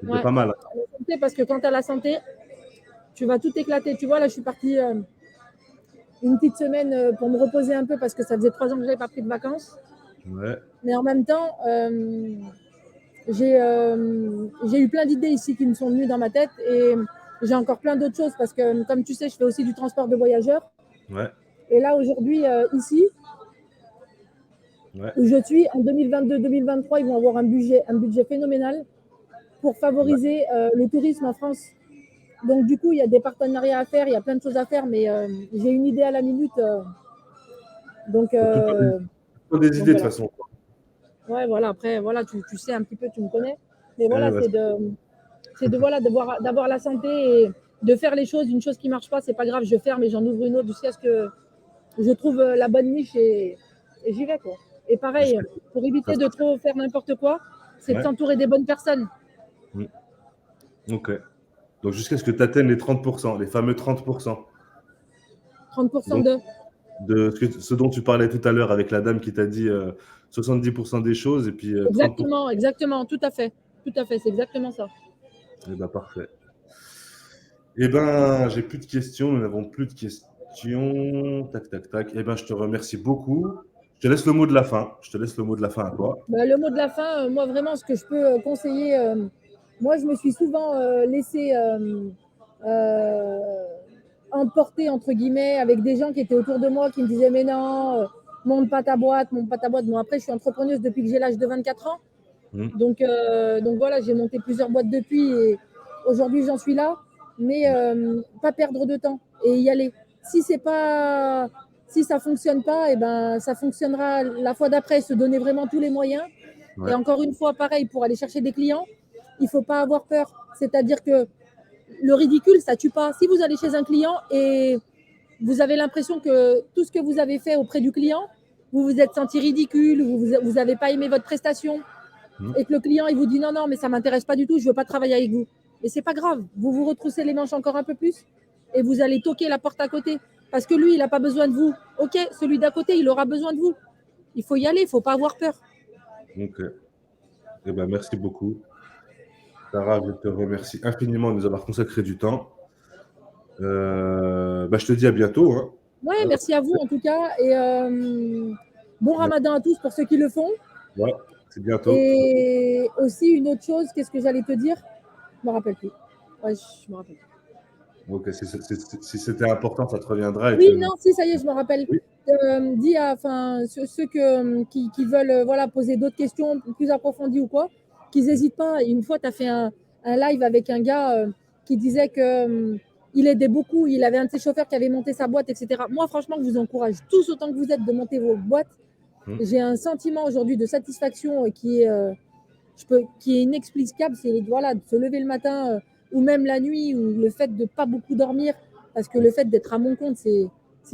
C'est déjà Ouais. pas mal. La santé, parce que quand tu as la santé, tu vas tout éclater. Tu vois, là, je suis partie une petite semaine pour me reposer un peu parce que ça faisait 3 ans que je n'avais pas pris de vacances. Ouais. Mais en même temps, j'ai eu plein d'idées ici qui me sont venues dans ma tête et j'ai encore plein d'autres choses parce que, comme tu sais, je fais aussi du transport de voyageurs. Ouais. Et là, aujourd'hui, ici, Ouais. où je suis, en 2022-2023, ils vont avoir un budget phénoménal pour Ouais. favoriser le tourisme en France. Donc, du coup, il y a des partenariats à faire, il y a plein de choses à faire, mais j'ai une idée à la minute. Donc, T'as tout le temps des, euh, tout le temps des donc, idées de toute voilà. façon. Ouais, voilà. Après, voilà, tu sais un petit peu, tu me connais. Mais Ouais, voilà, ouais. voilà, d'avoir la santé et de faire les choses. Une chose qui ne marche pas, c'est pas grave, je ferme et j'en ouvre une autre jusqu'à ce que je trouve la bonne niche et j'y vais, quoi. Et pareil, Jusqu'à- pour éviter de trop faire n'importe quoi, c'est de Ouais. s'entourer des bonnes personnes. Mm. Ok. Donc jusqu'à ce que tu atteignes les 30%, les fameux 30%. 30% Donc, de. ce dont tu parlais tout à l'heure avec la dame qui t'a dit 70% des choses et puis 30%. Exactement, exactement, tout à fait. Tout à fait, c'est exactement ça. Eh ben, parfait. Eh ben, j'ai plus de questions, nous n'avons plus de questions. Tac, tac, tac. Eh ben, je te remercie beaucoup. Je te laisse le mot de la fin. Je te laisse le mot de la fin à toi. Bah, le mot de la fin, moi vraiment, ce que je peux conseiller, moi je me suis souvent laissé euh, emporter entre guillemets avec des gens qui étaient autour de moi qui me disaient mais non, monte pas ta boîte, monte pas ta boîte. Bon après je suis entrepreneuse depuis que j'ai l'âge de 24 ans, Hmm. donc voilà, j'ai monté plusieurs boîtes depuis et aujourd'hui j'en suis là, mais pas perdre de temps et y aller. Si c'est pas si ça fonctionne pas, et ben ça fonctionnera la fois d'après, se donner vraiment tous les moyens. Et Ouais. encore une fois, pareil, pour aller chercher des clients, il ne faut pas avoir peur. C'est-à-dire que le ridicule, ça tue pas. Si vous allez chez un client et vous avez l'impression que tout ce que vous avez fait auprès du client, vous vous êtes senti ridicule, vous n'avez pas aimé votre prestation, Hmm. et que le client il vous dit non, non, mais ça ne m'intéresse pas du tout, je ne veux pas travailler avec vous. Mais c'est pas grave, vous vous retroussez les manches encore un peu plus et vous allez toquer la porte à côté. Parce que lui, il n'a pas besoin de vous. Ok, celui d'à côté, il aura besoin de vous. Il faut y aller, il ne faut pas avoir peur. Ok. Eh ben, merci beaucoup. Sarah, je te remercie infiniment de nous avoir consacré du temps. Bah, je te dis à bientôt, hein. Ouais, Hein, merci à vous en tout cas. Et bon merci. ramadan à tous pour ceux qui le font. Ouais, c'est bientôt. Et aussi une autre chose, qu'est-ce que j'allais te dire? Je me rappelle plus. Ouais, je me rappelle plus. Ok, si c'était important, ça te reviendra et Oui, tu non, me... si, ça y est, je me rappelle. Oui. Dis à enfin, ceux qui veulent voilà, poser d'autres questions plus approfondies ou quoi, qu'ils n'hésitent pas. Une fois, tu as fait un live avec un gars qui disait que il aidait beaucoup. Il avait un de ses chauffeurs qui avait monté sa boîte, etc. Moi, franchement, je vous encourage tous autant que vous êtes de monter vos boîtes. Hmm. J'ai un sentiment aujourd'hui de satisfaction qui est inexplicable. C'est voilà, de se lever le matin ou même la nuit, ou le fait de ne pas beaucoup dormir, parce que le fait d'être à mon compte, c'est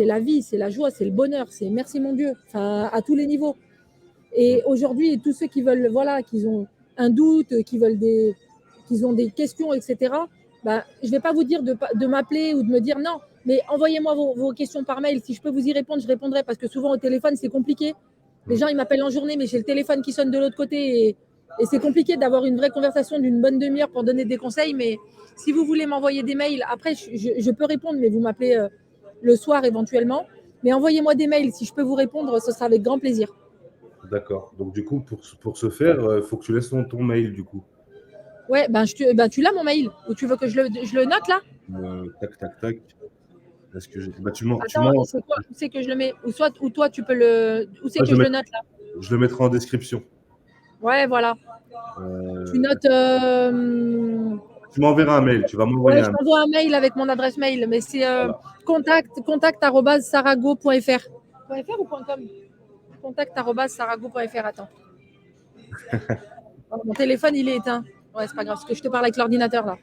la vie, c'est la joie, c'est le bonheur, c'est merci mon Dieu, enfin, à tous les niveaux. Hmm. Et aujourd'hui, tous ceux qui veulent, voilà, qui ont un doute, qui ont des questions, etc., bah, je ne vais pas vous dire de m'appeler ou de me dire non, mais envoyez-moi vos questions par mail. Si je peux vous y répondre, je répondrai, parce que souvent au téléphone, c'est compliqué. Les Hmm. gens, ils m'appellent en journée, mais j'ai le téléphone qui sonne de l'autre côté. Et c'est compliqué d'avoir une vraie conversation d'une bonne demi-heure pour donner des conseils. Mais si vous voulez m'envoyer des mails, après, je peux répondre, mais vous m'appelez le soir éventuellement. Mais envoyez-moi des mails. Si je peux vous répondre, ce sera avec grand plaisir. D'accord. Donc, du coup, pour ce faire, il faut que tu laisses ton mail, du coup. Ouais, tu l'as mon mail. Ou tu veux que je le note là? Tac, tac, tac. Est-ce que bah, tu Attends, m'en... c'est quoi? Où c'est que je le mets? Ou toi, tu peux le. Où c'est Ah, que je le note là? je le mettrai en description. Ouais, voilà. Tu Euh, notes. Tu m'enverras un mail. Tu vas m'envoyer Ouais, je un mail. t'envoie un mail avec mon adresse mail, mais c'est Voilà. contact@sarago.fr. .fr ou .com? Contact@sarago.fr. Attends. Oh, mon téléphone, il est éteint. Ouais, c'est pas grave, parce que je te parle avec l'ordinateur là.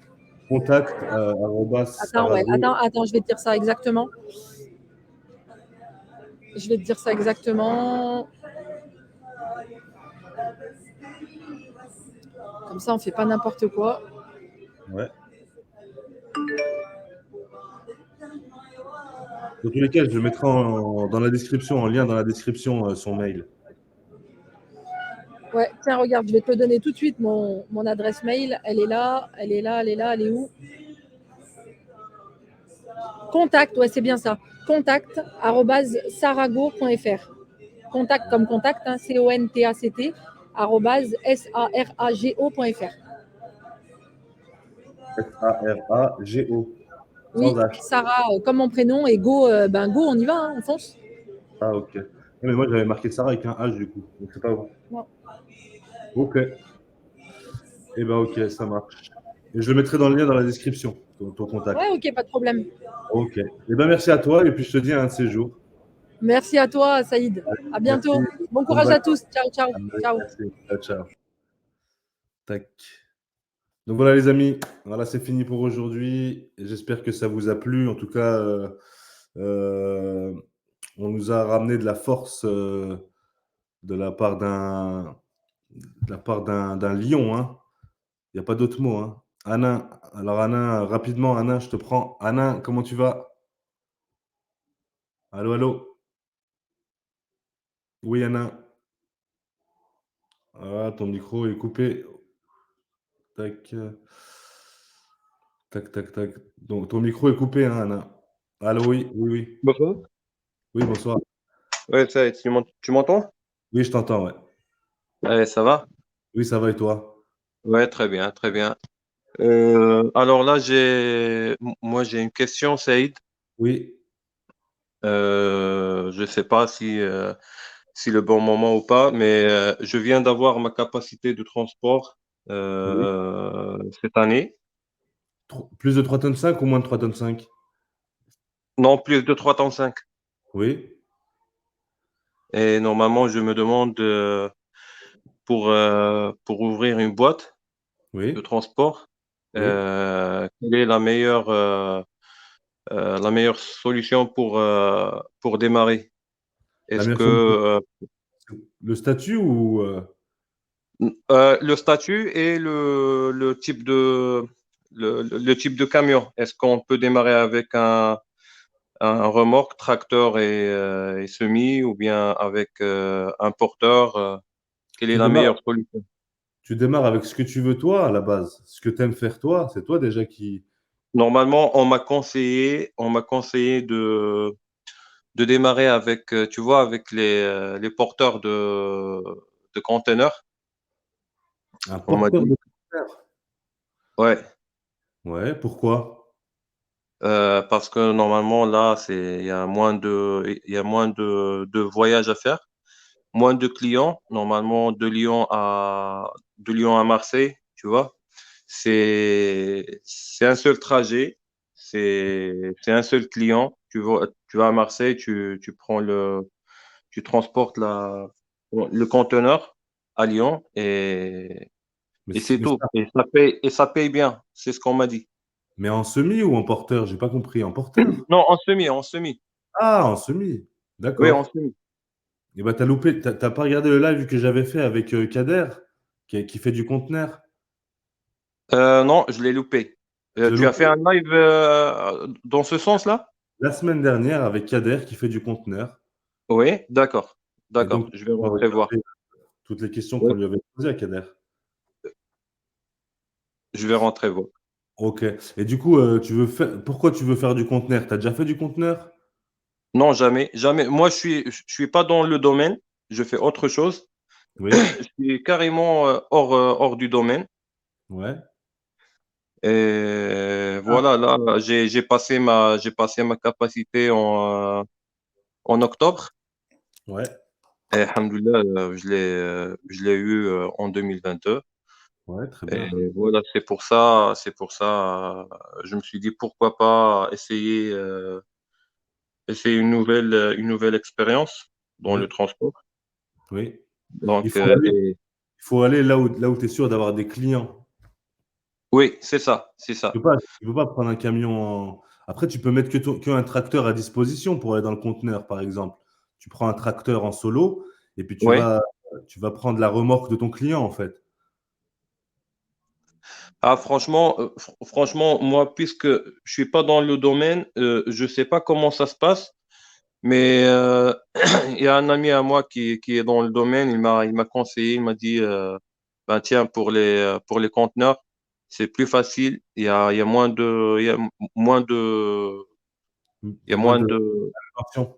Contact Attends, ouais, @sarago. attends, je vais te dire ça exactement. Je vais te dire ça exactement. Comme ça, on fait pas n'importe quoi. Ouais. Dans tous les cas, je le mettrai dans la description, en lien dans la description, son mail. Ouais, tiens, regarde, je vais te donner tout de suite mon adresse mail. Elle est là, elle est là, elle est là, elle est où? Contact, ouais, c'est bien ça. Contact @sarago.fr. Contact comme contact, hein, CONTACT, @SARAGO.fr. Sarago, sans Oui, H. Sarah, comme mon prénom, et go, ben go, on y va, hein, on fonce. Ah, ok. Mais moi, j'avais marqué Sarah avec un H du coup. Donc, c'est pas bon. Bon. Ok. Eh ben, ok, ça marche. Et je le mettrai dans le lien dans la description, ton Ouais, contact. ok, pas de problème. Ok. Eh ben, merci à toi. Et puis, je te dis à un de ces jours. Merci à toi, Saïd. À Merci. bientôt. Bon Bonnes courage à vacances. tous. Ciao, ciao, ciao. Merci. Ciao, ciao. Tac. Donc voilà les amis, voilà c'est fini pour aujourd'hui. J'espère que ça vous a plu. En tout cas, euh, on nous a ramené de la force de la part d'un lion. Hein. Il n'y a pas d'autre mot. Hein. Anin, alors Anin, rapidement, Anin, je te prends. Anin, comment tu vas? Allô, allô? Oui, Anin. Ah, ton micro est coupé. Tac, tac, tac, tac. Donc ton micro est coupé, hein, Anin. Allô, oui, oui, oui. Bonjour. Oui, bonsoir. Ouais, tu m'entends? Oui, je t'entends, ouais. Ouais, ça va? Oui, ça va et toi? Ouais, très bien, très bien. Alors là, moi, j'ai une question, Saïd. Oui, Je sais pas si le bon moment ou pas, mais je viens d'avoir ma capacité de transport oui. cette année. Plus de 3 tonnes 5 ou moins de 3 tonnes 5? Non, plus de 3,5 tonnes. Oui, Et normalement, je me demande pour ouvrir une boîte de oui, transport, oui. quelle est la meilleure solution pour démarrer? La Est-ce meilleure que solution, le statut ou le statut et le type de camion, est-ce qu'on peut démarrer avec un remorque, tracteur et semi ou bien avec un porteur? Quelle est tu la démarres, meilleure solution? tu démarres avec ce que tu veux toi à la base, ce que tu aimes faire toi, c'est toi déjà qui. Normalement, on m'a conseillé de démarrer avec, tu vois, avec les porteurs de containers. Un On m'a porteur dit, de conteneur. ouais, Ouais, pourquoi? parce que normalement, là, il y a moins de voyages à faire, moins de clients. Normalement, de Lyon à Marseille, tu vois, c'est un seul trajet, c'est un seul client. Tu vas à Marseille, tu transportes le conteneur à Lyon Mais, et c'est mais, tout. Et ça paye bien, c'est ce qu'on m'a dit. mais en semi ou en porteur? J'ai pas compris. En porteur? Non, en semi, en semi. Ah, en semi. Oui, en D'accord. semi. Et bah t'as loupé, t'as pas regardé le live que j'avais fait avec Kader, qui fait du conteneur. Non, je l'ai loupé. Tu l'as Tu as loupé fait un live dans ce sens-là? la semaine dernière avec Kader qui fait du conteneur. Oui, d'accord. Et D'accord, donc, je vais on va rentrer voir. regarder toutes les questions qu'on Oui, lui avait posées à Kader. je vais rentrer voir. Ok. Et du coup, pourquoi tu veux faire du conteneur? Tu as déjà fait du conteneur? Non, jamais, jamais. Moi, je suis pas dans le domaine. Je fais autre chose. Oui. Je suis carrément hors du domaine. Ouais. Et Ah, voilà, là, j'ai passé ma capacité en octobre. ouais. Et alhamdoulilah, je l'ai eu en 2022. Ouais, très Et bien. voilà, c'est pour ça, je me suis dit pourquoi pas essayer une nouvelle expérience dans le Oui. transport. Oui. Il Donc, faut aller, il faut aller là où tu es sûr d'avoir des clients. oui, c'est ça, c'est Tu ça. peux pas, tu peux pas prendre un camion Après, tu peux mettre qu'un tracteur à disposition pour aller dans le conteneur, par exemple. Tu prends un tracteur en solo et puis tu Oui. vas, tu vas prendre la remorque de ton client, en fait. Ah, franchement, moi, puisque je suis pas dans le domaine, je sais pas comment ça se passe. Mais il y a un ami à moi qui est dans le domaine, il m'a conseillé, il m'a dit, ben tiens, pour les conteneurs, c'est plus facile, il y a moins de, moins de, Il il y y a a moins moins de de, tension.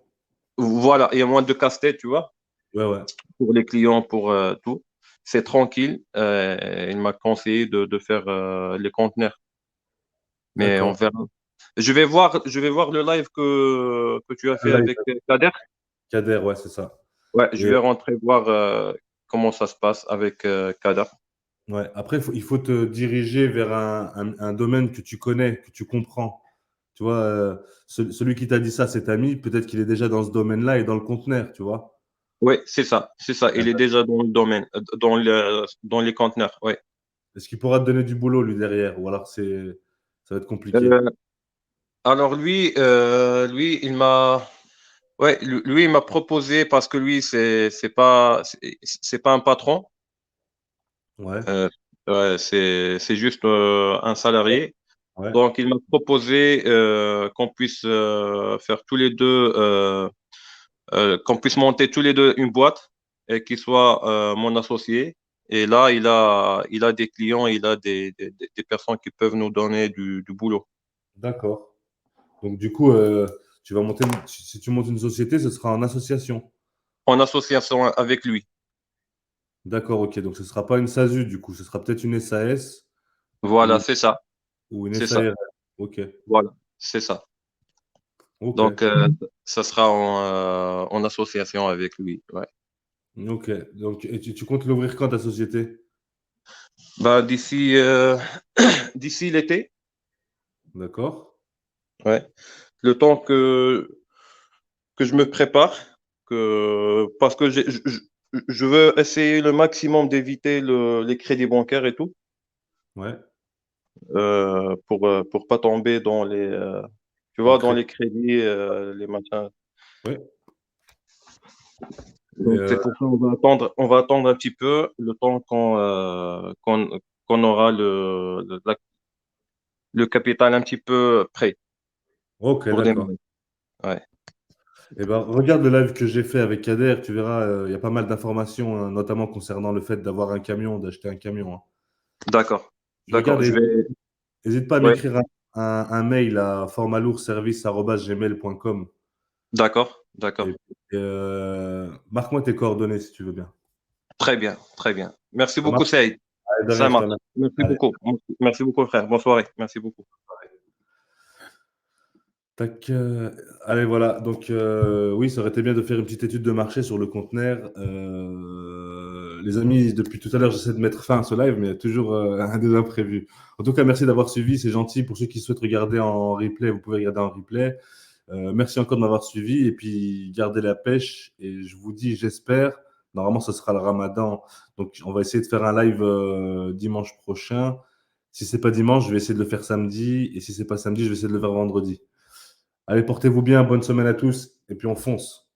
voilà, il y a moins de casse-tête, tu vois, Ouais, ouais. pour les clients, pour tout. C'est tranquille. Il m'a conseillé de faire les conteneurs, mais on D'accord. verra. Je vais voir le live que tu as fait Là, avec Kader. Kader, ouais, c'est ça. Ouais, je Et vais rentrer voir comment ça se passe avec Kader. ouais, après, il faut te diriger vers un domaine que tu connais, que tu comprends. Tu vois, celui qui t'a dit ça, cet ami, peut-être qu'il est déjà dans ce domaine-là et dans le conteneur, tu vois. Oui, c'est ça, c'est ça. Il est déjà dans le domaine, dans les conteneurs. Ouais. Est-ce qu'il pourra te donner du boulot, lui, derrière? Ou alors ça va être compliqué. Euh, alors lui, il m'a proposé parce que lui, c'est pas un patron. Ouais, Euh, ouais, c'est juste un salarié. ouais. Donc, il m'a proposé qu'on puisse faire tous les deux, qu'on puisse monter tous les deux une boîte et qu'il soit mon associé. Et là, il a des clients, il a des personnes qui peuvent nous donner du boulot. D'accord. Donc, du coup, tu vas monter, si tu montes une société, ce sera en association. En association avec lui. D'accord, ok. Donc, ce ne sera pas une SASU, du coup. Ce sera peut-être une SAS Voilà, ou, c'est ça. ou une C'est ça. SARL. Ok, Voilà, c'est ça. ok, Donc, ça sera en association avec lui. Ouais. ok. Donc, et tu comptes l'ouvrir quand, ta société? Bah, d'ici l'été, D'accord. ouais. Le temps que je me prépare, parce que je veux essayer le maximum d'éviter les crédits bancaires et tout, Ouais. pour pas tomber dans tu Dans le vois, dans crédit. les crédits, les machins. Ouais. Et, Donc, c'est pour ça on va attendre un petit peu le temps qu'on aura le capital un petit peu prêt ok, pour d'accord. démarrer. Ouais. Eh ben, regarde le live que j'ai fait avec Kader, tu verras, il y a pas mal d'informations, hein, notamment concernant le fait d'avoir un camion, d'acheter un camion, hein. D'accord. Tu D'accord. regardes et Je vais. n'hésite pas à Ouais. m'écrire un mail à formalourservice@gmail.com D'accord. et D'accord. puis, marque-moi tes coordonnées si tu veux bien. Très bien. Très bien. Merci Ça beaucoup, marche? Saïd. Allez, de Ça rien, je te marche. remercie. Merci Allez. beaucoup. Merci beaucoup, frère. Bonne soirée. Merci beaucoup. Tac, allez, voilà. Donc, oui, ça aurait été bien de faire une petite étude de marché sur le conteneur. Les amis, depuis tout à l'heure, j'essaie de mettre fin à ce live, mais il y a toujours un des imprévus. En tout cas, merci d'avoir suivi, c'est gentil. Pour ceux qui souhaitent regarder en replay, vous pouvez regarder en replay. Merci encore de m'avoir suivi et puis gardez la pêche. Et je vous dis, j'espère, normalement, ce sera le Ramadan. Donc, on va essayer de faire un live dimanche prochain. Si c'est pas dimanche, je vais essayer de le faire samedi. Et si c'est pas samedi, je vais essayer de le faire vendredi. Allez, portez-vous bien, bonne semaine à tous, et puis on fonce.